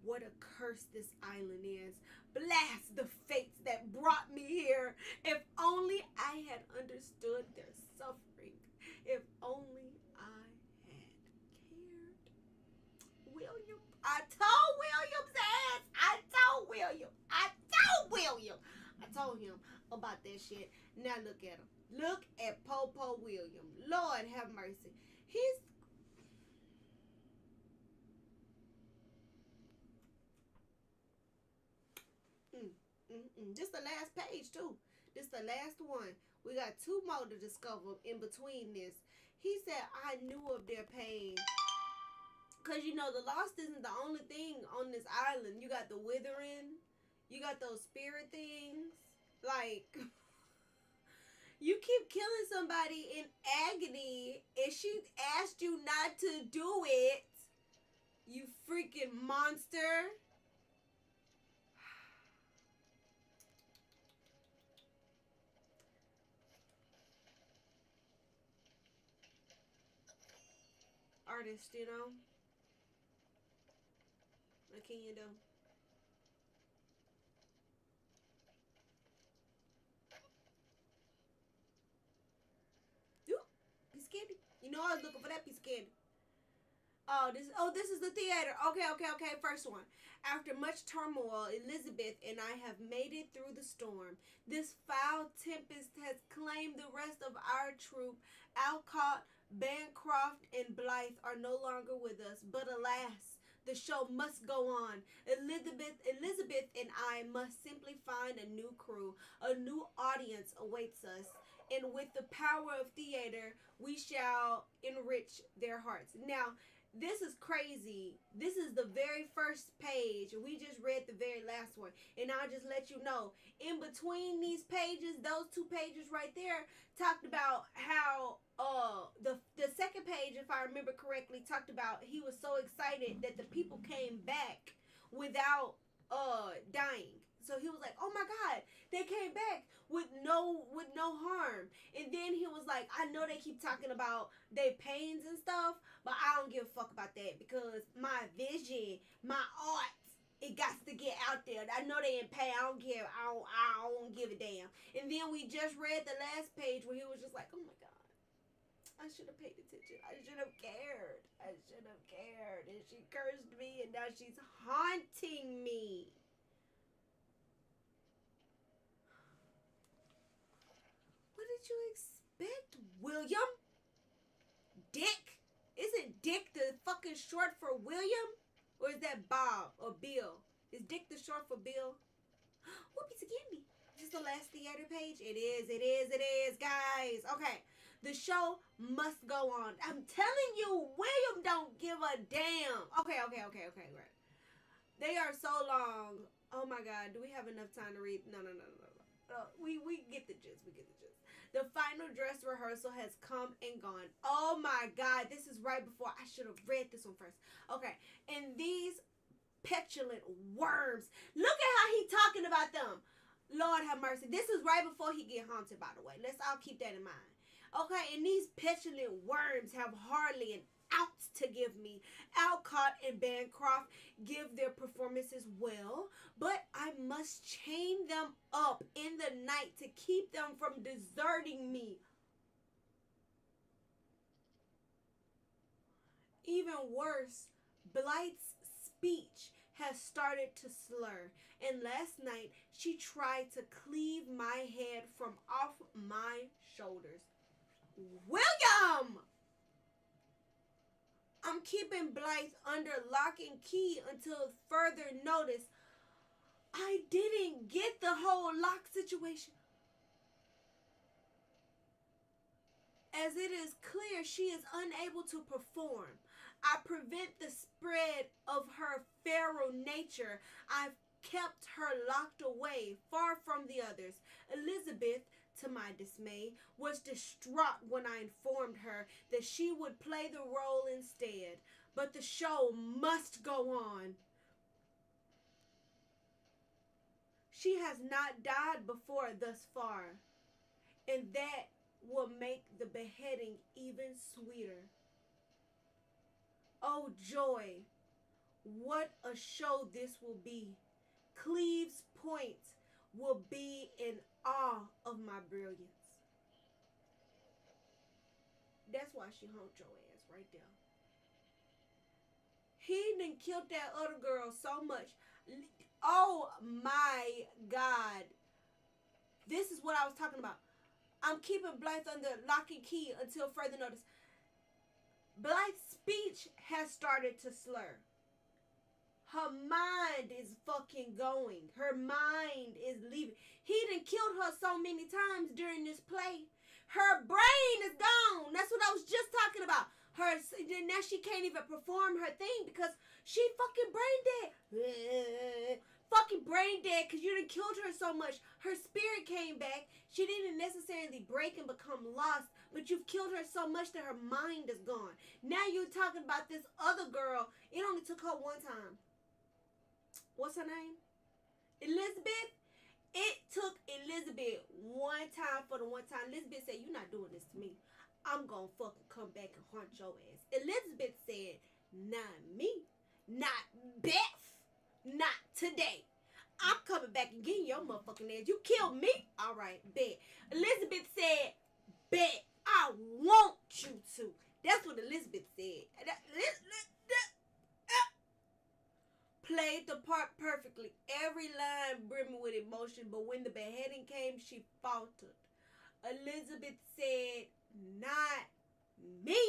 Speaker 3: What a curse this island is. Blast the fates that brought me here. If only I had understood their suffering. If only I I told William's ass. I told William. I told him about that shit. Now look at him. Look at Popo William. Lord have mercy. He's just the last page too. This the last one. We got two more to discover in between this. He said, I knew of their pain. Cause you know the lost isn't the only thing on this island. You got the withering, you got those spirit things. Like you keep killing somebody in agony and she asked you not to do it. You freaking monster. Artist, you know. What can you do? Ooh, piece of candy. You know I was looking for that piece of candy. This is the theater. Okay. First one. After much turmoil, Elizabeth and I have made it through the storm. This foul tempest has claimed the rest of our troop. Alcott, Bancroft, and Blythe are no longer with us. But alas, the show must go on. Elizabeth and I must simply find a new crew. A new audience awaits us. And with the power of theater, we shall enrich their hearts. Now, this is crazy. This is the very first page. We just read the very last one. And I'll just let you know, in between these pages, those two pages right there talked about how the second page, if I remember correctly, talked about he was so excited that the people came back without dying. So he was like, "Oh my God, they came back with no harm." And then he was like, "I know they keep talking about their pains and stuff, but I don't give a fuck about that because my vision, my art, it got to get out there. I know they in pain. I don't care. I don't give a damn." And then we just read the last page where he was just like, "Oh my God, I should have paid attention. I should have cared. I should have cared." And she cursed me, and now she's haunting me. What did you expect, William? Dick? Isn't Dick the fucking short for William? Or is that Bob or Bill? Is Dick the short for Bill? What piece of candy? Just the last theater page? It is, guys. Okay. The show must go on. I'm telling you, William don't give a damn. Okay, right. They are so long. Oh my God. Do we have enough time to read? No. We get the gist. The final dress rehearsal has come and gone. Oh my God, this is right before I should have read this one first. Okay, and these petulant worms. Look at how he talking about them. Lord have mercy. This is right before he get haunted, by the way. Let's all keep that in mind. Okay, and these petulant worms have hardly an ounce to give me. Alcott and Bancroft give their performances well, but I must chain them up in the night to keep them from deserting me. Even worse, Blythe's speech has started to slur, and last night she tried to cleave my head from off my shoulders. William! I'm keeping Blythe under lock and key until further notice. I didn't get the whole lock situation. As it is clear she is unable to perform. I prevent the spread of her feral nature. I've kept her locked away, far from the others. Elizabeth, to my dismay, was distraught when I informed her that she would play the role instead. But the show must go on. She has not died before thus far, and that will make the beheading even sweeter. Oh joy, what a show this will be. Cleves Point will be in awe of my brilliance. That's why she humped your ass right there. He done killed that other girl so much. Oh my God. This is what I was talking about. I'm keeping Blythe under lock and key until further notice. Blythe's speech has started to slur. Her mind is fucking going. Her mind is leaving. He done killed her so many times during this play. Her brain is gone. That's what I was just talking about. Now she can't even perform her thing because she fucking brain dead. Fucking brain dead because you done killed her so much. Her spirit came back. She didn't necessarily break and become lost, but you've killed her so much that her mind is gone. Now you're talking about this other girl. It only took her one time. What's her name? Elizabeth. It took Elizabeth one time for the one time. Elizabeth said, "You're not doing this to me. I'm gonna fucking come back and haunt your ass." Elizabeth said, "Not me. Not Beth. Not today. I'm coming back and getting your motherfucking ass. You killed me? All right, bet." Elizabeth said, "Bet. I want you to." That's what Elizabeth said. Played the part perfectly. Every line brimming with emotion, but when the beheading came, she faltered. Elizabeth said, "Not me."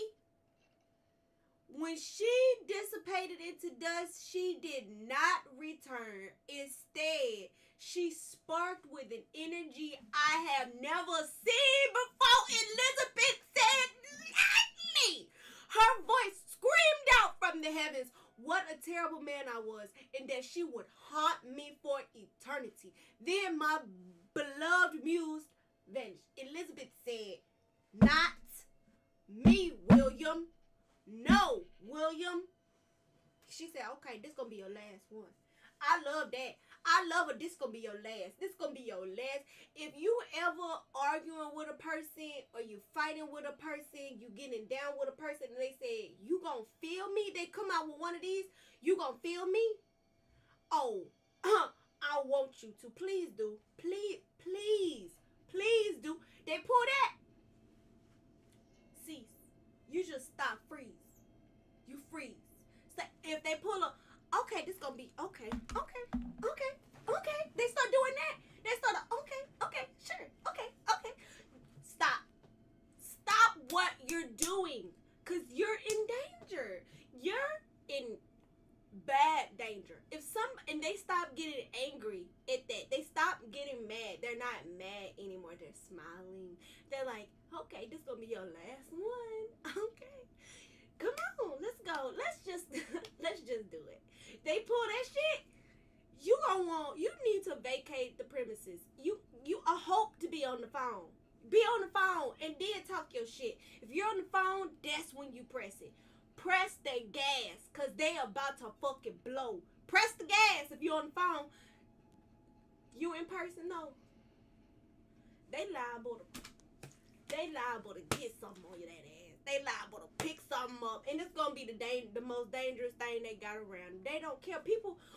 Speaker 3: When she dissipated into dust, she did not return. Instead, she sparked with an energy I have never seen before. Elizabeth said, "Not me." Her voice screamed out from the heavens what a terrible man I was, and that she would haunt me for eternity. Then my beloved muse vanished. Elizabeth said, "Not me, William. No, William." She said, "Okay, this gonna be your last one." I love that. I love it. This gonna be your last. This gonna be your last. If you ever arguing with a person or you fighting with a person, you getting down with a person, and they say, "You gonna feel me?" They come out with one of these. "You gonna feel me?" Oh, I want you to. Please do. Please, please, please do. They pull that. Cease. You just stop. Freeze. You freeze. So if they pull a, "Okay, this gonna be okay, okay, okay, okay." They start doing that. They start, "Okay, okay, sure, okay, okay." Stop. Stop what you're doing. Cause you're in danger. You're in bad danger. And they stop getting angry at that. They stop getting mad. They're not mad anymore. They're smiling. They're like, "Okay, this gonna be your last one." Okay. Come on, let's go. Let's just do it. They pull that shit. You need to vacate the premises. You hope to be on the phone. Be on the phone and then talk your shit. If you're on the phone, that's when you press it. Press the gas, cause they about to fucking blow. Press the gas if you're on the phone. You in person, no. They liable to get something on your that ass. They liable to pick something up, and it's gonna be the most dangerous thing they got around. They don't care.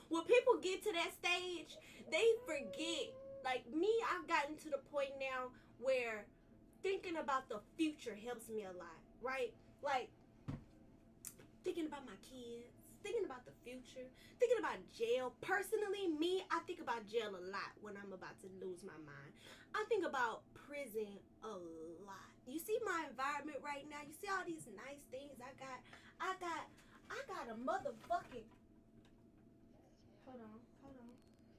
Speaker 3: When people get to that stage, they forget. Like me, I've gotten to the point now where thinking about the future helps me a lot, right? Like thinking about my kids, thinking about the future, thinking about jail. Personally, me, I think about jail a lot when I'm about to lose my mind. I think about prison a lot. You see my environment right now? You see all these nice things I got? I got a motherfucking, hold on.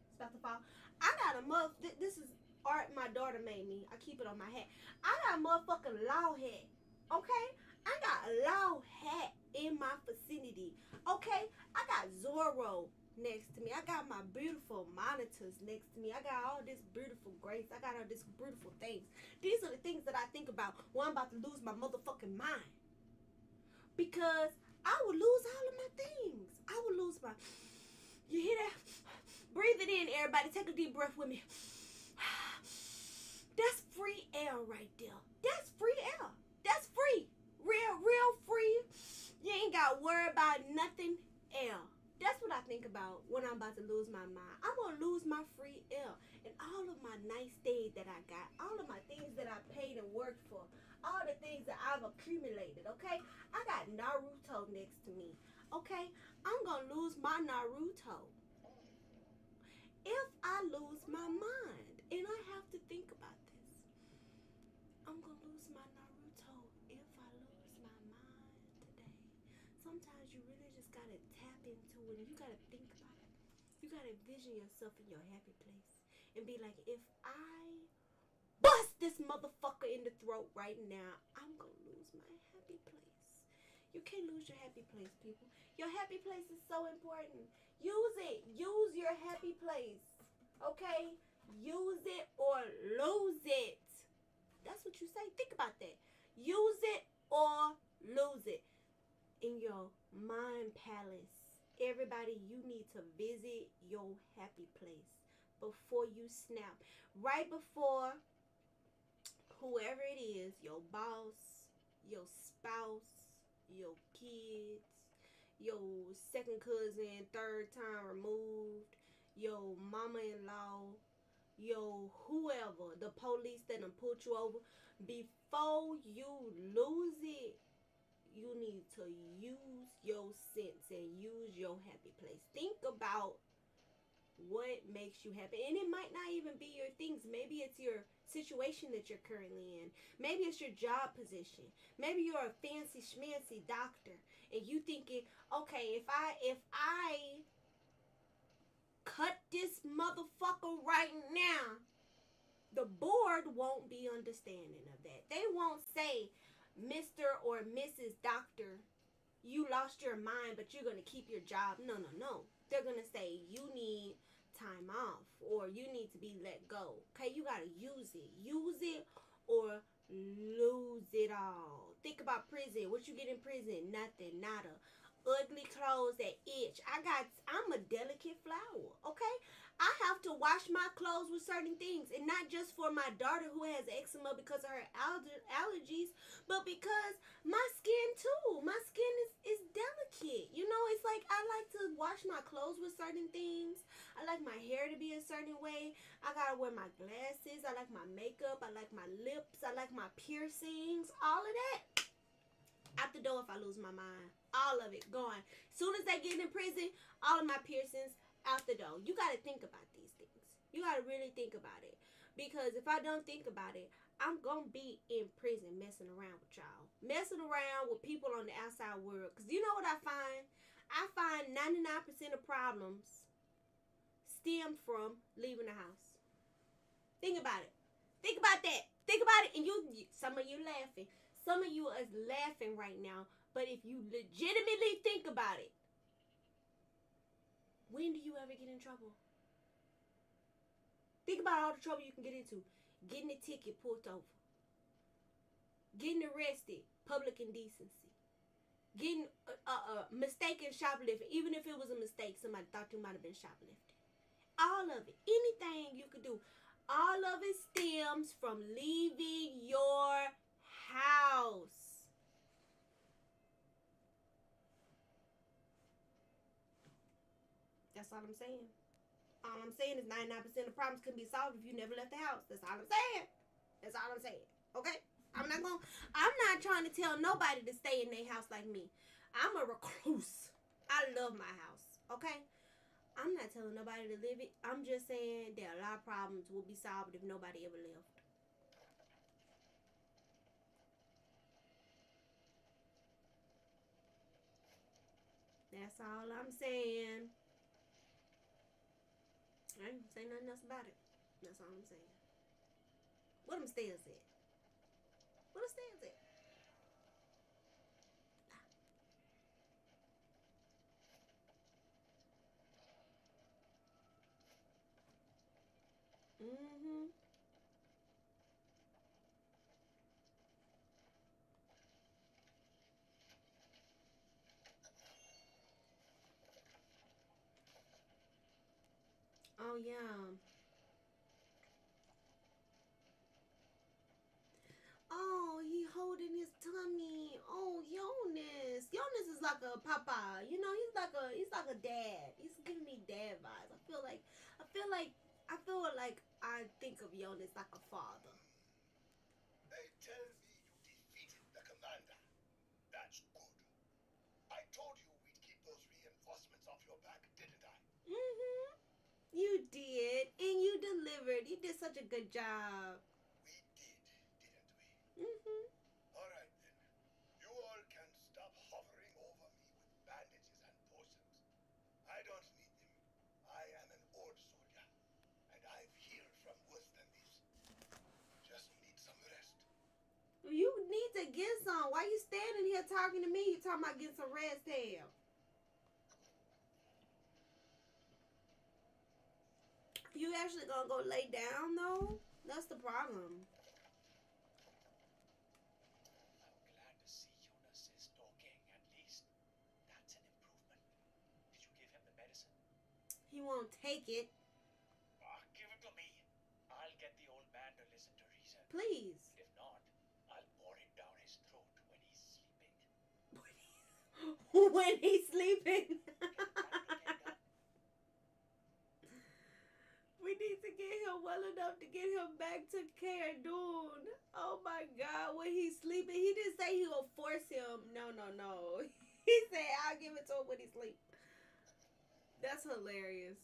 Speaker 3: It's about to fall. I got a this is art my daughter made me. I keep it on my hat. I got a motherfucking law hat. Okay? I got a law hat in my vicinity. Okay? I got Zorro next to me. I got my beautiful monitors next to me. I got all this beautiful grace. I got all this beautiful things. These are the things that I think about when I'm about to lose my motherfucking mind. Because I would lose all of my things. I would lose my... You hear that? Breathe it in, everybody. Take a deep breath with me. That's free air right there. That's free air. That's free. Real free. You ain't got to worry about nothing air. That's what I think about when I'm about to lose my mind. I'm going to lose my free air. And all of my nice things that I got. All of my things that I paid and worked for. All the things that I've accumulated, okay? I got Naruto next to me. Okay, I'm gonna lose my Naruto if I lose my mind. And I have to think about this. I'm gonna lose my Naruto if I lose my mind today. Sometimes you really just gotta tap into it and you gotta think about it. You gotta envision yourself in your happy place and be like, if I bust this motherfucker in the throat right now, I'm gonna lose my happy place. You can't lose your happy place, people. Your happy place is so important. Use it. Use your happy place. Okay? Use it or lose it. That's what you say. Think about that. Use it or lose it. In your mind palace, everybody, you need to visit your happy place before you snap. Right before whoever it is, your boss, your spouse, your kids, your second cousin, third time removed, your mama in law, your whoever, the police that done put you over, before you lose it, you need to use your sense and use your happy place. Think about what makes you happy. And it might not even be your things. Maybe it's your situation that you're currently in. Maybe it's your job position. Maybe you're a fancy schmancy doctor and you thinking, okay, if I cut this motherfucker right now, the board won't be understanding of that. They won't say, Mr. or Mrs. Doctor, you lost your mind, but you're going to keep your job. No, no, no. They're going to say, you need time off or you need to be let go. Okay, you got to use it. Use it or lose it all. Think about prison. What you get in prison? Nothing, nada. Ugly clothes that itch. I'm a delicate flower, okay? I have to wash my clothes with certain things, and not just for my daughter who has eczema because of her allergies, but because my skin too. My skin is delicate. You know, it's like I like to wash my clothes with certain things. I like my hair to be a certain way. I gotta wear my glasses. I like my makeup. I like my lips. I like my piercings. All of that out the door if I lose my mind. All of it gone. Soon as they get in prison, all of my piercings out the door. You got to think about these things. You got to really think about it. Because if I don't think about it, I'm going to be in prison messing around with y'all. Messing around with people on the outside world. Because you know what I find? I find 99% of problems stem from leaving the house. Think about it. Think about that. Think about it. And some of you laughing. Some of you is laughing right now. But if you legitimately think about it, when do you ever get in trouble? Think about all the trouble you can get into. Getting a ticket pulled over. Getting arrested. Public indecency. Getting mistaken shoplifting. Even if it was a mistake, somebody thought you might have been shoplifting. All of it. Anything you could do. All of it stems from leaving your house. That's all I'm saying. All I'm saying is 99% of problems can be solved if you never left the house. That's all I'm saying. That's all I'm saying. Okay? I'm not trying to tell nobody to stay in their house like me. I'm a recluse. I love my house. Okay? I'm not telling nobody to live it. I'm just saying that a lot of problems will be solved if nobody ever left. That's all I'm saying. I ain't say nothing else about it. That's all I'm saying. Where them stairs at? Where the stairs at? Mm-hmm. Oh yeah. Oh, he holding his tummy. Oh, Jonas. Jonas is like a papa. You know, he's like a dad. He's giving me dad vibes. I think of Jonas like a father.
Speaker 4: They tell me you defeated the commander. That's good. I told you we'd keep the back, didn't I?
Speaker 3: Mm-hmm. You did, and you delivered. You did such a good job.
Speaker 4: We did, didn't we?
Speaker 3: Mm-hmm.
Speaker 4: All right then. You all can stop hovering over me with bandages and potions. I don't need them. I am an old soldier, and I've healed from worse than this. Just need some rest.
Speaker 3: You need to get some. Why you standing here talking to me? You talking about getting some rest, hell. You actually gonna go lay down though? That's the problem.
Speaker 6: I'm glad to see Jonas is talking, at least. That's an improvement. Did you give him the medicine?
Speaker 3: He won't take it.
Speaker 6: Give it to me. I'll get the old man to listen to reason.
Speaker 3: Please.
Speaker 6: If not, I'll pour it down his throat when he's sleeping.
Speaker 3: When he's sleeping. We need to get him well enough to get him back to Cardoon. Oh my God, when he's sleeping, he didn't say he will force him. No. He said I'll give it to him when he sleep. That's hilarious.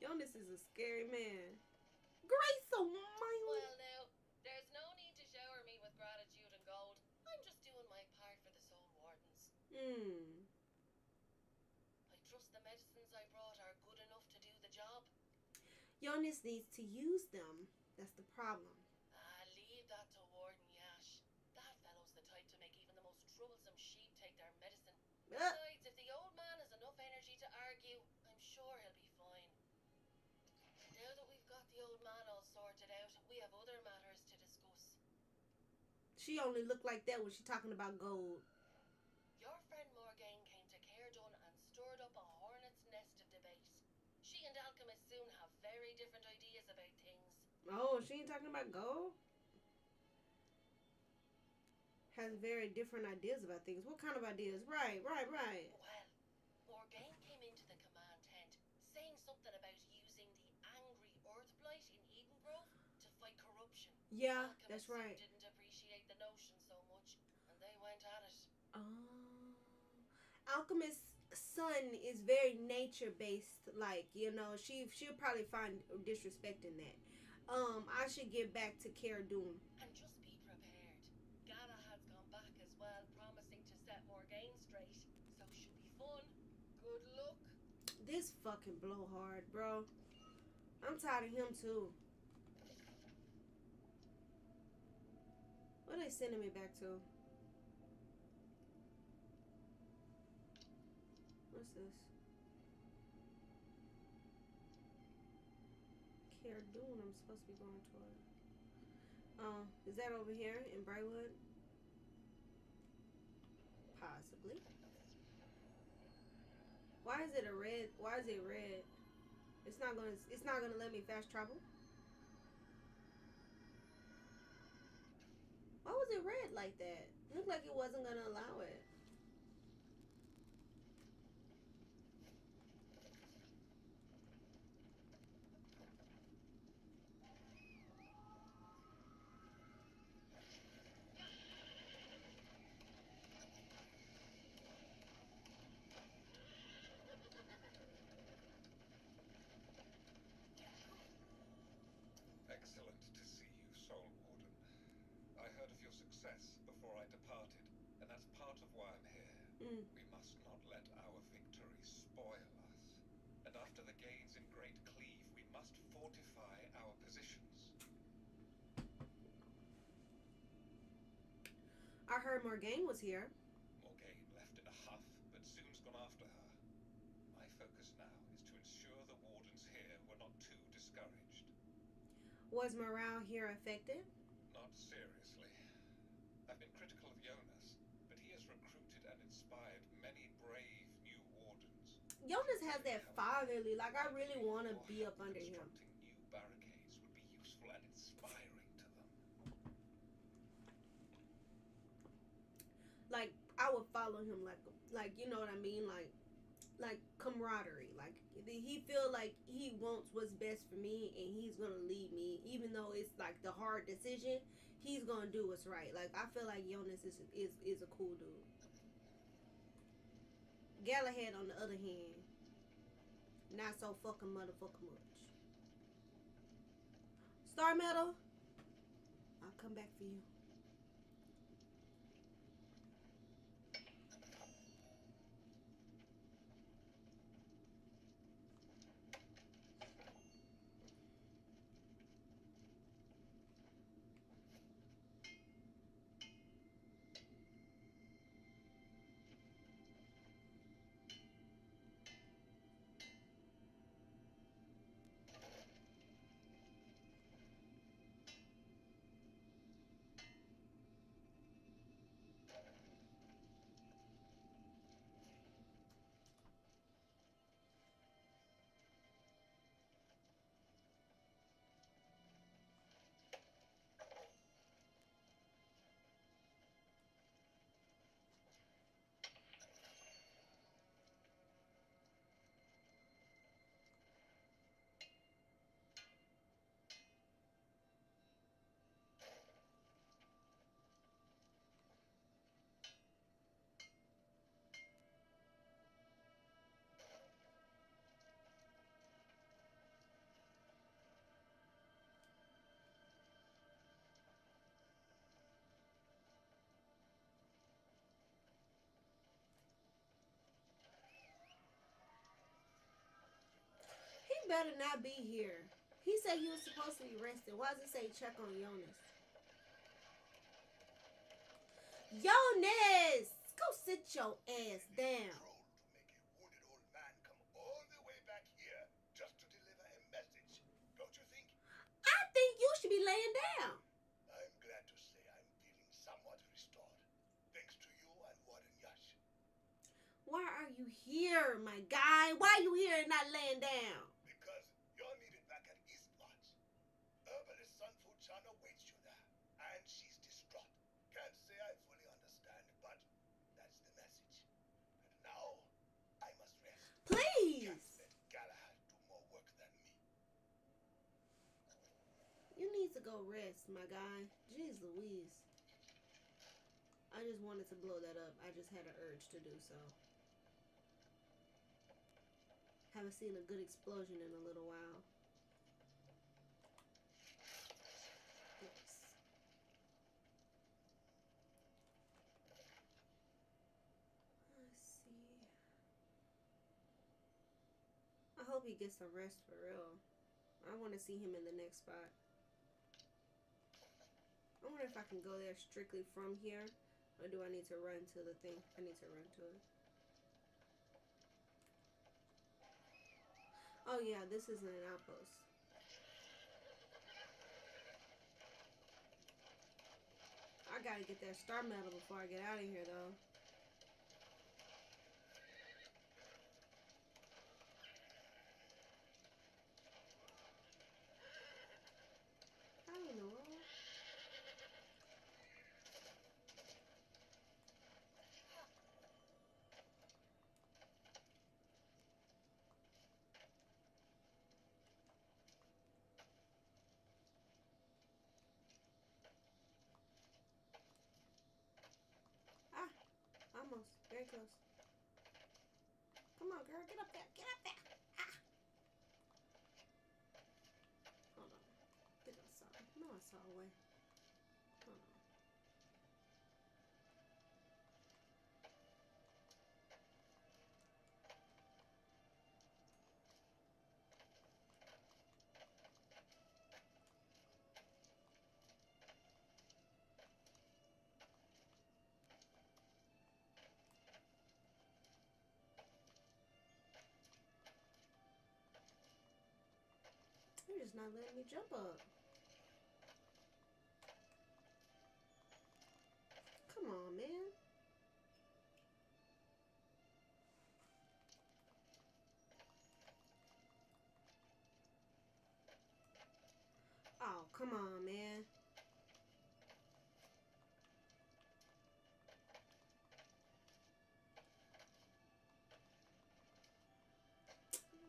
Speaker 3: Jonas is a scary man. Grace Almighty.
Speaker 5: Well, now, there's no need to shower me with gratitude and gold. I'm just doing my part for the Soul Wardens. I trust the medicines I brought are good enough to do the job.
Speaker 3: Jonas needs to use them. That's the problem.
Speaker 5: Leave that to Warden Yash. That fellow's the type to make even the most troublesome sheep take their medicine. Besides, if the old man has enough energy to argue, I'm sure he'll be fine. Now that we've got the old man all sorted out, we have other matters to discuss.
Speaker 3: She only looked like that when she talking about gold.
Speaker 5: Your friend Morgaine came to Caerdon and stirred up a hornet's nest of debate. She and Alchemist soon have very different ideas about things.
Speaker 3: Oh, she ain't talking about gold? Has very different ideas about things. What kind of ideas? Right.
Speaker 5: Well, Morgaine came into the command tent saying something about using the angry Earthblight in Eden Grove to fight corruption.
Speaker 3: Yeah,
Speaker 5: Alchemist
Speaker 3: that's right.
Speaker 5: didn't appreciate the notion so much, and they went at it.
Speaker 3: Oh. Alchemist's son is very nature based. Like, she'll probably find disrespect in that. I should get back to Caerdon.
Speaker 5: And just be prepared. Galahad's gone back as well, promising to set Morgaine straight. So should be fun. Good luck.
Speaker 3: This fucking blowhard, bro. I'm tired of him too. What are they sending me back to? What's this? Caerdon, I'm supposed to be going toward. Oh, is that over here in Brightwood? Possibly. Why is it a red? Why is it red? It's not gonna let me fast travel. Why was it red like that? It looked like it wasn't gonna allow it.
Speaker 8: Excellent to see you, Soul Warden. I heard of your success before I departed, and that's part of why I'm here. We must not let our victory spoil us. And after the gains in Great Cleave, we must fortify our positions.
Speaker 3: I heard Morgaine was here.
Speaker 8: Morgaine left in a huff, but soon's gone after her. My focus now is to ensure the Wardens here were not too discouraged.
Speaker 3: Was morale here affected?
Speaker 8: Not seriously. I've been critical of Jonas, but he has recruited and inspired many brave new Wardens.
Speaker 3: Jonas has that fatherly, like I really want to be up under him.
Speaker 8: Constructing new barricades would be useful and inspiring to them.
Speaker 3: Like I would follow him, like you know what I mean, like camaraderie. Like he feel like he wants what's best for me, and he's gonna lead me, even though it's like the hard decision. He's gonna do what's right. Like I feel like Jonas is a cool dude. Galahad, on the other hand, not so fucking motherfucking much. Star Metal, I'll come back for you. He better not be here. He said he was supposed to be resting. Why does it say check on Jonas? Jonas! Go sit your ass down.
Speaker 4: Troll to make a wounded old man come all the way back here just to deliver a message. Don't you think?
Speaker 3: I think you should be laying down.
Speaker 4: I'm glad to say I'm feeling somewhat restored. Thanks to you and Warden Yash.
Speaker 3: Why are you here, my guy? Why are you here and not laying down?
Speaker 4: Because you're needed back at East March. Herbalist Sunfu Chan awaits you there, and she's distraught. Can't say I fully understand, but that's the message. And now, I must rest.
Speaker 3: Please.
Speaker 4: Can't let Galahad do more work than me.
Speaker 3: You need to go rest, my guy. Jeez Louise. I just wanted to blow that up. I just had an urge to do so. Haven't seen a good explosion in a little while. Nice. Let's see. I hope he gets some rest for real. I want to see him in the next spot. I wonder if I can go there strictly from here, or do I need to run to the thing? I need to run to it. Oh yeah, this isn't an outpost. I gotta get that star medal before I get out of here though. How in the world? Ah, almost. Very close. Come on, girl. Get up there. Get up there. Ah. Hold on. I think I saw. No, I saw a way. Hold on. You're just not letting me jump up. Come on, man. Oh, come on, man.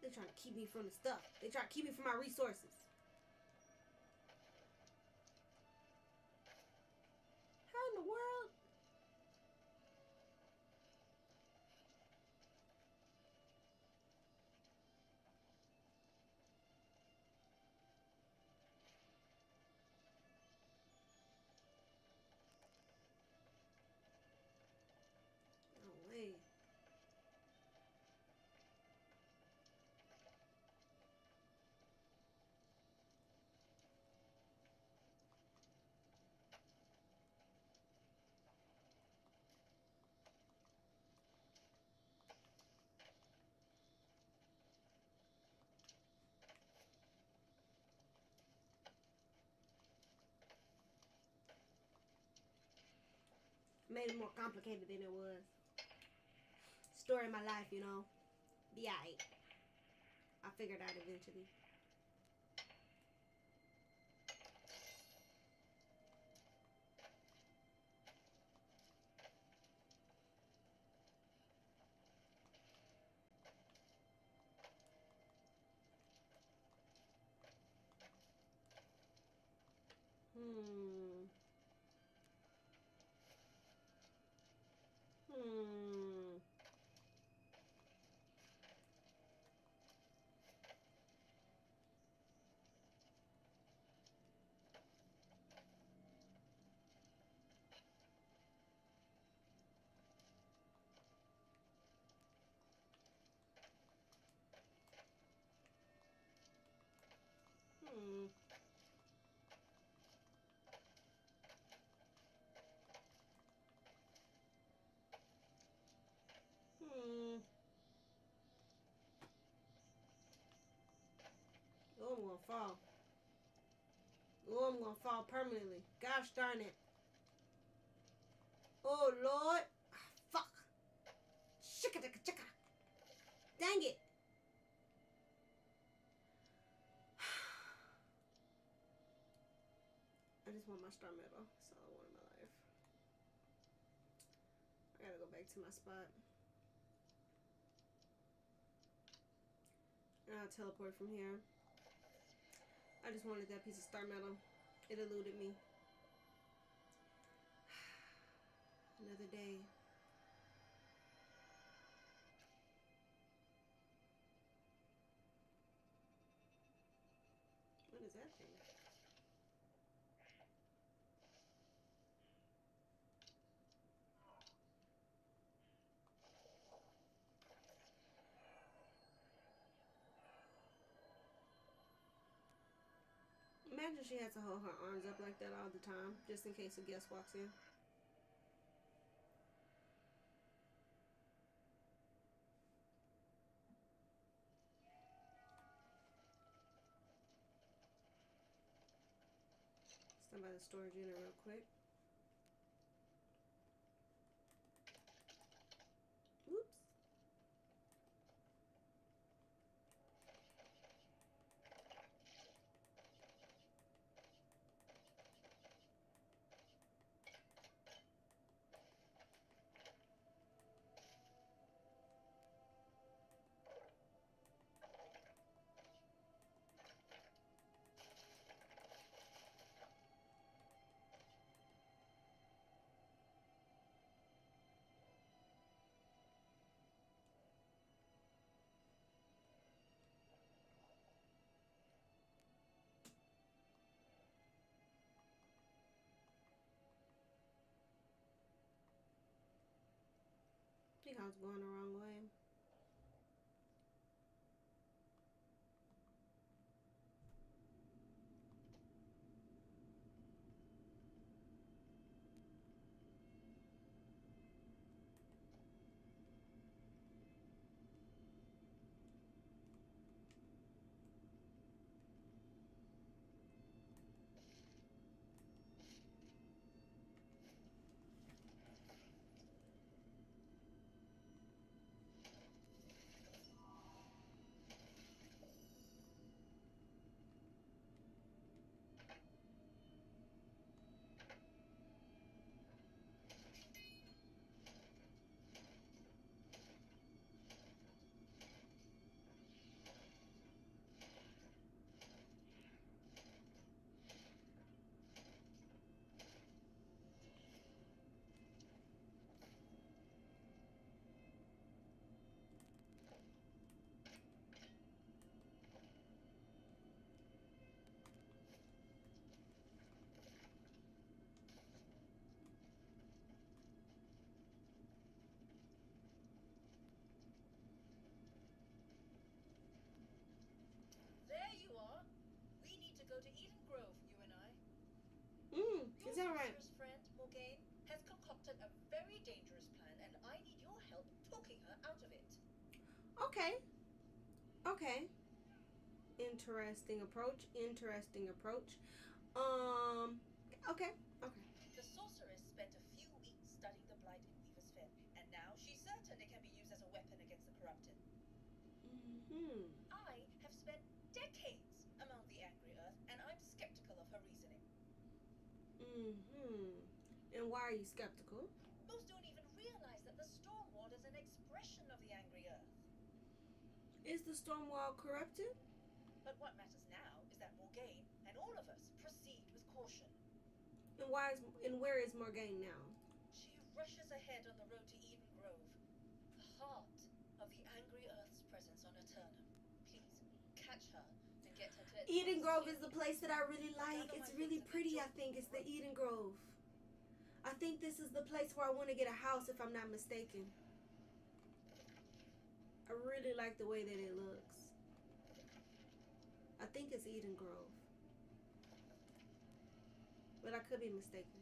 Speaker 3: They're trying to keep me from the stuff. They try to keep me from my resources. How in the world? Made it more complicated than it was. Story of my life, you know. Be alright. I figured out eventually. Hmm. Hmm. Hmm. Hmm. Oh, I'm gonna fall. Oh, I'm gonna fall permanently. Gosh darn it. Oh, Lord. Ah, fuck. Shika-dika-chika. Dang it. I just want my star medal. That's all I want in my life. I gotta go back to my spot. And I'll teleport from here. I just wanted that piece of star metal. It eluded me. Another day. What is that thing? Imagine she has to hold her arms up like that all the time, just in case a guest walks in. Stand by the storage unit real quick. Oops. I think I was going the wrong way.
Speaker 5: There you are. We need to go to Eden Grove, you and I. Your
Speaker 3: Is that right?
Speaker 5: sorceress friend, Morgaine, has concocted a very dangerous plan, and I need your help talking her out of it.
Speaker 3: Okay. Okay. Interesting approach. Interesting approach. Okay. Okay.
Speaker 5: The sorceress spent a few weeks studying the corrupted.
Speaker 3: Mm-hmm.
Speaker 5: I have spent decades among the angry earth, and I'm skeptical of her reasoning.
Speaker 3: Mm-hmm. And why are you skeptical?
Speaker 5: Most don't even realize that the storm wall is an expression of the angry earth.
Speaker 3: Is the storm wall corrupted?
Speaker 5: But what matters now is that Morgaine and all of us proceed with caution.
Speaker 3: And where is Morgaine now?
Speaker 5: She rushes ahead on the road to Eden Grove, the heart of the angry earth's presence on Aeternum. Please, catch her and get her to
Speaker 3: Eden Grove is the place that I really like. It's really pretty, I think. It's the Eden Grove. I think this is the place where I want to get a house, if I'm not mistaken. I really like the way that it looks. I think it's Eden Grove. But I could be mistaken.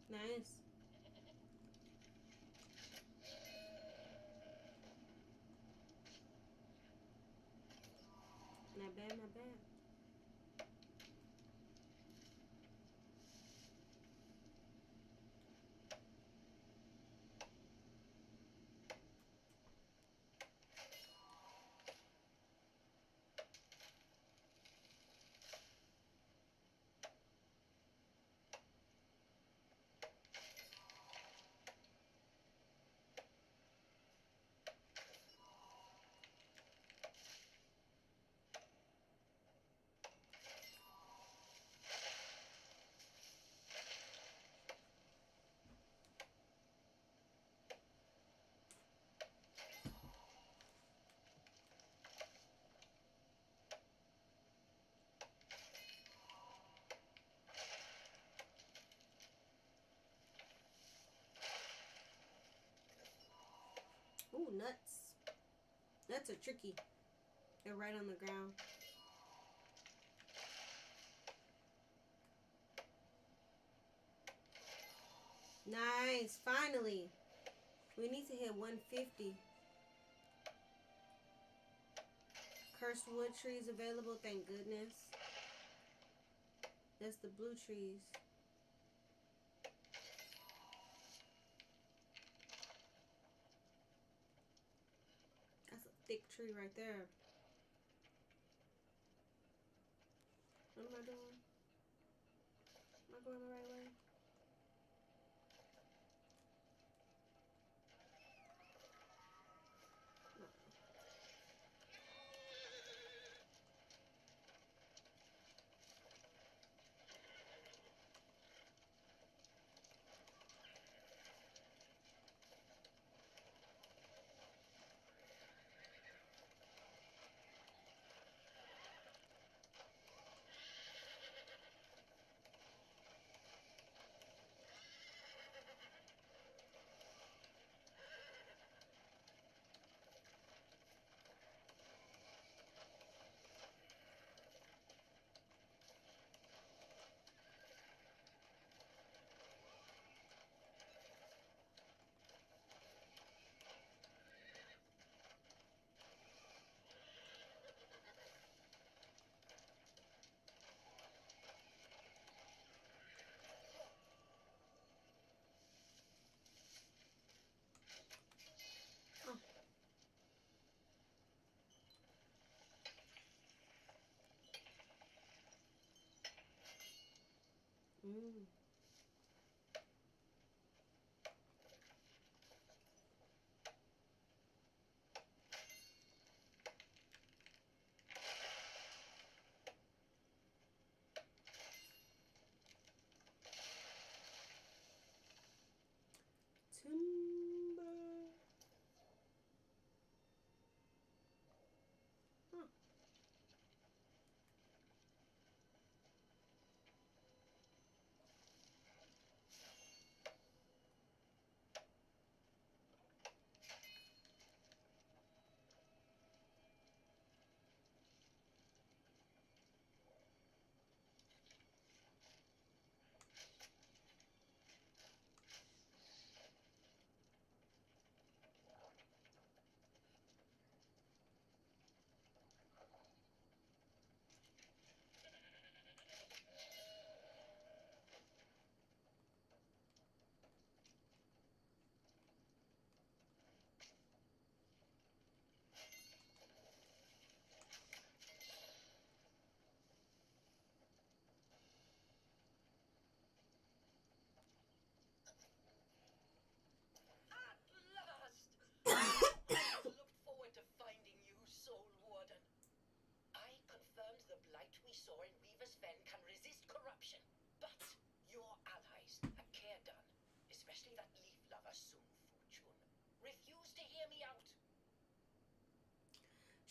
Speaker 3: Nice. Not bad, not bad. Ooh, nuts. Nuts are tricky. They're right on the ground. Nice. Finally. We need to hit 150. Cursed wood trees available. Thank goodness. That's the blue trees. That's a thick tree right there. What am I doing? Am I going the right way? Mm. Timber. Huh.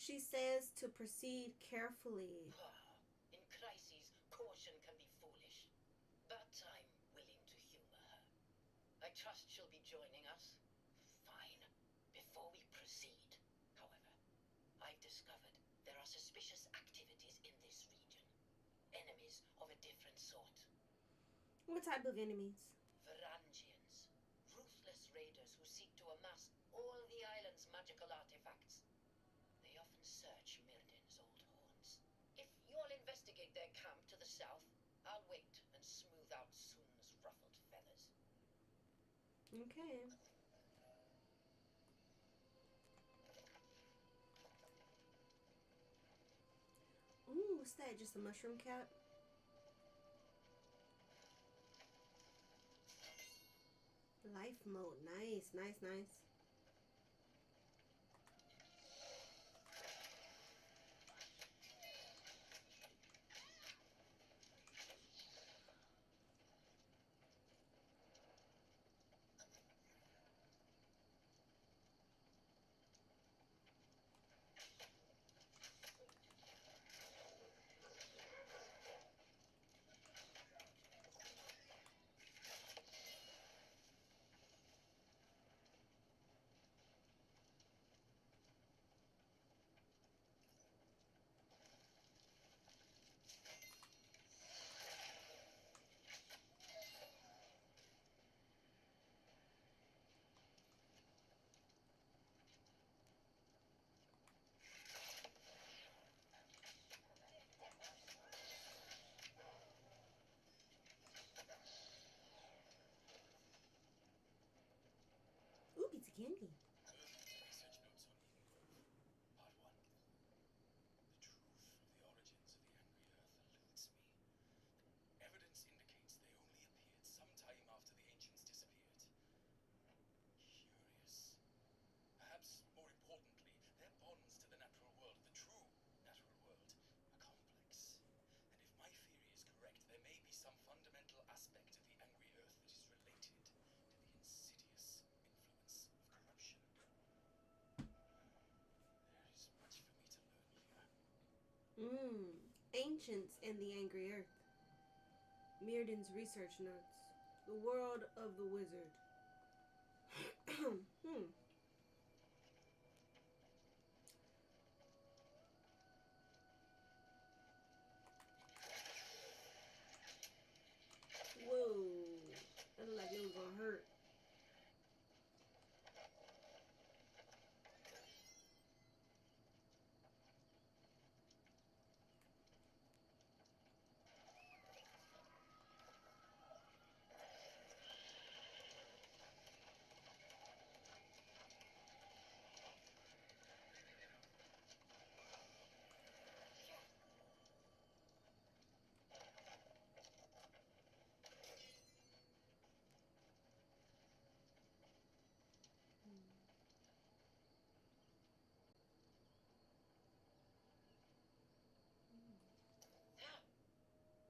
Speaker 3: She says to proceed carefully.
Speaker 7: In crises, caution can be foolish, but I'm willing to humor her. I trust she'll be joining us. Fine. Before we proceed, however, I've discovered there are suspicious activities in this region. Enemies of a different sort.
Speaker 3: What type of enemies?
Speaker 7: Varangians. Ruthless raiders who seek to amass all the island's magical artifacts. They often search Mirden's old haunts. If you'll investigate their camp to the south, I'll wait and smooth out Sun's ruffled feathers.
Speaker 3: Okay. Ooh, what's that? Just a mushroom cap? Life mode. Nice, nice, nice. Ooh, pizza candy.
Speaker 8: Research notes on Eden Grove. Part 1. The truth of the origins of the Angry Earth eludes me. Evidence indicates they only appeared sometime after the ancients disappeared. Curious. Perhaps more importantly, their bonds to the natural world, the true natural world, are complex. And if my theory is correct, there may be some fundamental aspect of the Angry Earth that is related to the insidious influence of corruption. There is much for me to learn here.
Speaker 3: Ancients and the Angry Earth. Mirden's research notes. The world of the wizard. Whoa. That looked like it was gonna hurt.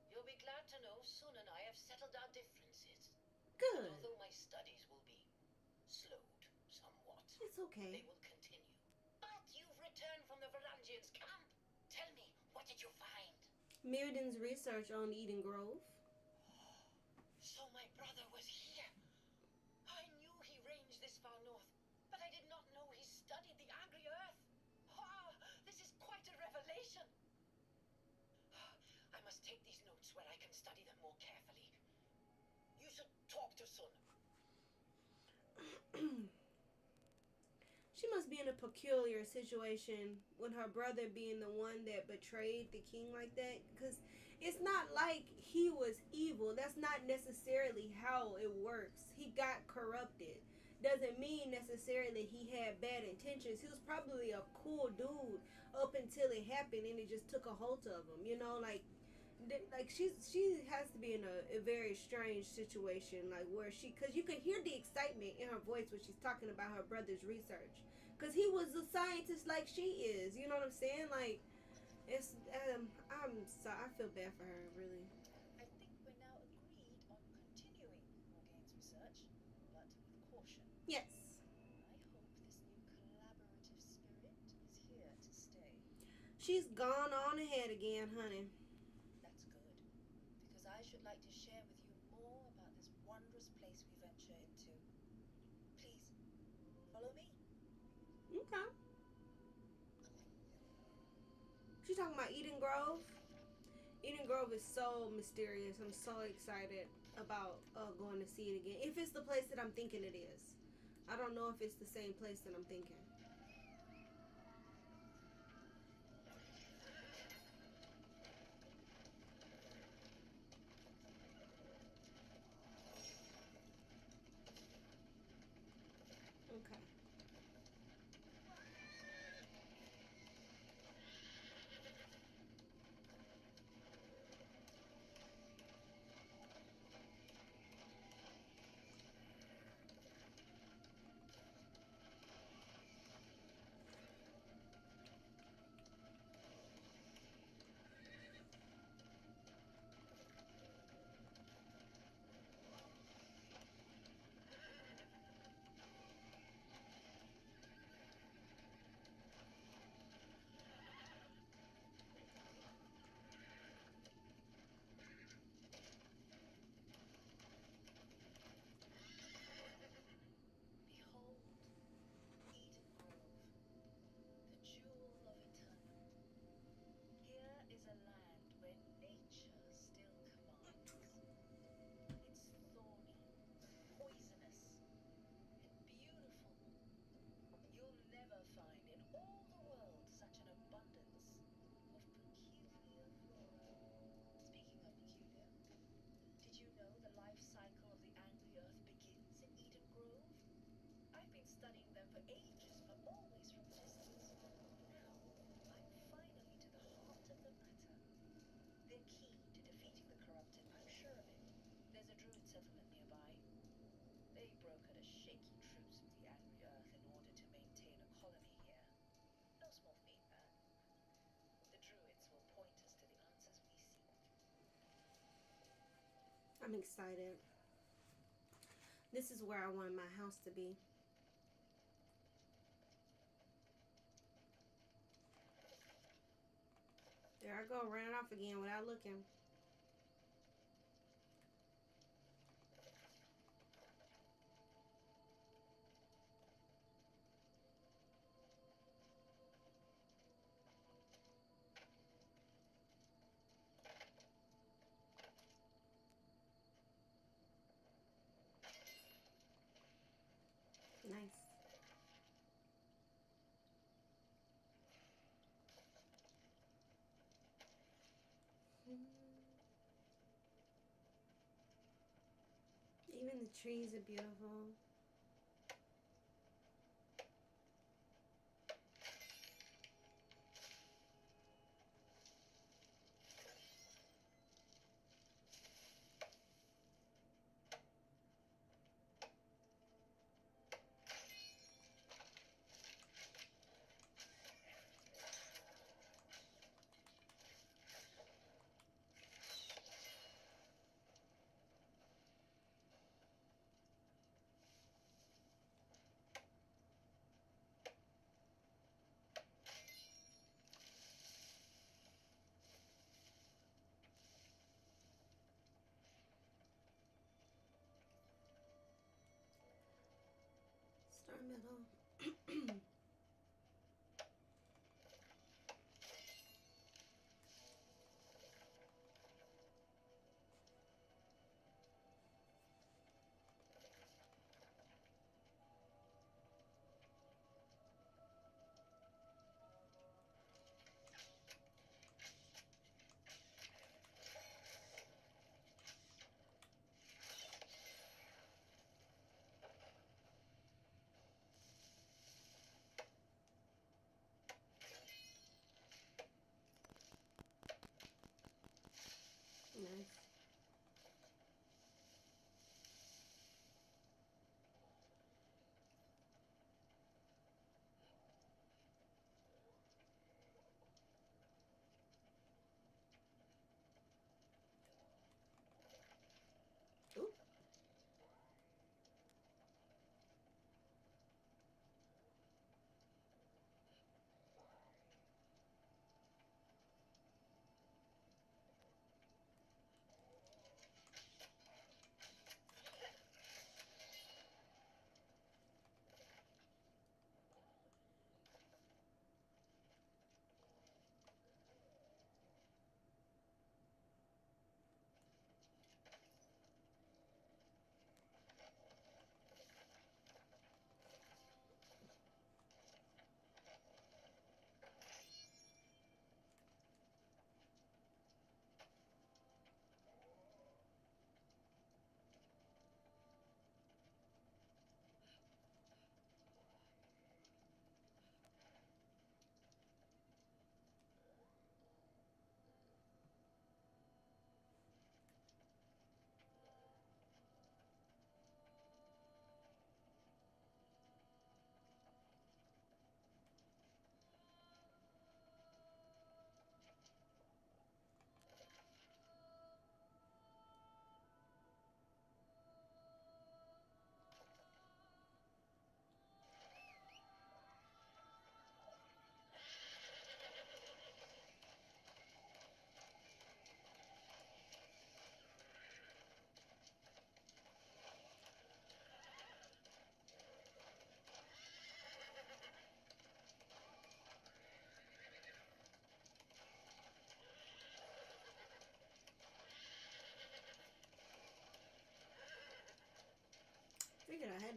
Speaker 7: You'll be glad to know Sun and I have settled our differences.
Speaker 3: Good.
Speaker 7: And although my studies will be slowed somewhat,
Speaker 3: It's okay.
Speaker 7: they will continue. But you've returned from the Varangians' camp. Tell me, what did you find?
Speaker 3: Mirden's research on Eden Grove.
Speaker 7: So my brother was here. I knew he ranged this far north, but I did not know he studied the Angry Earth. Ah, this is quite a revelation. I must take these notes where I can study them more carefully. You should talk to Sun.
Speaker 3: She must be in a peculiar situation with her brother being the one that betrayed the king like that. Because it's not like he was evil. That's not necessarily how it works. He got corrupted. Doesn't mean necessarily he had bad intentions. He was probably a cool dude up until it happened and it just took a hold of him. You know, like she has to be in a very strange situation, like where because you can hear the excitement in her voice when she's talking about her brother's research, because he was a scientist like she is, you know what I'm saying? Like, it's I'm sorry, I feel bad for her, really.
Speaker 9: I think we're now agreed on continuing Morgaine's research, but with caution.
Speaker 3: Yes.
Speaker 9: I hope this new collaborative spirit is here to stay.
Speaker 3: She's gone on ahead again, honey.
Speaker 9: That's good, because I should like to share with you more about this wondrous place we venture into. Please, follow me.
Speaker 3: Okay. She talking about Eden Grove. Eden Grove is so mysterious. I'm so excited about going to see it again. If it's the place that I'm thinking it is. I don't know if it's the same place that I'm thinking. Okay.
Speaker 9: Behold, Eden Grove, the jewel of Aeternum. Here is a land where nature still commands. It's thorny, poisonous, and beautiful. You'll never find in all the world such an abundance of peculiar flora. Speaking of peculiar, did you know the life cycle of the angry earth begins in Eden Grove? I've been studying them for ages, but always from a distance. Now, I'm finally to the heart of the matter. They're key to defeating the corrupted, I'm sure of it. There's a druid settlement nearby. They brokered a shaky truce with the angry earth in order to maintain a colony here. No small feat, that. The druids will point us to the answers we seek.
Speaker 3: I'm excited. This is where I want my house to be. There I go, ran off again without looking. Nice. Even the trees are beautiful. Star Meadow.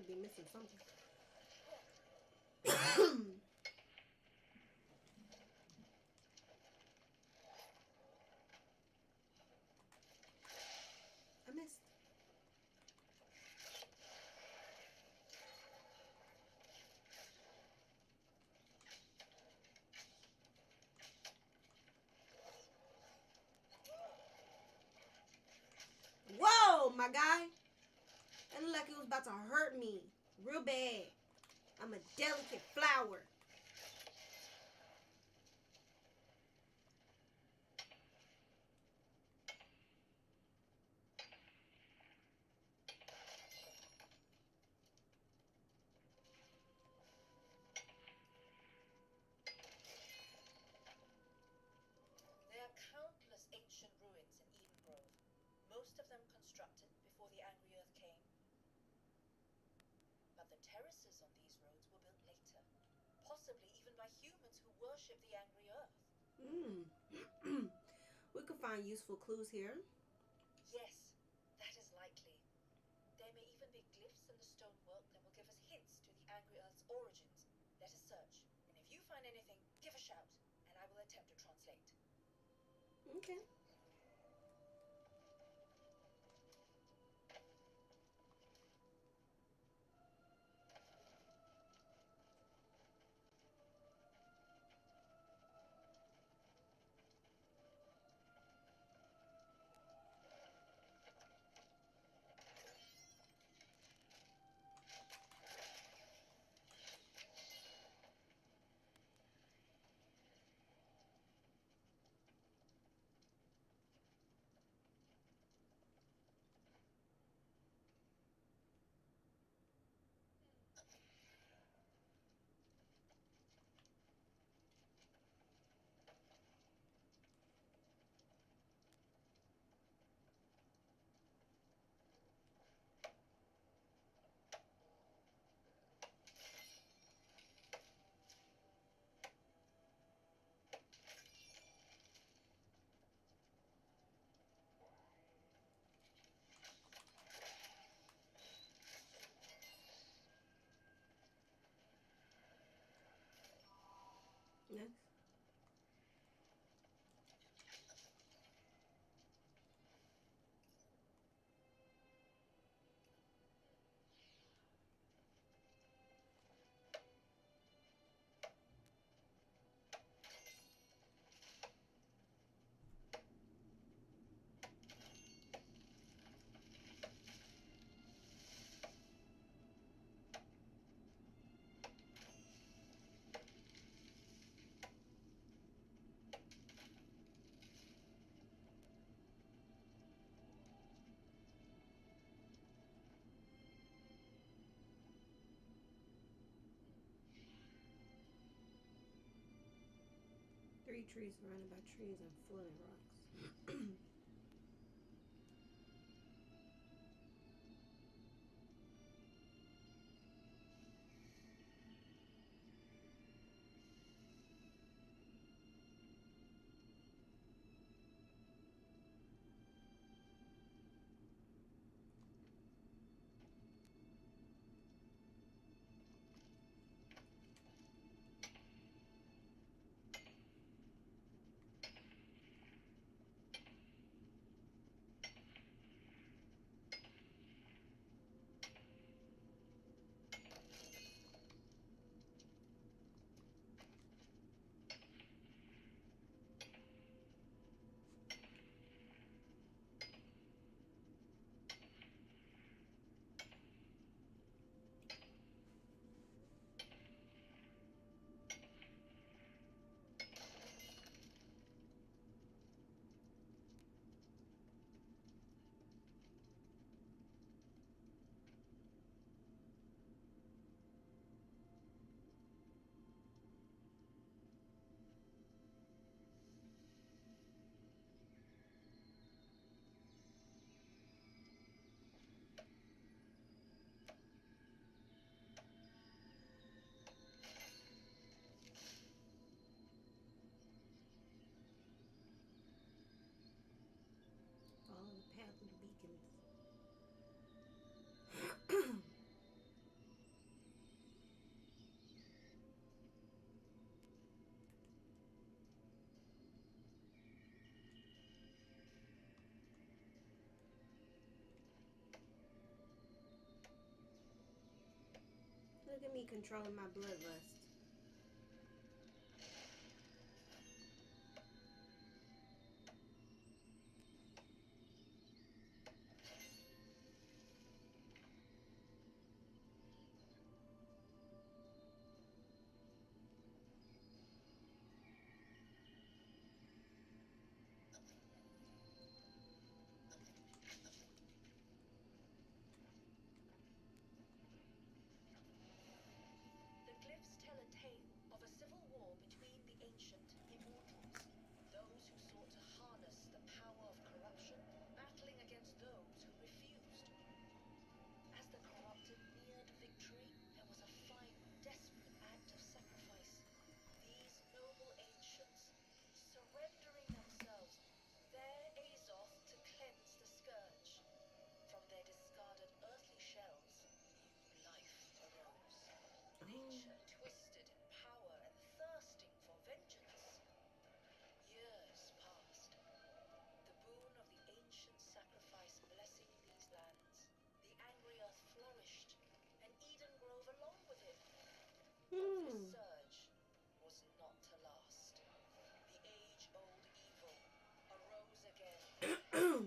Speaker 3: to be missing something. I missed. Whoa, my guy. That looked like it was about to hurt me real bad. I'm a delicate flower.
Speaker 9: There are countless ancient ruins in Eden Grove, most of them constructed before the Angry Earth came. But the terraces on these roads were built later, possibly even by humans who worship the Angry Earth.
Speaker 3: We could find useful clues here.
Speaker 9: Yes, that is likely. There may even be glyphs in the stonework that will give us hints to the Angry Earth's origins. Let us search, and if you find anything, give a shout, and I will attempt to translate.
Speaker 3: Okay. Next. Three trees surrounded by trees and floating rocks. Look at me controlling my bloodlust.
Speaker 9: The glyphs tell a tale of a civil war between the ancient immortals, those who sought to harness the power of corruption, battling against those who refused. As the corrupted neared victory, there was a final, desperate act of sacrifice. These noble ancients, surrendering themselves, their Azoth to cleanse the scourge. From their discarded earthly shells, new life arose. Nature twisted in power and thirsting for vengeance. Years passed. The boon of the ancient sacrifice blessing these lands. The angry earth flourished, and Eden Grove along with it. But this surge was not to last. The age-old evil arose again.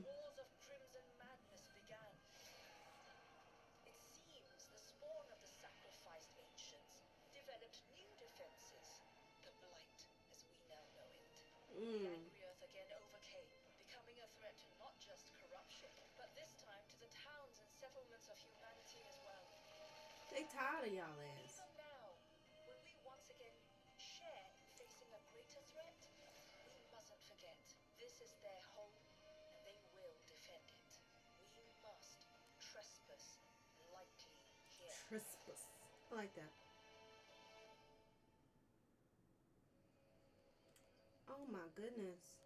Speaker 9: Wars of crimson madness began. It seems the spawn of the sacrificed ancients developed new defenses. The Blight, as we now know it. The angry earth again overcame, becoming a threat to not just corruption, but this time to the towns and settlements of humanity as well.
Speaker 3: They tired of y'all ass.
Speaker 9: Even now, when we once again share in facing a greater threat, we mustn't forget this is their home and they will defend it. We must trespass lightly here.
Speaker 3: Trespass. I like that. Oh my goodness.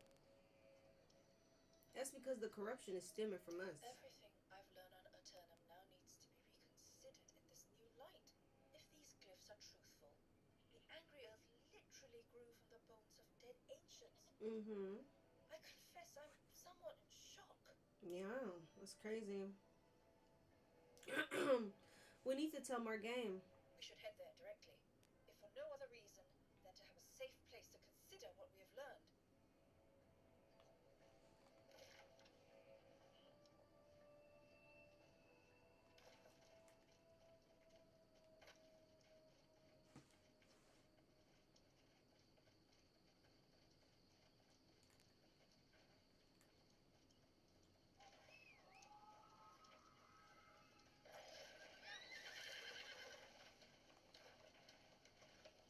Speaker 3: That's because the corruption is stemming from us.
Speaker 9: Everything I've learned on Aeternum now needs to be reconsidered in this new light. If these glyphs are truthful, the angry earth literally grew from the bones of dead ancients.
Speaker 3: Mm-hmm.
Speaker 9: I confess I'm somewhat in shock.
Speaker 3: Yeah, that's crazy. We need to tell Morgane.
Speaker 9: We should head there directly, if for no other reason than to have a safe place to consider what we have learned.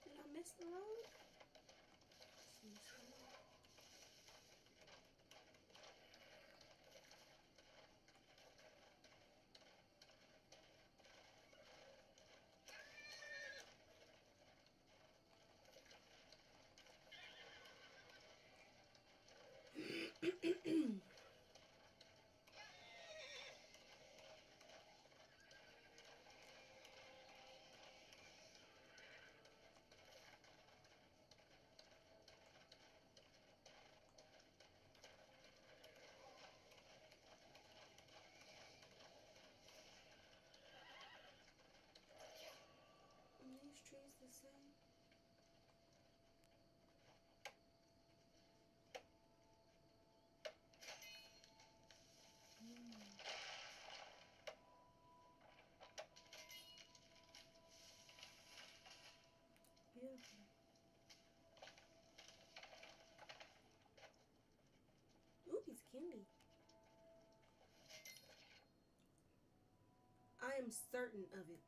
Speaker 3: Did I miss the road? Are these trees the same? Beautiful. Ooh, he's candy. I am certain of it.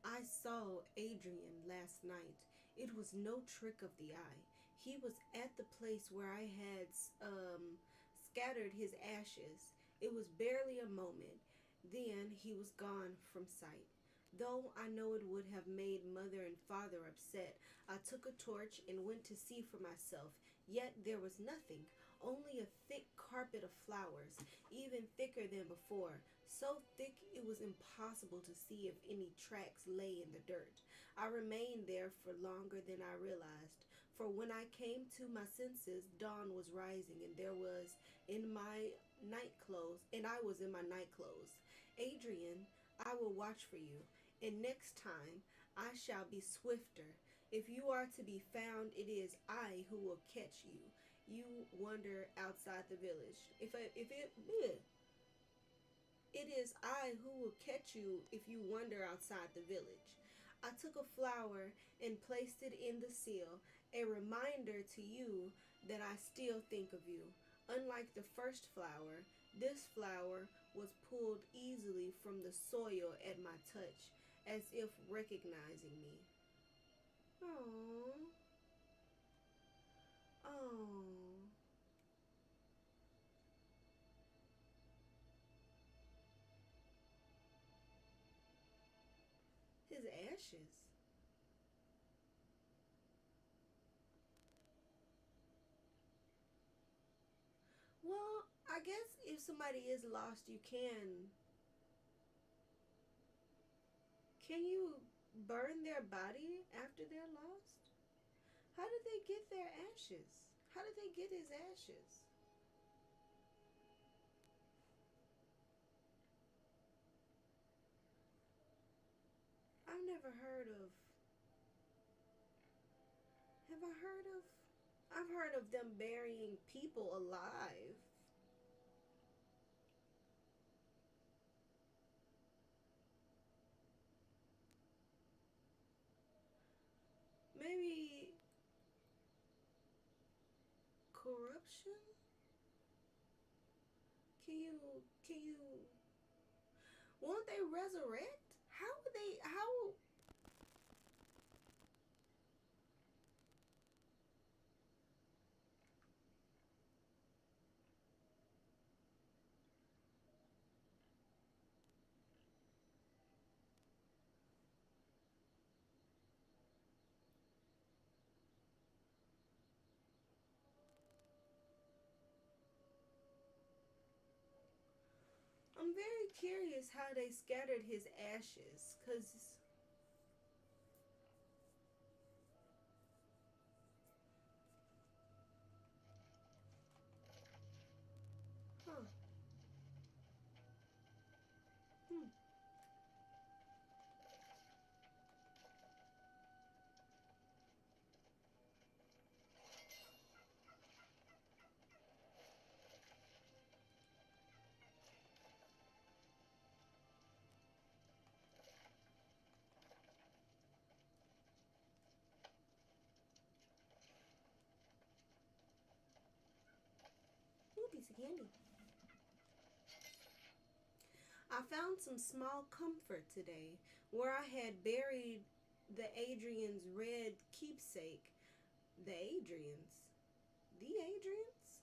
Speaker 3: I saw Adrian last night. It was no trick of the eye. He was at the place where I had scattered his ashes. It was barely a moment. Then he was gone from sight. Though I know it would have made mother and father upset, I took a torch and went to see for myself. Yet there was nothing, only a thick carpet of flowers, even thicker than before, so thick it was impossible to see if any tracks lay in the dirt. I remained there for longer than I realized, for when I came to my senses, dawn was rising, and there was in my night clothes, and I was in my night clothes. Adrian, I will watch for you, and next time I shall be swifter. If you are to be found, it is I who will catch you. You wander outside the village. It is I who will catch you if you wander outside the village. I took a flower and placed it in the seal, a reminder to you that I still think of you. Unlike the first flower, this flower was pulled easily from the soil at my touch, as if recognizing me. Oh, oh, his ashes. Well, I guess if somebody is lost, you can you burn their body after they're lost? How did they get their ashes? How did they get his ashes? I've never heard of. Have I heard of? I've heard of them burying people alive. Maybe corruption? Can you won't they resurrect? How would they how I'm very curious how they scattered his ashes cuz huh. Hmm. Ooh, piece of candy. I found some small comfort today where I had buried the Adrian's red keepsake. The Adrians? The Adrians?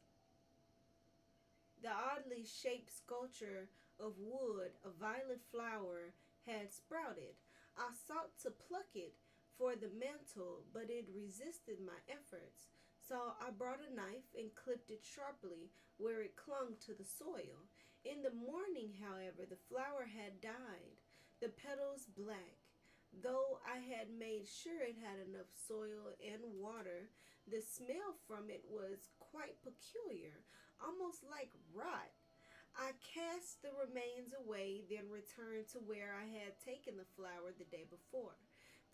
Speaker 3: The oddly shaped sculpture of wood, a violet flower, had sprouted. I sought to pluck it for the mantle, but it resisted my efforts. So I brought a knife and clipped it sharply where it clung to the soil. In the morning, however, the flower had died, the petals black. Though I had made sure it had enough soil and water, the smell from it was quite peculiar, almost like rot. I cast the remains away, then returned to where I had taken the flower the day before.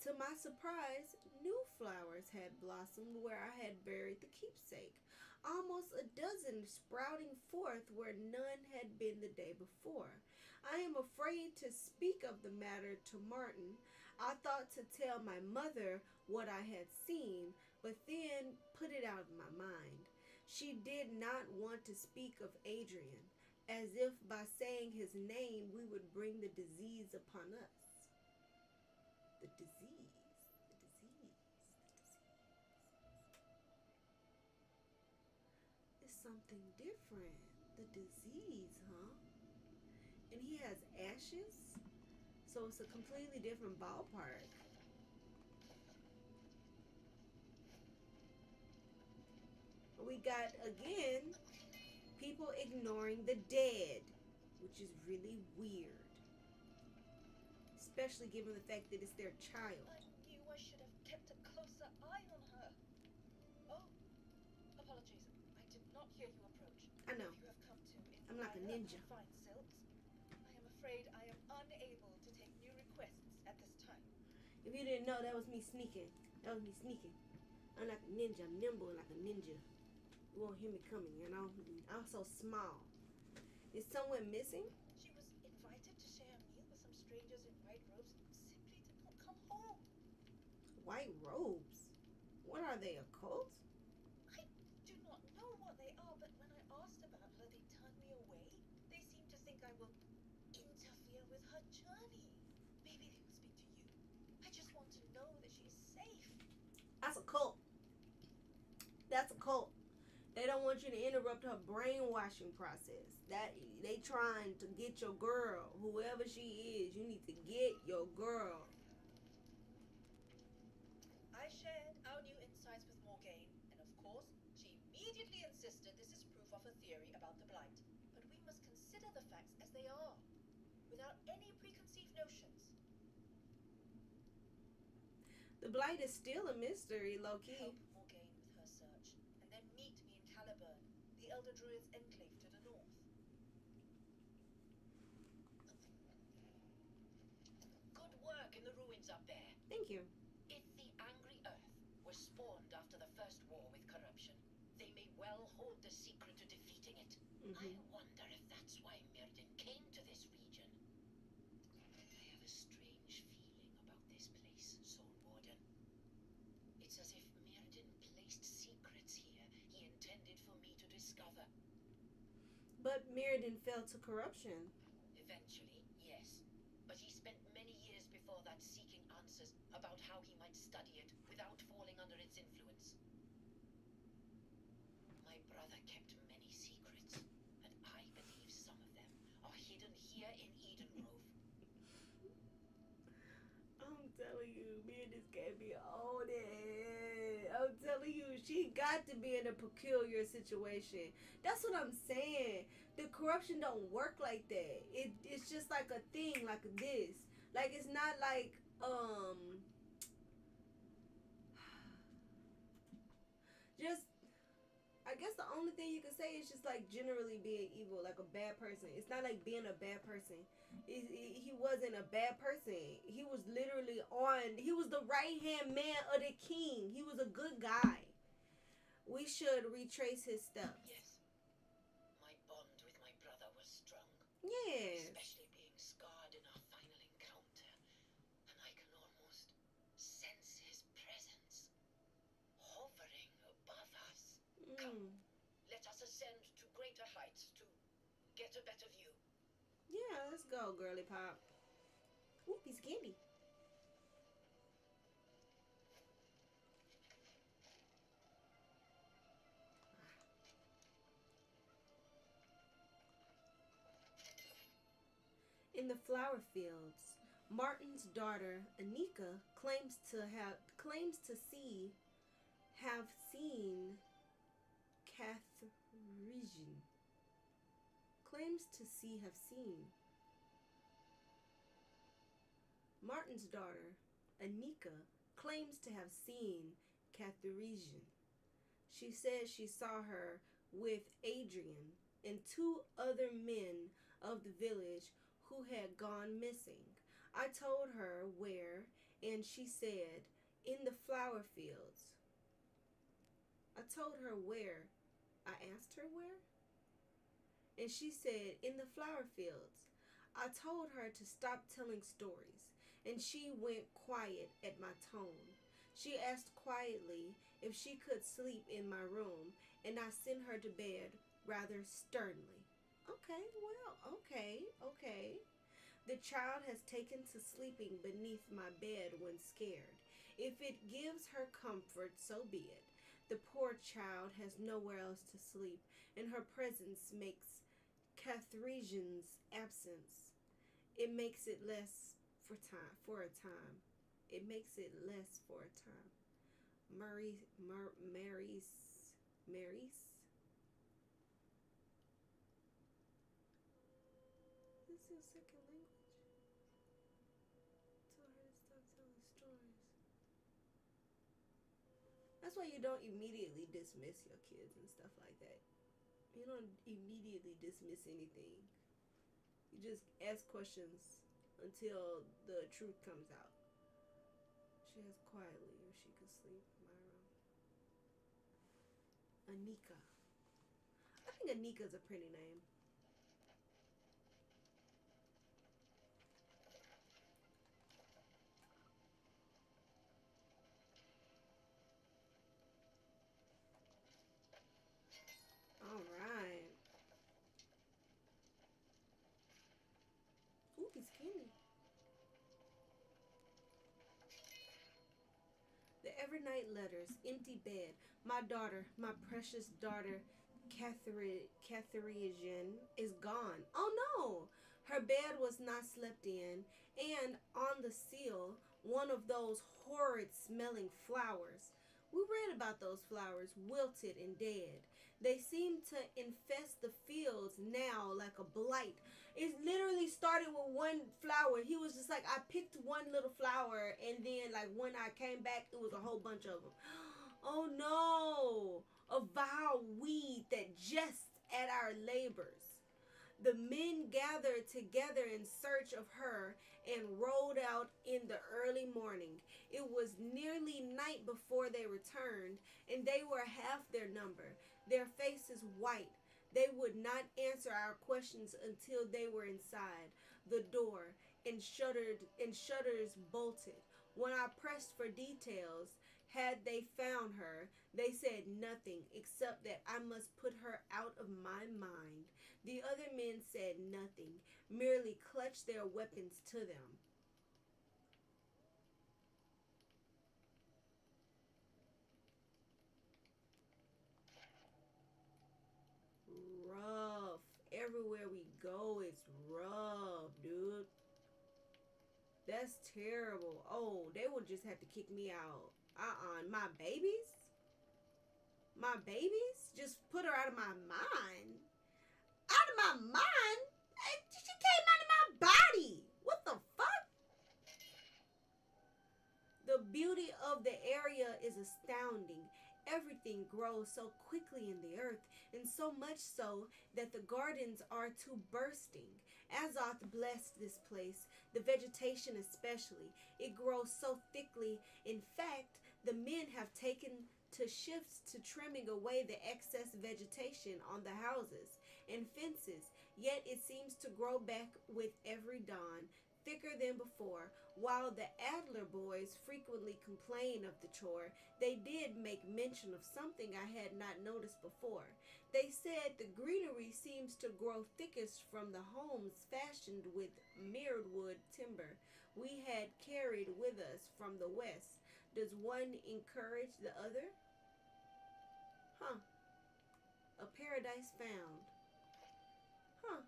Speaker 3: To my surprise, new flowers had blossomed where I had buried the keepsake, almost a dozen sprouting forth where none had been the day before. I am afraid to speak of the matter to Martin. I thought to tell my mother what I had seen, but then put it out of my mind. She did not want to speak of Adrian, as if by saying his name we would bring the disease upon us. The disease, the disease, the disease. It's something different. The disease, huh? And he has ashes, so it's a completely different ballpark. We got again people ignoring the dead, which is really weird, especially given the fact that it's their child.
Speaker 9: I knew I should have kept a closer eye on her. Oh, apologies. I did not hear you approach.
Speaker 3: I know.
Speaker 9: If you have come to
Speaker 3: I'm like a
Speaker 9: inquire
Speaker 3: ninja.
Speaker 9: about fine silks, I am afraid I am unable to take new requests at this time.
Speaker 3: If you didn't know, that was me sneaking. That was me sneaking. I'm like a ninja. I'm nimble like a ninja. You won't hear me coming, you know? I'm so small. Is someone missing?
Speaker 9: She was invited to share a meal with some strangers in white robes and simply did not come home.
Speaker 3: White robes? What are they, a cult?
Speaker 9: I do not know what they are, but when I asked about her, they turned me away. They seem to think I will interfere with her journey. Maybe they will speak to you. I just want to know that she is safe.
Speaker 3: That's a cult. That's a cult. They don't want you to interrupt her brainwashing process. That they trying to get your girl, whoever she is. You need to get your girl.
Speaker 9: I shared our new insights with Morgaine, and of course, she immediately insisted this is proof of her theory about the Blight. But we must consider the facts as they are, without any preconceived notions.
Speaker 3: The Blight is still a mystery, low key.
Speaker 9: Help Morgaine with her search, and then meet me in Caliburn, the Elder Druid's enclave to the north.
Speaker 7: Good work in the ruins up there.
Speaker 3: Thank you.
Speaker 7: If the angry earth was spawned after the first war with corruption, they may well hold the secret to defeating it. I wonder if that's why Mirden came to this region. I have a strange feeling about this place, Soul Warden. It's as if Mirden placed secrets here he intended for me to discover.
Speaker 3: But Mirrodin fell to corruption.
Speaker 7: Eventually, yes. But he spent many years before that seeking answers about how he might study it without falling under its influence. My brother kept many secrets, and I believe some of them are hidden here in Eden Grove.
Speaker 3: I'm telling you, me and this can't be on it. I'm telling you, she got to be in a peculiar situation. That's what I'm saying. The corruption don't work like that. It's just like a thing, like this. Like it's not like just I guess the only thing you can say is just like generally being evil, like a bad person. It's not like being a bad person. He wasn't a bad person. He was literally he was the right hand man of the king. He was a good guy. We should retrace his steps.
Speaker 7: Yes. My bond with my brother was strong.
Speaker 3: Yes.
Speaker 7: Especially being scarred in our final encounter. And I can almost sense his presence hovering above us. Come, let us ascend to greater heights to get a better view.
Speaker 3: Yeah, let's go, girly pop. Ooh, piece of candy. In the flower fields, Martin's daughter Anika claims to have seen Catherine. Claims to have seen. Martin's daughter Anika claims to have seen Catherine. She says she saw her with Adrian and two other men of the village who had gone missing. I told her where, and she said, in the flower fields. I told her where. I asked her where, and she said, in the flower fields. I told her to stop telling stories, and she went quiet at my tone. She asked quietly if she could sleep in my room, and I sent her to bed rather sternly. Okay, well, okay. The child has taken to sleeping beneath my bed when scared. If it gives her comfort, so be it. The poor child has nowhere else to sleep, and her presence makes Catherine's absence. It makes it less for a time. It makes it less for a time. Mary's. This is second language. Tell her to stop telling stories. That's why you don't immediately dismiss your kids and stuff like that. You don't immediately dismiss anything. You just ask questions until the truth comes out. She has quietly, or she could sleep. Myra. Anika. I think Anika's a pretty name. All right. Ooh, he's candy. The evernight letters, empty bed. My daughter, my precious daughter, Catherine is gone. Oh no! Her bed was not slept in, and on the sill, one of those horrid smelling flowers. We read about those flowers, wilted and dead. They seem to infest the fields now like a blight. It literally started with one flower. He was just like, I picked one little flower, and then like when I came back, it was a whole bunch of them. Oh no! A vile weed that jests at our labors. The men gathered together in search of her and rode out in the early morning. It was nearly night before they returned, and they were half their number, their faces white. They would not answer our questions until they were inside the door and shutters bolted. When I pressed for details, had they found her, they said nothing except that I must put her out of my mind. The other men said nothing, merely clutched their weapons to them. Rough. Everywhere we go, it's rough, dude. That's terrible. Oh, they would just have to kick me out. My babies? My babies? Just put her out of my mind. Out of my mind? She came out of my body. What the fuck? The beauty of the area is astounding. Everything grows so quickly in the earth, and so much so that the gardens are to bursting. Azoth blessed this place, the vegetation especially. It grows so thickly. In fact, the men have taken to shifts to trimming away the excess vegetation on the houses and fences, yet it seems to grow back with every dawn, thicker than before. While the Adler boys frequently complain of the chore, they did make mention of something I had not noticed before. They said the greenery seems to grow thickest from the homes fashioned with mirrored wood timber we had carried with us from the west. Does one encourage the other? Huh. A paradise found. Huh.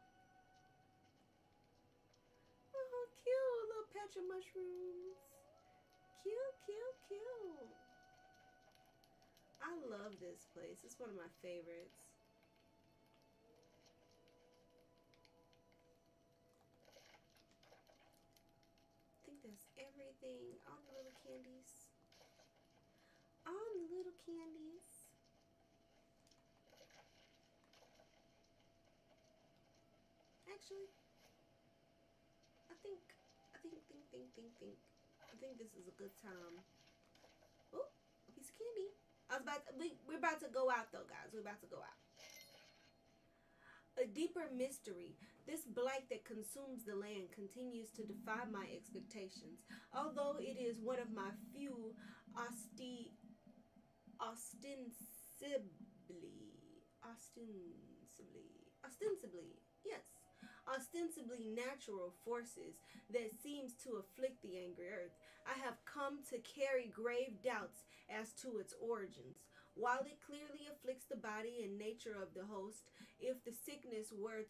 Speaker 3: Oh, cute. Little patch of mushrooms. Cute, cute, cute. I love this place. It's one of my favorites. I think that's everything. All the little candies. All the little candies. Actually, I think this is a good time. Oh, a piece of candy. We're about to go out though, guys. We're about to go out. A deeper mystery. This blight that consumes the land continues to defy my expectations. Although it is one of my few ostensibly, ostensibly, yes, ostensibly natural forces that seems to afflict the angry earth, I have come to carry grave doubts as to its origins. While it clearly afflicts the body and nature of the host, if the sickness were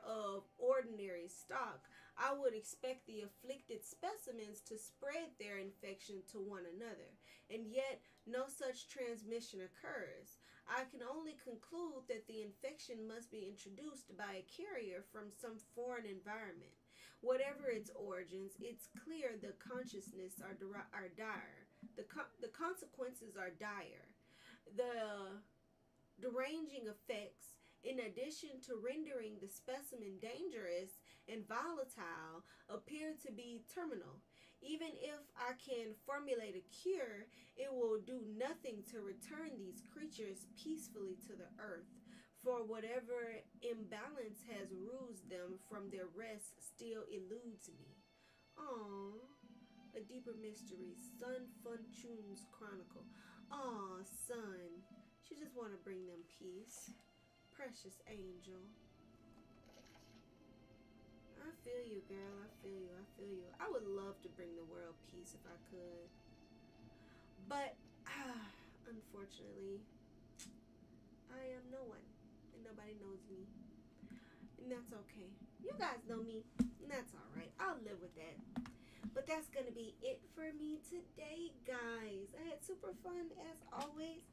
Speaker 3: of ordinary stock, I would expect the afflicted specimens to spread their infection to one another, and yet no such transmission occurs. I can only conclude that the infection must be introduced by a carrier from some foreign environment. Whatever its origins, it's clear the consciousness are dire. The consequences are dire. The deranging effects, in addition to rendering the specimen dangerous and volatile, appear to be terminal. Even if I can formulate a cure, it will do nothing to return these creatures peacefully to the earth, for whatever imbalance has roused them from their rest still eludes me. Aww. A deeper mystery. Sun Fun Chun's Chronicle. Aw, son. She just want to bring them peace. Precious angel. I feel you, girl. I feel you. I feel you. I would love to bring the world peace if I could. But, unfortunately, I am no one. And nobody knows me. And that's okay. You guys know me. And that's alright. I'll live with that. But that's going to be it for me today, guys. I had super fun, as always,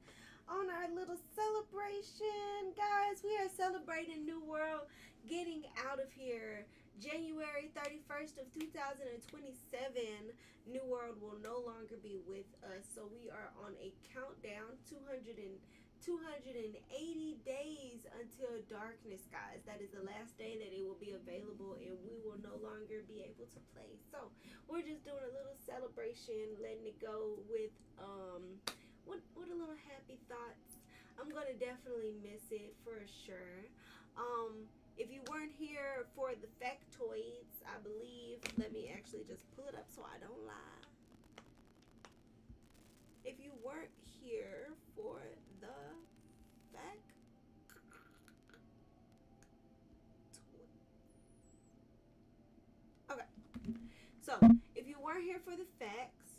Speaker 3: on our little celebration. Guys, we are celebrating New World getting out of here. January 31st of 2027, New World will no longer be with us. So we are on a countdown, 280 days until darkness, guys. That is the last day that it will be available, and we will no longer be able to play. So we're just doing a little celebration, letting it go with what a little happy thoughts. I'm gonna definitely miss it for sure. If you weren't here for the factoids, I believe, let me actually just pull it up so I don't lie. If you weren't here for the fact, okay. So if you weren't here for the facts,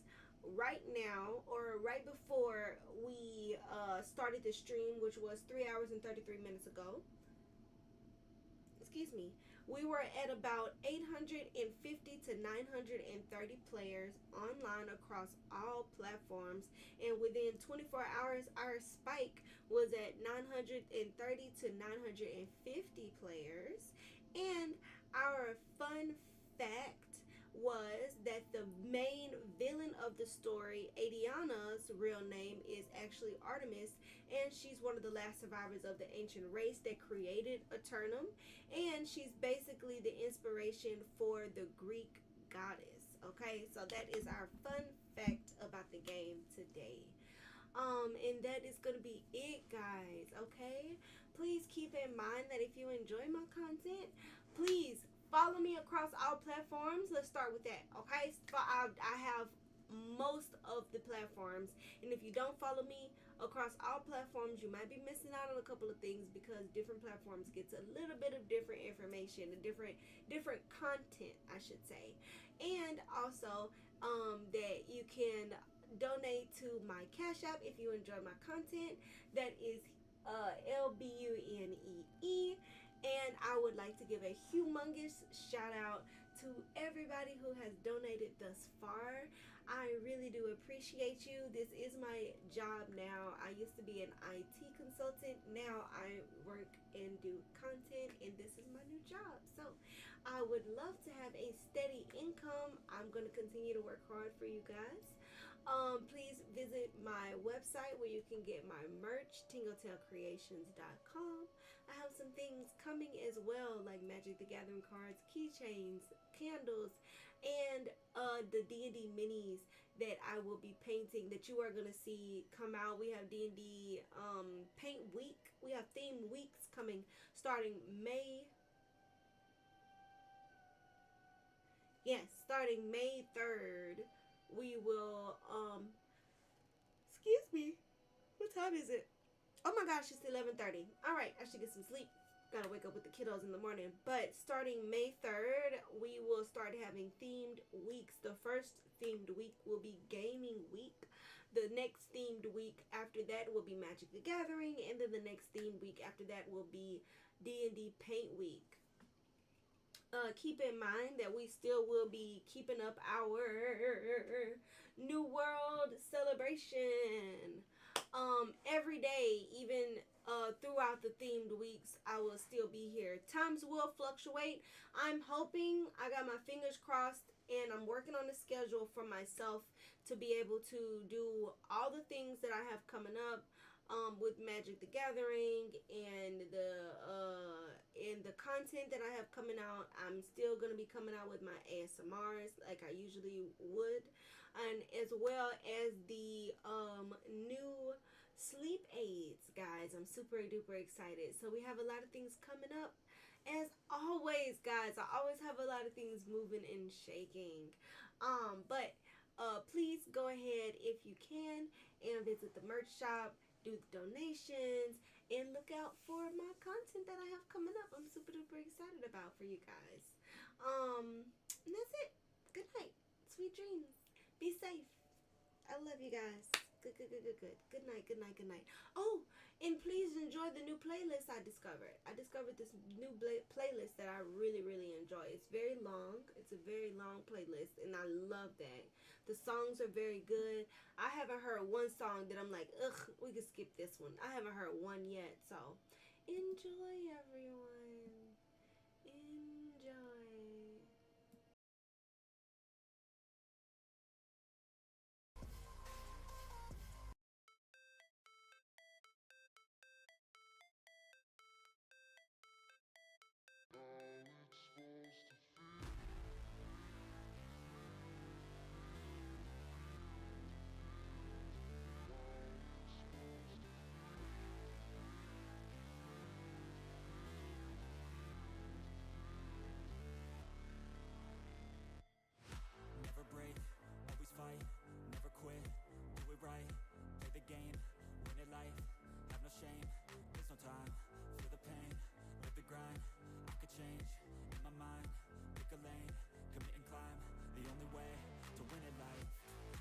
Speaker 3: right now or right before we started the stream, which was 3 hours and 33 minutes ago, excuse me, we were at about 850 to 930 players online across all platforms, and within 24 hours our spike was at 930 to 950 players. And our fun fact was that the main villain of the story, Adiana's real name is actually Artemis, and she's one of the last survivors of the ancient race that created Aeternum, and she's basically the inspiration for the Greek goddess. Okay, so that is our fun fact about the game today. And that is going to be it, guys. Okay, please keep in mind that if you enjoy my content, please follow me across all platforms. Let's start with that. Okay, I have most of the platforms, and if you don't follow me across all platforms, you might be missing out on a couple of things, because different platforms gets a little bit of different information and different content, I should say. And also that you can donate to my Cash App if you enjoy my content. That is LBUNEE. And I would like to give a humongous shout out to everybody who has donated thus far. I really do appreciate you. This is my job now. I used to be an IT consultant. Now I work and do content, and this is my new job. So I would love to have a steady income. I'm going to continue to work hard for you guys. Please visit my website where you can get my merch, tingletailcreations.com. I have some things coming as well, like Magic the Gathering cards, keychains, candles, and the D&D minis that I will be painting, that you are going to see come out. We have D&D paint week. We have theme weeks coming starting May. Yes, starting May 3rd. We will, excuse me, what time is it? Oh my gosh, it's 11:30. All right, I should get some sleep. Gotta wake up with the kiddos in the morning. But starting May 3rd, we will start having themed weeks. The first themed week will be Gaming Week. The next themed week after that will be Magic the Gathering. And then the next themed week after that will be D&D Paint Week. Keep in mind that we still will be keeping up our New World celebration. Every day, even throughout the themed weeks, I will still be here. Times will fluctuate. I'm hoping, I got my fingers crossed, and I'm working on a schedule for myself to be able to do all the things that I have coming up. with Magic the Gathering and the content that I have coming out. I'm still gonna be coming out with my ASMRs like I usually would, and as well as the new sleep aids, guys. I'm super duper excited. So we have a lot of things coming up. As always, guys, I always have a lot of things moving and shaking. But please go ahead if you can and visit the merch shop, do the donations, and look out for my content that I have coming up. I'm super duper excited about for you guys. And that's it. Good night. Sweet dreams. Be safe. I love you guys. Good, good, good, good, good. Good night, good night, good night. Oh, and please enjoy the new playlist I discovered. I discovered this new playlist that I really, really enjoy. It's very long. It's a very long playlist, and I love that. The songs are very good. I haven't heard one song that I'm like, ugh, we could skip this one. I haven't heard one yet, so enjoy, everyone. Enjoy.
Speaker 2: Never break, always fight, never quit, do it right, play the game, win it life, have no shame, there's no time, feel the pain, live the grind, I could change, in my mind, pick a lane, commit and climb, the only way to win it life,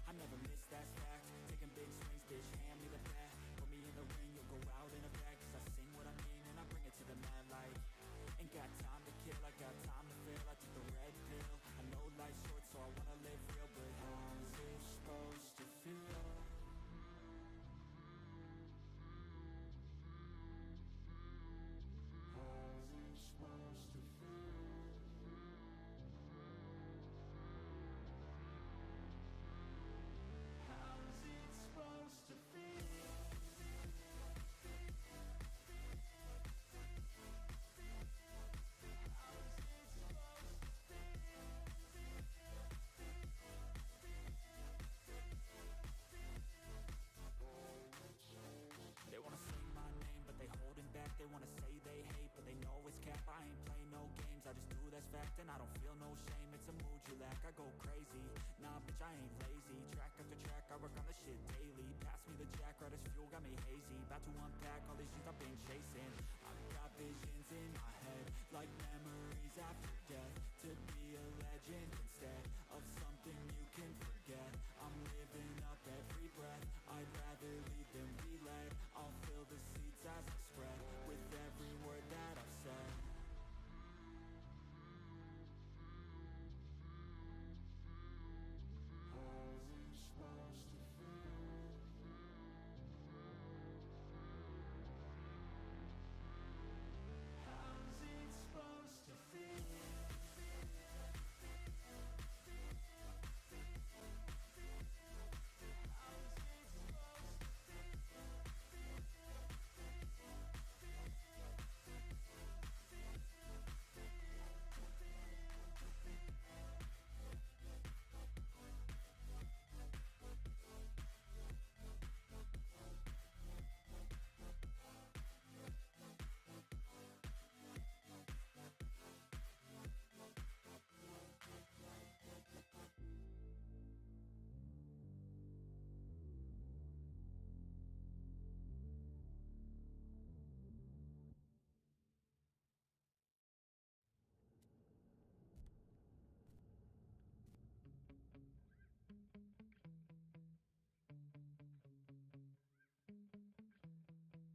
Speaker 2: I never miss, that's fact, taking big swings, bitch, hand me the bat, put me in the ring, you'll go out in a bag, cause I sing what I mean and I bring it to the mad light, ain't got time to kill, I got time to feel, I took the red pill, I know life's short so I wanna live real, but how's it supposed to feel? How's it supposed to feel? How's it supposed to feel? They wanna say my name, but they holding back. They wanna say they hate, but they know it's cap. I ain't play no games, I just do that's fact. And I don't feel no shame, it's a mood you lack. I go crazy, nah bitch I ain't lazy. Track after track, I work on this shit daily. Pass me the jack, right as fuel, got me hazy. About to unpack all these things I've been chasing. I've got visions in my head, like memories after death. To be a legend instead of something you can forget. I'm living up every breath, I'd rather lead than be led. I'll fill the seats as I spread, with every word that I've said. How's it supposed to feel? How's it supposed to feel?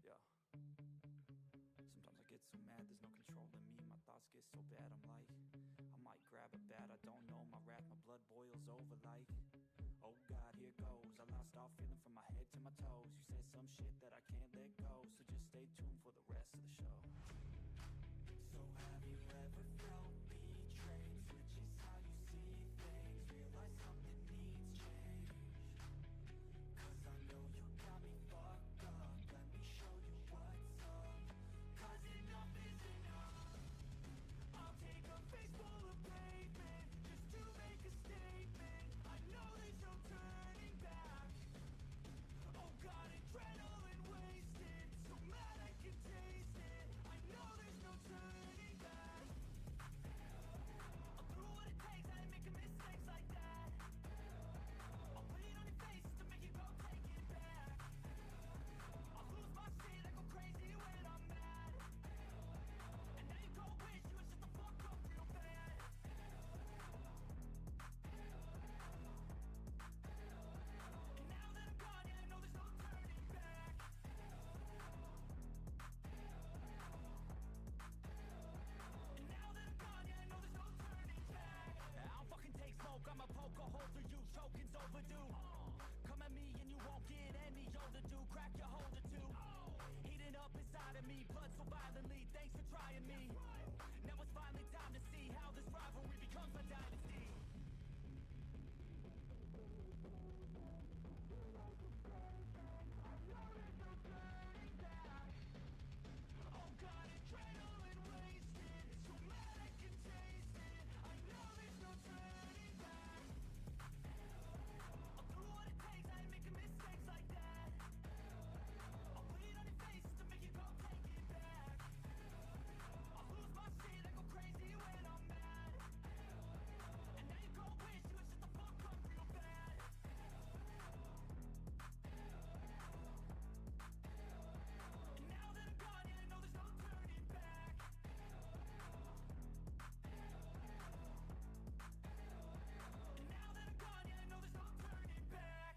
Speaker 2: Yeah. Sometimes I get so mad, there's no controlling me. My thoughts get so bad, I'm like, I might grab a bat, I don't know. My wrath, my blood boils over like, oh God, here goes. I lost all feeling from my head to my toes. You said some shit that I can't let go, so just stay tuned for the rest of the show. So have you ever felt betrayed? Switches how you see things, realize something needs change. Cause I know you got me fucked up, and
Speaker 1: silently. Thanks for trying me. Now it's finally time to see how this rivalry becomes a dynasty. Oh God, adrenaline wasted. So mad I can taste it. I know there's no turning back. I'll do what it takes. I ain't making mistakes like that. I'll put it on your face to make you go take it back. I'll lose my shit, I go crazy when I'm mad. And now you go wish you would shut the fuck up real bad. And now that I'm gone, yeah, I know there's no turning back. And now that I'm gone, yeah, I know there's no turning back.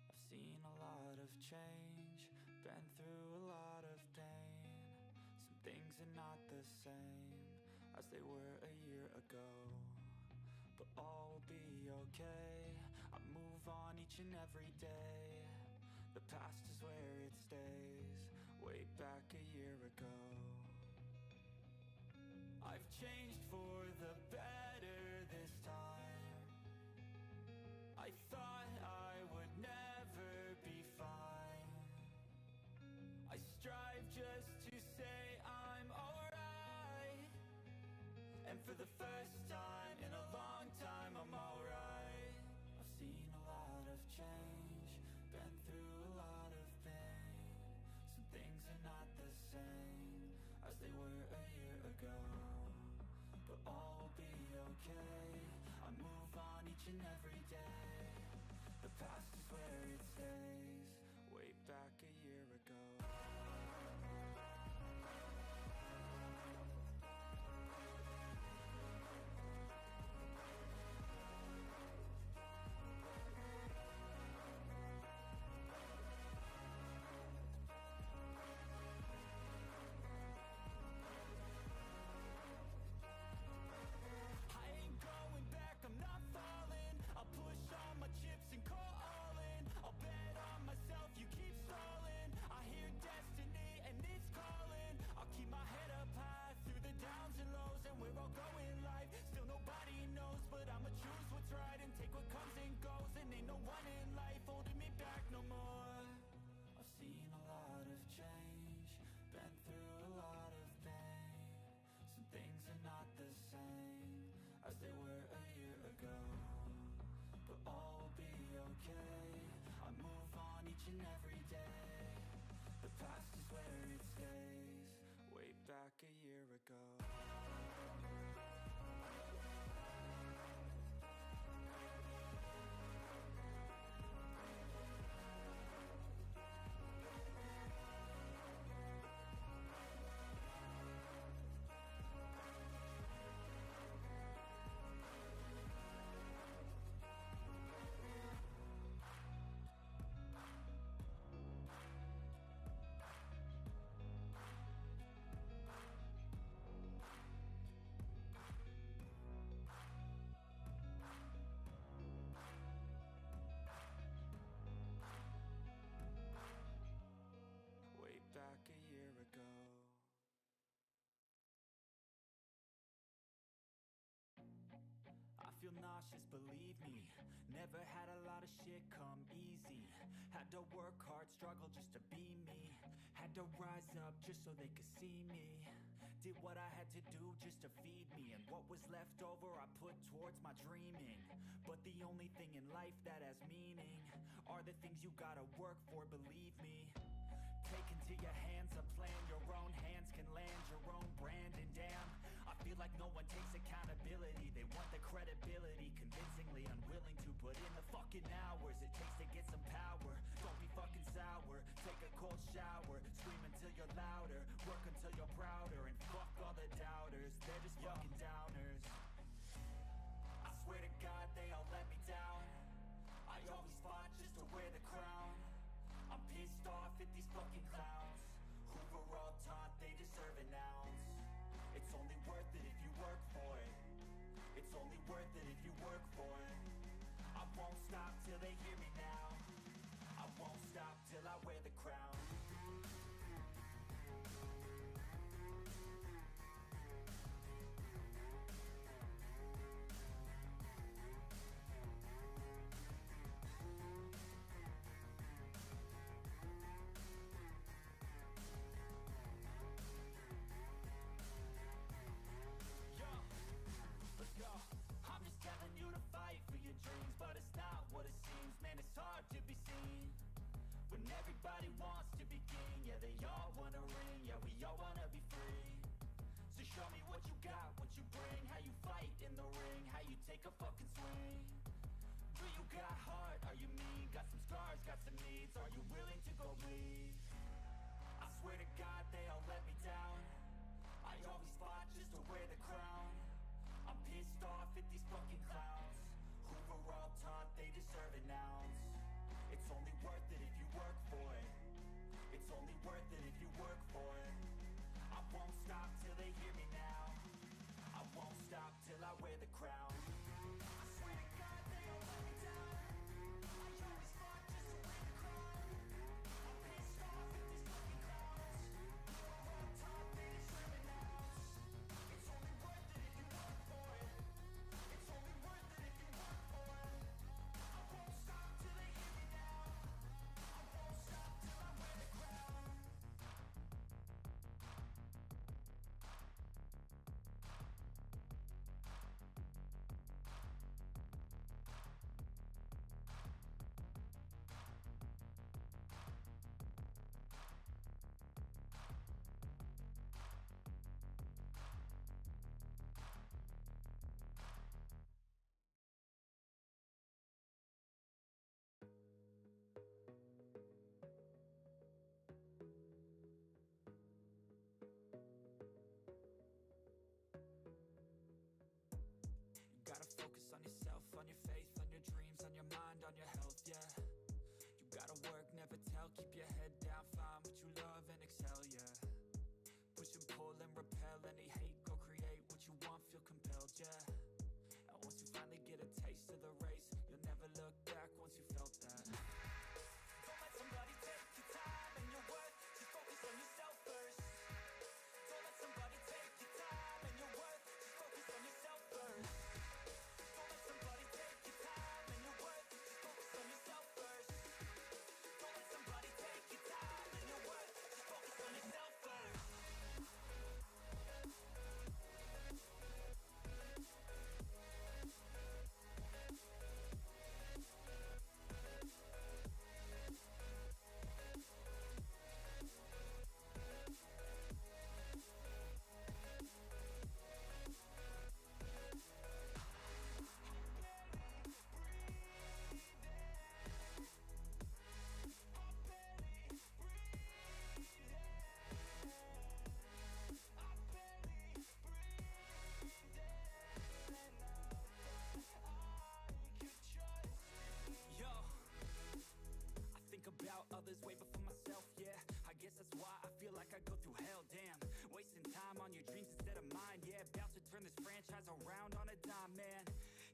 Speaker 2: I've seen a lot of change, been through a lot of pain. Some things are not the same as they were a year ago, but all will be okay. I move on each and every day. The past is where it stays, way back a year ago. I've changed for the better this time. I thought I would never be fine. I strive just to say I'm alright. And for the first time in a long time, I'm alright. I've seen a lot of change, been through a lot of pain. Some things are not the same as they were a year ago, but all will be okay. I move on each and every day. The past is where it stays, way back a year ago.
Speaker 1: I ain't going back, I'm not falling. I'll push all my chips and call all in. I'll bet on myself, you keep stalling. I hear destiny and it's calling. I'll keep my head up high through the downs and lows, and we're all going life. Still nobody knows, but I'ma choose what's right and take what comes and goes. And ain't no one in life holding me back no more.
Speaker 2: I've seen a lot of change, been through a lot of pain. Some things are not the same as they were a year ago, but all will be okay. I move on each and every day. The past is where it stays, way back a year ago. Way back a year ago.
Speaker 1: I feel nauseous, believe me. Never had a lot of shit come easy. Had to work hard, struggle just to be me. Had to rise up just so they could see me. Did what I had to do just to feed me, and what was left over I put towards my dreaming. But the only thing in life that has meaning are the things you gotta work for, believe me. Take into your hands a plan, your own hands can land your own brand. And damn, I feel like no one takes accountability. They want the credibility, convincingly unwilling to put in the fucking hours it takes to get some power. Don't be fucking sour, take a cold shower, scream until you're louder, work until you're prouder, and fuck all the doubters, they're just fucking downers. I swear to God they all let me down. I always fought just to wear the crown. I'm pissed off at these fucking clowns who were all taught they deserve an ounce. It's only worth it if you work for it. It's only worth it if you work for it. I won't stop till they hear me
Speaker 2: And everybody wants to be king, yeah, they all wanna ring, yeah, we all wanna be free. So show me what you got, what you bring, how you fight in the ring, how you take a fucking swing. Do you got heart, are you mean, got some scars, got some needs, are you willing to go bleed? I swear to God they all let me down, I always fought just to wear the crown. I'm pissed off at these fucking clowns who were all taught they deserve an ounce. It's only worth it if you work for it. It's only worth it if you work for it. I won't stop till they hear me now. I won't stop till I wear the crown. I swear to God they all let me down, I always fought just to wear the crown. I'm pissed off at these fucking clowns who were all taught they deserve an ounce. It's only worth it if you work for it. It's only worth it if you work for it. I won't stop till they hear me now. I won't stop till I wear the crown. You gotta focus on yourself, on your faith, on your dreams, on your mind, on your health, yeah. You gotta work, never tell, keep your head down, find what you love and excel, yeah. Push and pull and repel any hate, go create what you want, feel compelled, yeah. And once you finally get a taste of the race, you'll never look back once you felt that. Don't let somebody take your time and your worth, just focus on yourself first. Don't let somebody take your time and your worth, just focus on yourself first. Don't let somebody take your time and your worth, just focus on yourself first. Don't let somebody take your time and your worth, just focus on yourself first. Yo, I think about others way before myself, yeah. I guess that's why I feel like I go through hell, damn. Wasting time on your dreams instead of mine, yeah. About to turn this franchise around on a dime, man.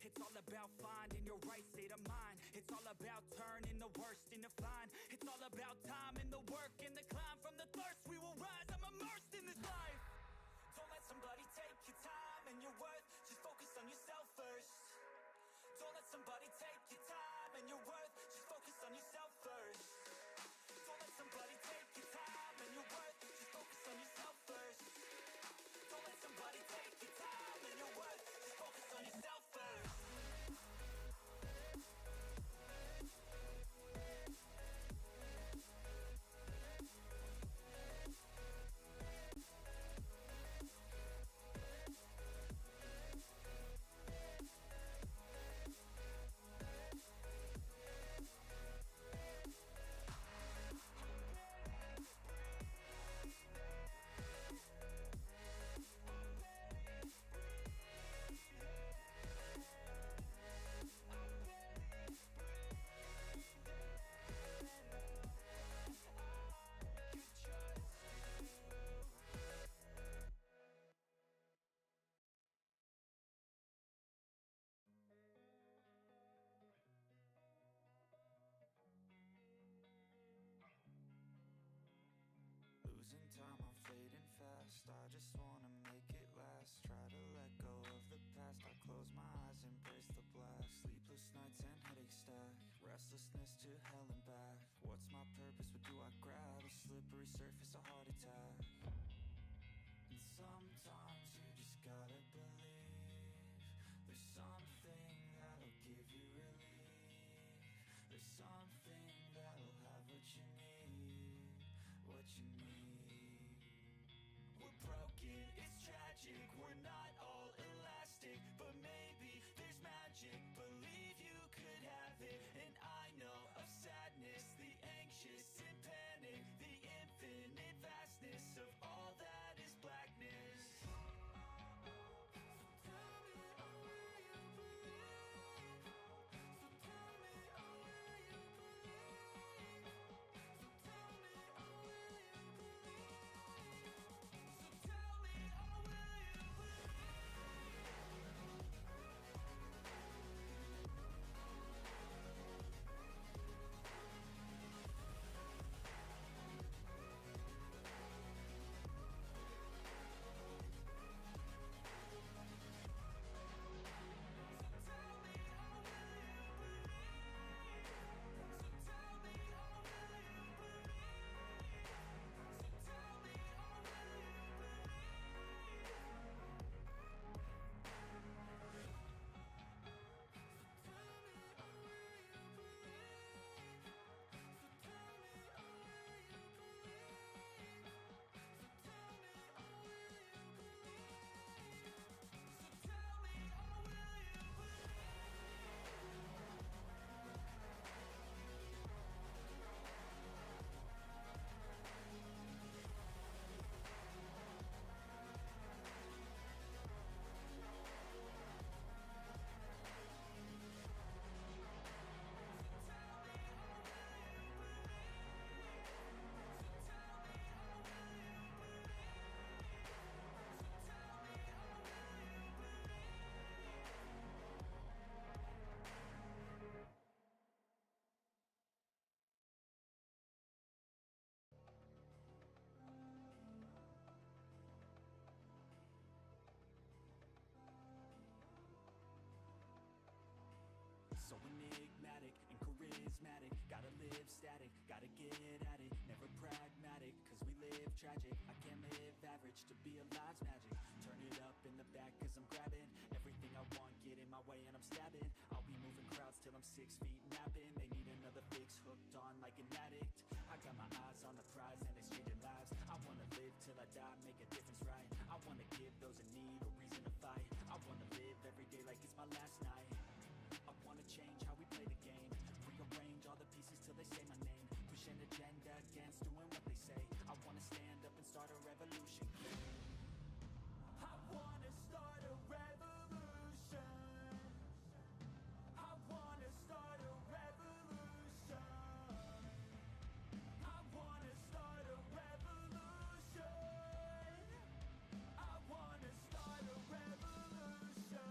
Speaker 2: It's all about finding your right state of mind. It's all about turning the worst into fine. It's all about time and the work and the climb. From the thirst we will rise, I'm immersed in this life. Don't let somebody take your time and your worth, just focus on yourself first. Don't let somebody take your time and your worth, just focus on yourself first. Don't let somebody take your time and your worth, just focus on yourself first. Don't let somebody take your time and your worth, just focus on yourself first. Losing time, I'm fading fast. I just wanna make it last. Try to let go of the past. I close my eyes, embrace the blast. Sleepless nights and headaches stack. Restlessness to hell and back. What's my purpose? What do I grab? A slippery surface, a heart attack. And sometimes you just gotta believe there's something that'll give you relief. There's something that'll have what you need. tragic. We're not all elastic, but maybe there's magic. Believe you could have it. And I know of sadness, the anxious and panic, the infinite vastness of all that is blackness. So enigmatic and charismatic, gotta live static, gotta get at it, never pragmatic, cause we live tragic. I can't live average, to be alive's magic. Turn it up in the back cause I'm grabbing everything I want, get in my way and I'm stabbing. I'll be moving crowds till I'm 6 feet napping. They need another fix, hooked on like an addict. I got my eyes on the prize and exchanging lives. I wanna live till I die, make a difference, right? I wanna give those in need a reason to fight. I wanna live every day like it's my last night. I wanna change how we play the game, rearrange all the pieces till they say my name, push an agenda against doing what they say. I wanna stand up and start a revolution. I wanna start a revolution. I wanna start a revolution. I wanna start a revolution. I wanna start a revolution.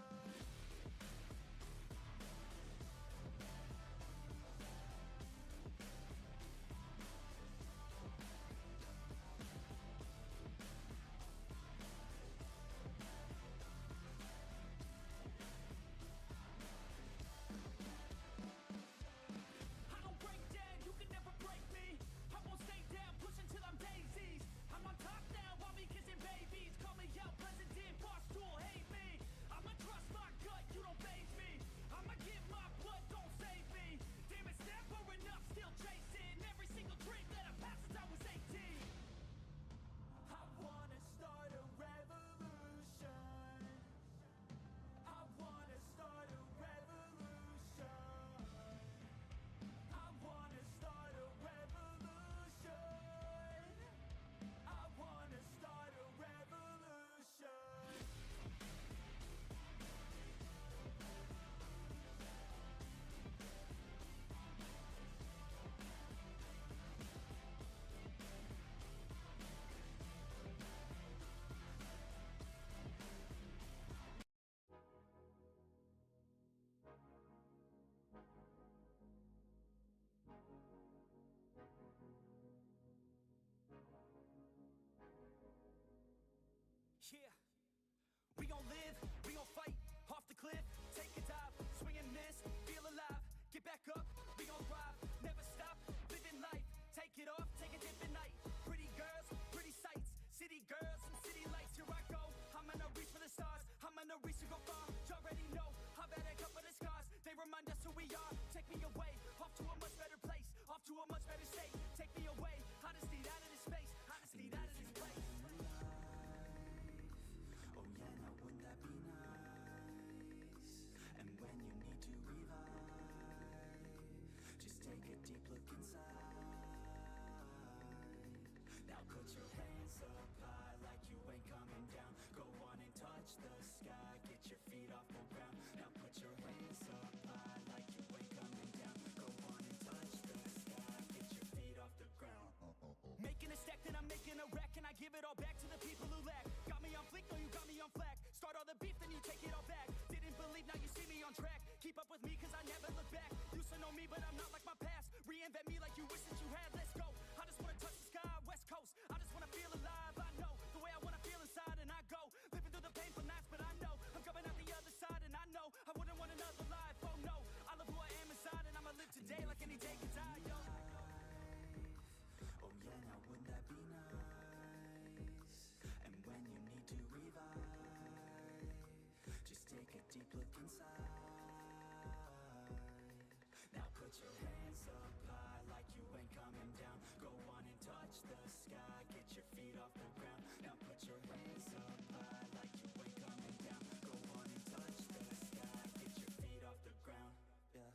Speaker 2: I don't break down, you can never break me. I won't stay down, push until I'm daisies. I'm on top now, while me kissing babies. Call me out, president, boss tool, hate me. I'ma trust my gut, you don't faze me. I'ma get my blood, don't save me. Damn it's never enough, still chasing every single dream that I've had since I was 18. I wanna start a revolution. I wanna start a revolution. I wanna start a revolution. I wanna start a revolution. Yeah, we gon' live, we gon' fight, off the cliff, take a dive, swing and miss, feel alive, get back up, we gon' thrive, never stop, living life, take it off, take a dip at night, pretty girls, pretty sights, city girls and city lights, here I go, I'm gonna reach for the stars, I'm gonna reach to go far, you already know, I've had a couple of scars, they remind us who we are, take me away, off to a much better place, off to a much better state, take me away, I just need out of this space, I just need out of this place.
Speaker 1: now you see me on track. Keep up with me cause I never look back. Used to know me but I'm not like my past. Reinvent me like you wish that you had. Let's go. I just wanna touch the sky, West Coast. I just wanna feel alive. I know the way I wanna feel inside, and I go living through the painful nights, but I know I'm coming out the other side, and I know I wouldn't want another life. Oh no, I love who I am inside, and I'ma live today like any day could die. Yo.
Speaker 2: Oh yeah, now wouldn't that be nice? And when you need to revive, just take a deep look inside. Now put your hands up high like you ain't coming down. Go on and touch the sky, get your feet off the ground. Now put your hands up high like you ain't coming down. Go on and touch the sky, get your feet off the ground. Yeah.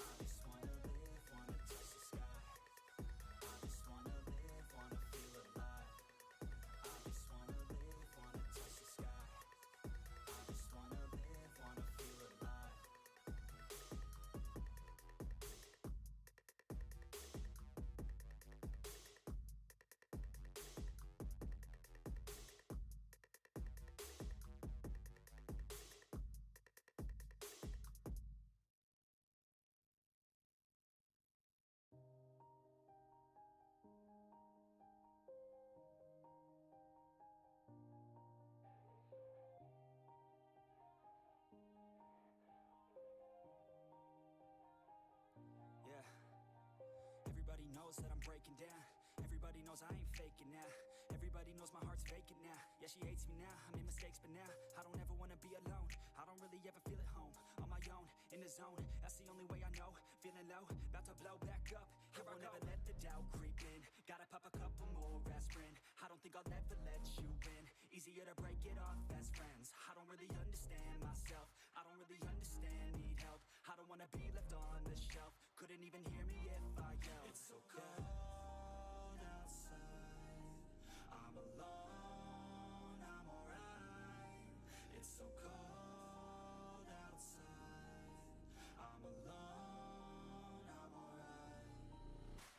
Speaker 2: I just wanna live, wanna touch the sky. I just wanna live, wanna feel alive. I just wanna live, wanna touch the sky. I just wanna live, wanna feel alive. Yeah. Everybody knows that I'm breaking down. Everybody knows I ain't faking now. Everybody knows my heart's vacant now. Yeah, she hates me now, I made mistakes but now I don't ever wanna be alone. I don't really ever feel at home. On my own, in the zone, that's the only way I know. Feeling low, about to blow back up. Here I won't ever let the doubt creep in. Gotta pop a couple more aspirin. I don't think I'll ever let you in. Easier to break it off as friends. I don't really understand myself. I don't really understand, need help. I don't wanna be left on the shelf. Couldn't even hear me if I yelled. It's so cold outside. I'm alone, I'm alright. It's so cold outside. I'm alone, I'm alright.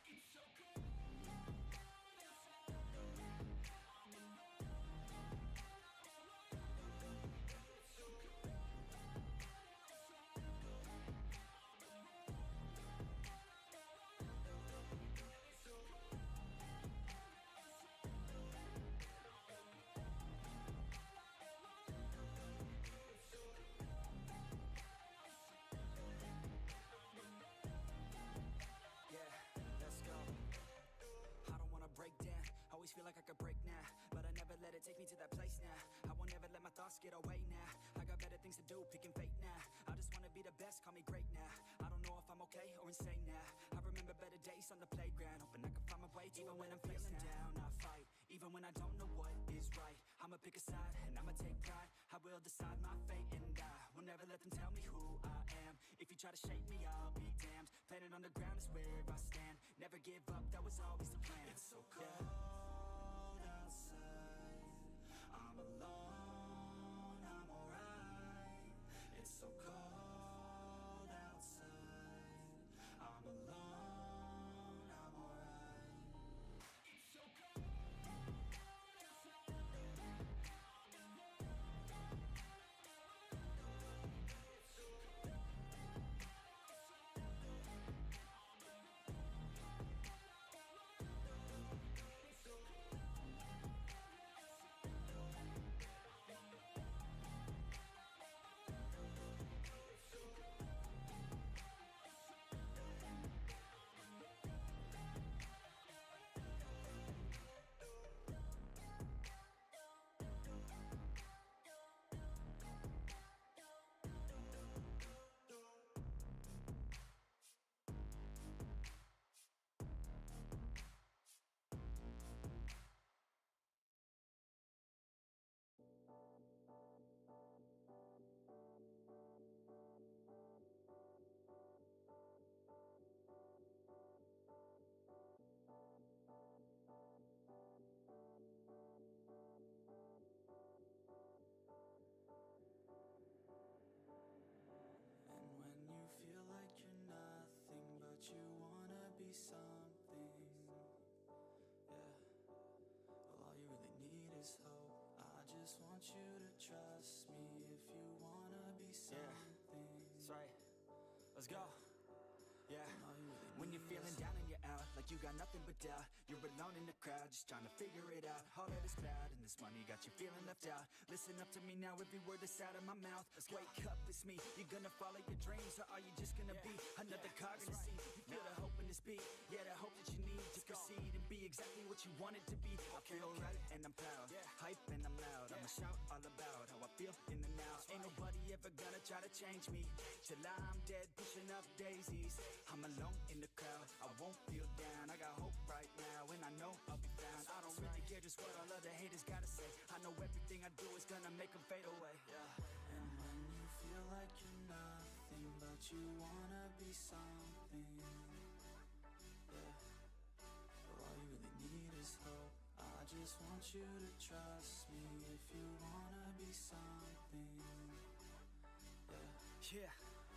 Speaker 2: It's so cold outside. I'm alone, it's so cold outside. Yeah, let's go. I don't wanna break down. Always feel like I could break now, but I never let it take me to that place now. I won't ever let my thoughts get away now. I got better things to do, picking fate now. I just wanna be the best, call me great now. I don't know if I'm okay or insane now. I remember better days on the playground, hoping I can find my way. Even when I'm feeling down, I fight. Even when I don't know what is right, I'ma pick a side and I'ma take pride. I will decide my fate and I will never let them tell me who I am. If you try to shake me, I'll be damned. Planet on the ground is where I stand. Never give up, that was always the plan. It's so cold outside. I'm alone, I'm alright. It's so cold outside. I'm alone, I'm alright. It's so cold outside. I'm alone. It's so cold outside. I'm alone. just want you to trust me if you wanna be something. That's right. Let's go. Yeah, when you're feeling down and you're out, like you got nothing but doubt, you're alone in the crowd, just trying to figure it out. All of this cloud and this money got you feeling left out. Listen up to me now, every word that's out of my mouth. Wake up, it's me. You're gonna follow your dreams, or are you just gonna be another cog in the scene? You feel the hope in this beat, yeah, the hope that you need to proceed and be exactly what you want it to be. I feel right and I'm proud, hype and I'm loud. I'ma shout all about how I feel in the now. Ain't nobody ever gonna try to change me till I'm dead, pushing up daisies. I'm alone in the crowd, I won't feel down. I got hope right now, and I know I'll be found. I don't really care just what all of the haters gotta say. I know everything I do is gonna make them fade away. And when you feel like you're nothing, but you wanna be something, well, all you really need is hope. I just want you to trust me if you wanna be something,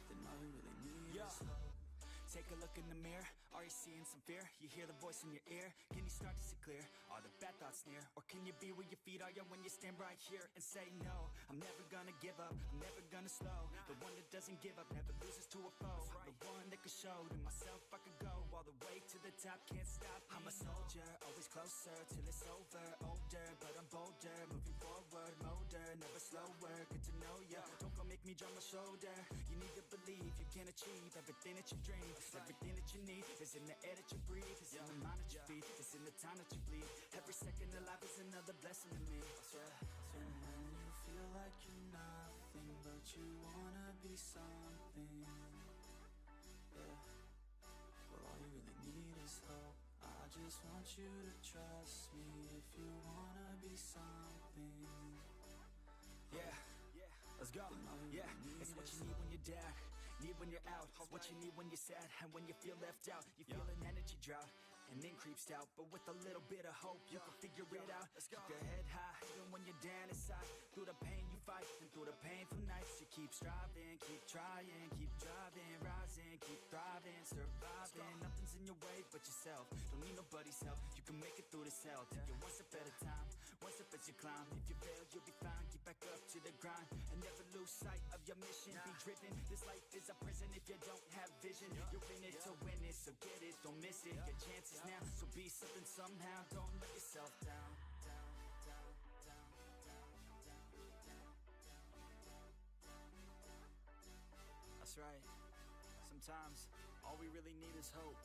Speaker 2: then all you really need is hope. Take a look in the mirror, are you seeing some fear? You hear the voice in your ear, can you start to see clear? Are the bad thoughts near? Or can you be where your feet are, when you stand right here and say no? I'm never gonna give up, I'm never gonna slow. The one that doesn't give up, never loses to a foe. The one that could show to myself I could go all the way to the top, can't stop me. I'm a soldier, always closer till it's over. Older, but I'm bolder, moving forward, motor, never slower. Good to know ya, don't go make me drop my shoulder. You need to believe you can achieve everything that you dream. Everything that you need is in the air that you breathe. It's in the mind that you feed, it's in the time that you bleed. Every second of life is another blessing to me. And when you feel like you're nothing, but you wanna be something, well, all you really need is hope. I just want you to trust me if you wanna be something. Let's go. It's what you need when you're down, need when you're out. It's what you need when you're sad and when you feel left out. You feel an energy drought and then creeps out, but with a little bit of hope you can figure it out. Keep your head high even when you're down inside. Through the pain you fight, and through the painful nights you keep striving, keep trying, keep driving, rising, keep thriving, surviving. Nothing's in your way but yourself, don't need nobody's help. You can make it through this hell. Take it one step at a time, one step as you climb. If you fail you'll be fine, get back up to the grind and never lose sight of your mission. Be driven, this life is a prison if you don't have vision. You're in it to win it, so get it, don't miss it. Your chances now, so be something somehow. Don't let yourself down. That's right. Sometimes all we really need is hope.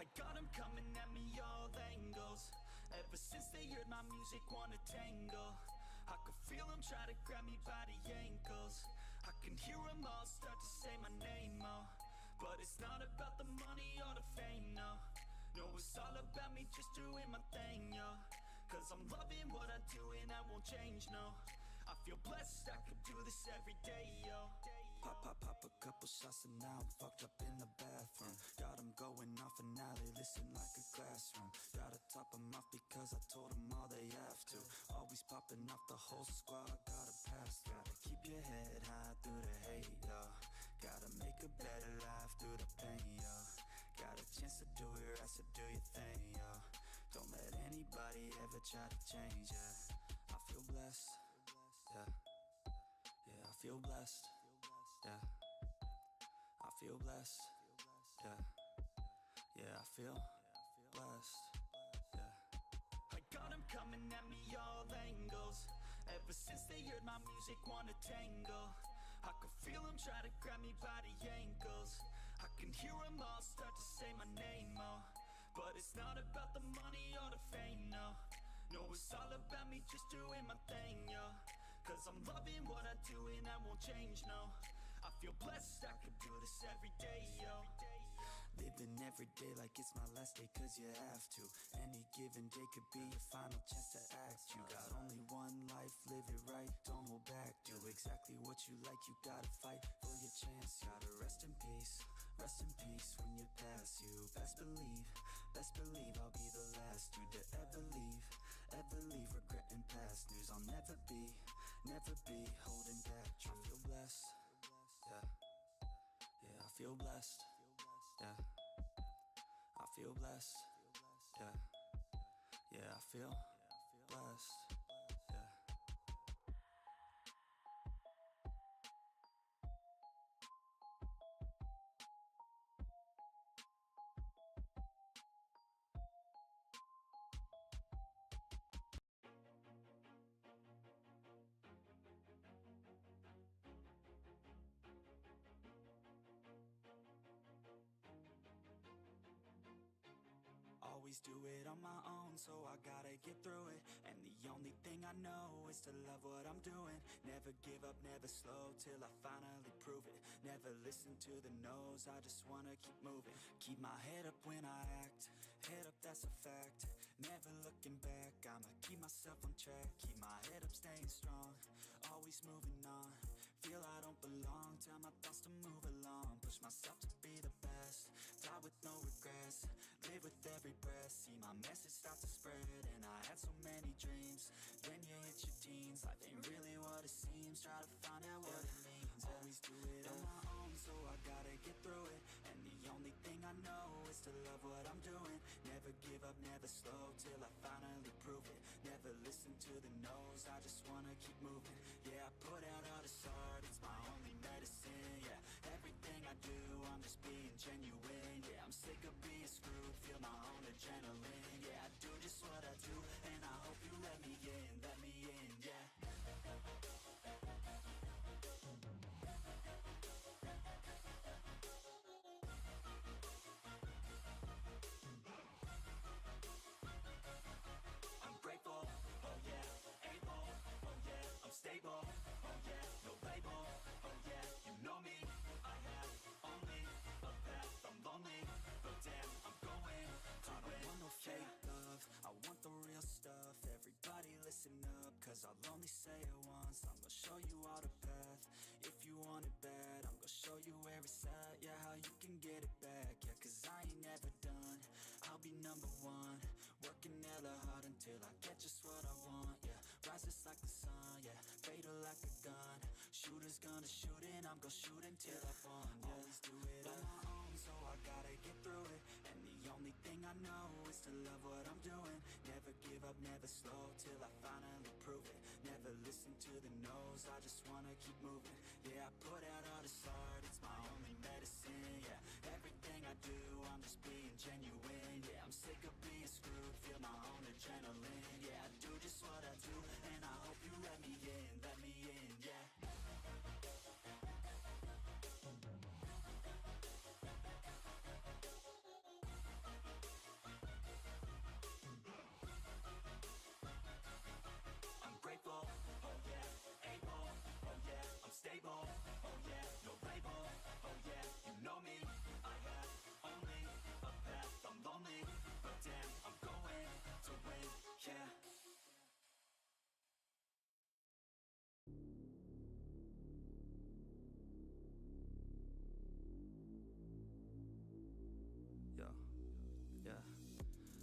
Speaker 2: I got 'em coming at me all angles. Ever since they heard my music, wanna tangle. I could feel them try to grab me by the ankles. I can hear them all start to say my name, oh. But it's not about the money or the fame, no. No, it's all about me just doing my thing, yo. Cause I'm loving what I do and I won't change, no. I feel blessed, I could do this every day, yo. Pop a couple shots and now I'm fucked up in the bathroom. Got 'em going off and now they listen like a classroom. Gotta top 'em off because I told 'em all they have to. Always popping off the whole squad, gotta pass. Gotta keep your head high through the hate, yo. Gotta make a better life through the pain, yo. Got a chance to do it right, so do your thing, yo. Don't let anybody ever try to change, yeah. I feel blessed, yeah. Yeah, I feel blessed. Yeah, I feel blessed. Yeah, yeah, I feel blessed. Yeah, I got 'em coming at me all angles. Ever since they heard my music, wanna tangle. I could feel them try to grab me by the ankles. I can hear them all start to say my name, oh. But it's not about the money or the fame, no. No, it's all about me just doing my thing, yo. Cause I'm loving what I do and I won't change, no. I feel blessed, I could do this every day, yo. Living every day like it's my last day, cause you have to. Any given day could be your final chance to act. You got only one life, live it right, don't hold back. Do exactly what you like, you gotta fight for your chance. You gotta rest in peace when you pass. You best believe I'll be the last you to ever leave regretting past news. I'll never be holding back. I feel blessed, yeah, I feel blessed, yeah, I feel blessed, yeah, I feel blessed, yeah. Always do it on my own, so I gotta get through it. And the only thing I know is to love what I'm doing. Never give up, never slow, till I finally prove it. Never listen to the no's, I just wanna keep moving. Keep my head up when I act, head up, that's a fact. Never looking back, I'ma keep myself on track. Keep my head up, staying strong, always moving on. Feel I don't belong, tell my thoughts to move along. Push myself to be the best, die with no regrets. Live with every breath, see my message start to spread. And I had so many dreams, then you hit your teens. Life ain't really what it seems, try to find out what it means. Always do it on my own, so I gotta get through it. And the only thing I know is to love what I'm doing. Never give up, never slow, till I finally prove it. Never listen to the no's, I just wanna keep moving. Yeah, I put out all this art, it's my only medicine. Yeah, everything I do, I'm just being genuine. Yeah, I'm sick of being screwed, feel my own adrenaline. Yeah, I do just what I do, and I hope you let me in, yeah. I'm grateful, oh yeah, able, oh yeah, I'm stable, oh yeah, no label, oh yeah, you know me. I have only a path, I'm lonely, but damn, I'm going to win. I don't want no fake love, I want the real stuff. Everybody listen up, cause I'll only say it once. I'm gonna show you all the path, if you want it bad. I'm gonna show you where it's at, yeah, how you can get it back. Yeah, cause I ain't never done, I'll be number one. Working hella hard until I get just what I want, yeah. Rises like the sun, yeah, fatal like a gun. Shooter's gonna shoot and I'm gonna shoot until I won, yeah. Always do it on my own, so I gotta get through it. And the only thing I know is to love what I'm doing. Never give up, never slow, till I finally prove it. Never listen to the no's, I just wanna keep moving. Yeah, I put out all this art, it's my only medicine. Yeah, everything I do, I'm just being genuine. Yeah, I'm sick of being screwed, feel my own adrenaline. Yeah, I do just what I do, and I hope you let me in, yeah. I'm grateful, oh yeah, able, oh yeah, I'm stable, oh yeah, no label, oh yeah, you know me. I have only a path, I'm lonely, but damn, I'm going to win, yeah. Yeah,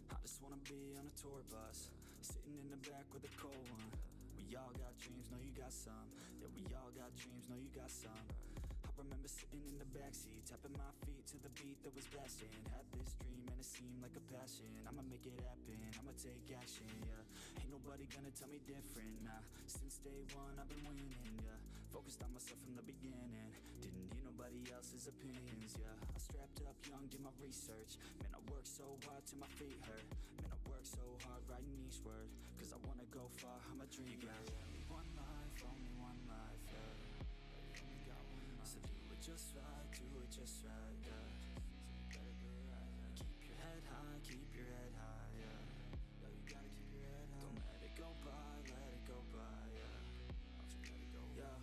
Speaker 2: I just wanna be on a tour bus, sitting in the back with a cold one. We all got dreams, know you got some. Yeah, we all got dreams, know you got some. I remember sitting in the backseat, tapping my feet to the beat that was blasting. Had this dream and it seemed like a passion. I'ma make it happen, I'ma take action, yeah. Ain't nobody gonna tell me different, nah. Since day one I've been winning, yeah. Focused on myself from the beginning, didn't hear nobody else's opinions, yeah. I strapped up young, did my research. Man, I worked so hard till my feet hurt. Man, I worked so hard writing each word, cause I wanna go far, I'm a dreamer. Only one life, yeah. You only got one life. So do it just right, yeah. So you better do it right, yeah. Keep your head high, yeah. Yo, you gotta keep your head high. Don't let it go by, yeah. Don't you let it go by. Yeah.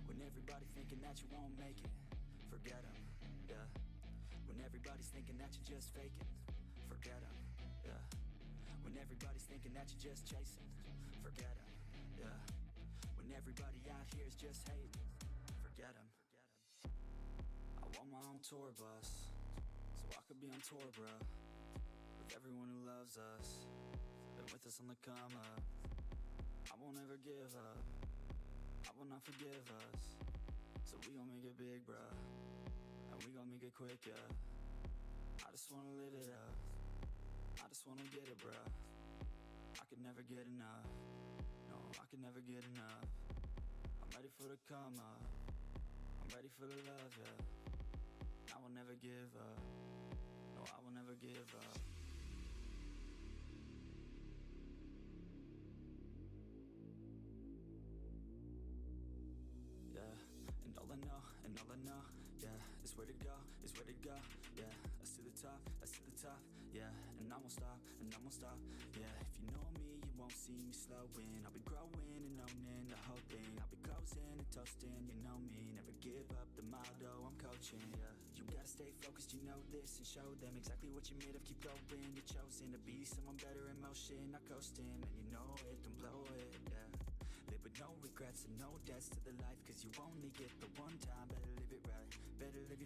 Speaker 2: When everybody thinking that you won't make it, forget them, yeah. When everybody's thinking that you're just faking, forget 'em, yeah. When everybody's thinking that you're just chasing, forget 'em, yeah. When everybody out here is just hating, forget 'em. I want my own tour bus, so I could be on tour, bruh, with everyone who loves us, been with us on the come up. I won't ever give up, I will not forgive us, so we gon' make it big, bruh, and we gon' make it quick, yeah. I just wanna live it up, I just wanna get it, bruh. I could never get enough, no, I could never get enough. I'm ready for the come up, I'm ready for the love, yeah. I will never give up, no, I will never give up. Yeah, and all I know, yeah, is where to go, yeah. Us to the top, yeah. And I won't stop, yeah. If you know me, you won't see me slowing. I'll be growing and owning the whole thing. I'll be closing and toasting, you know me. Never give up the motto, I'm coaching, yeah. You gotta stay focused, you know this, and show them exactly what you're made of. Keep going, you're chosen to be someone better in motion, not coasting. And you know it, don't blow it, yeah. Live with no regrets and no debts to the life, cause you only get the one time. Better live it right, better live your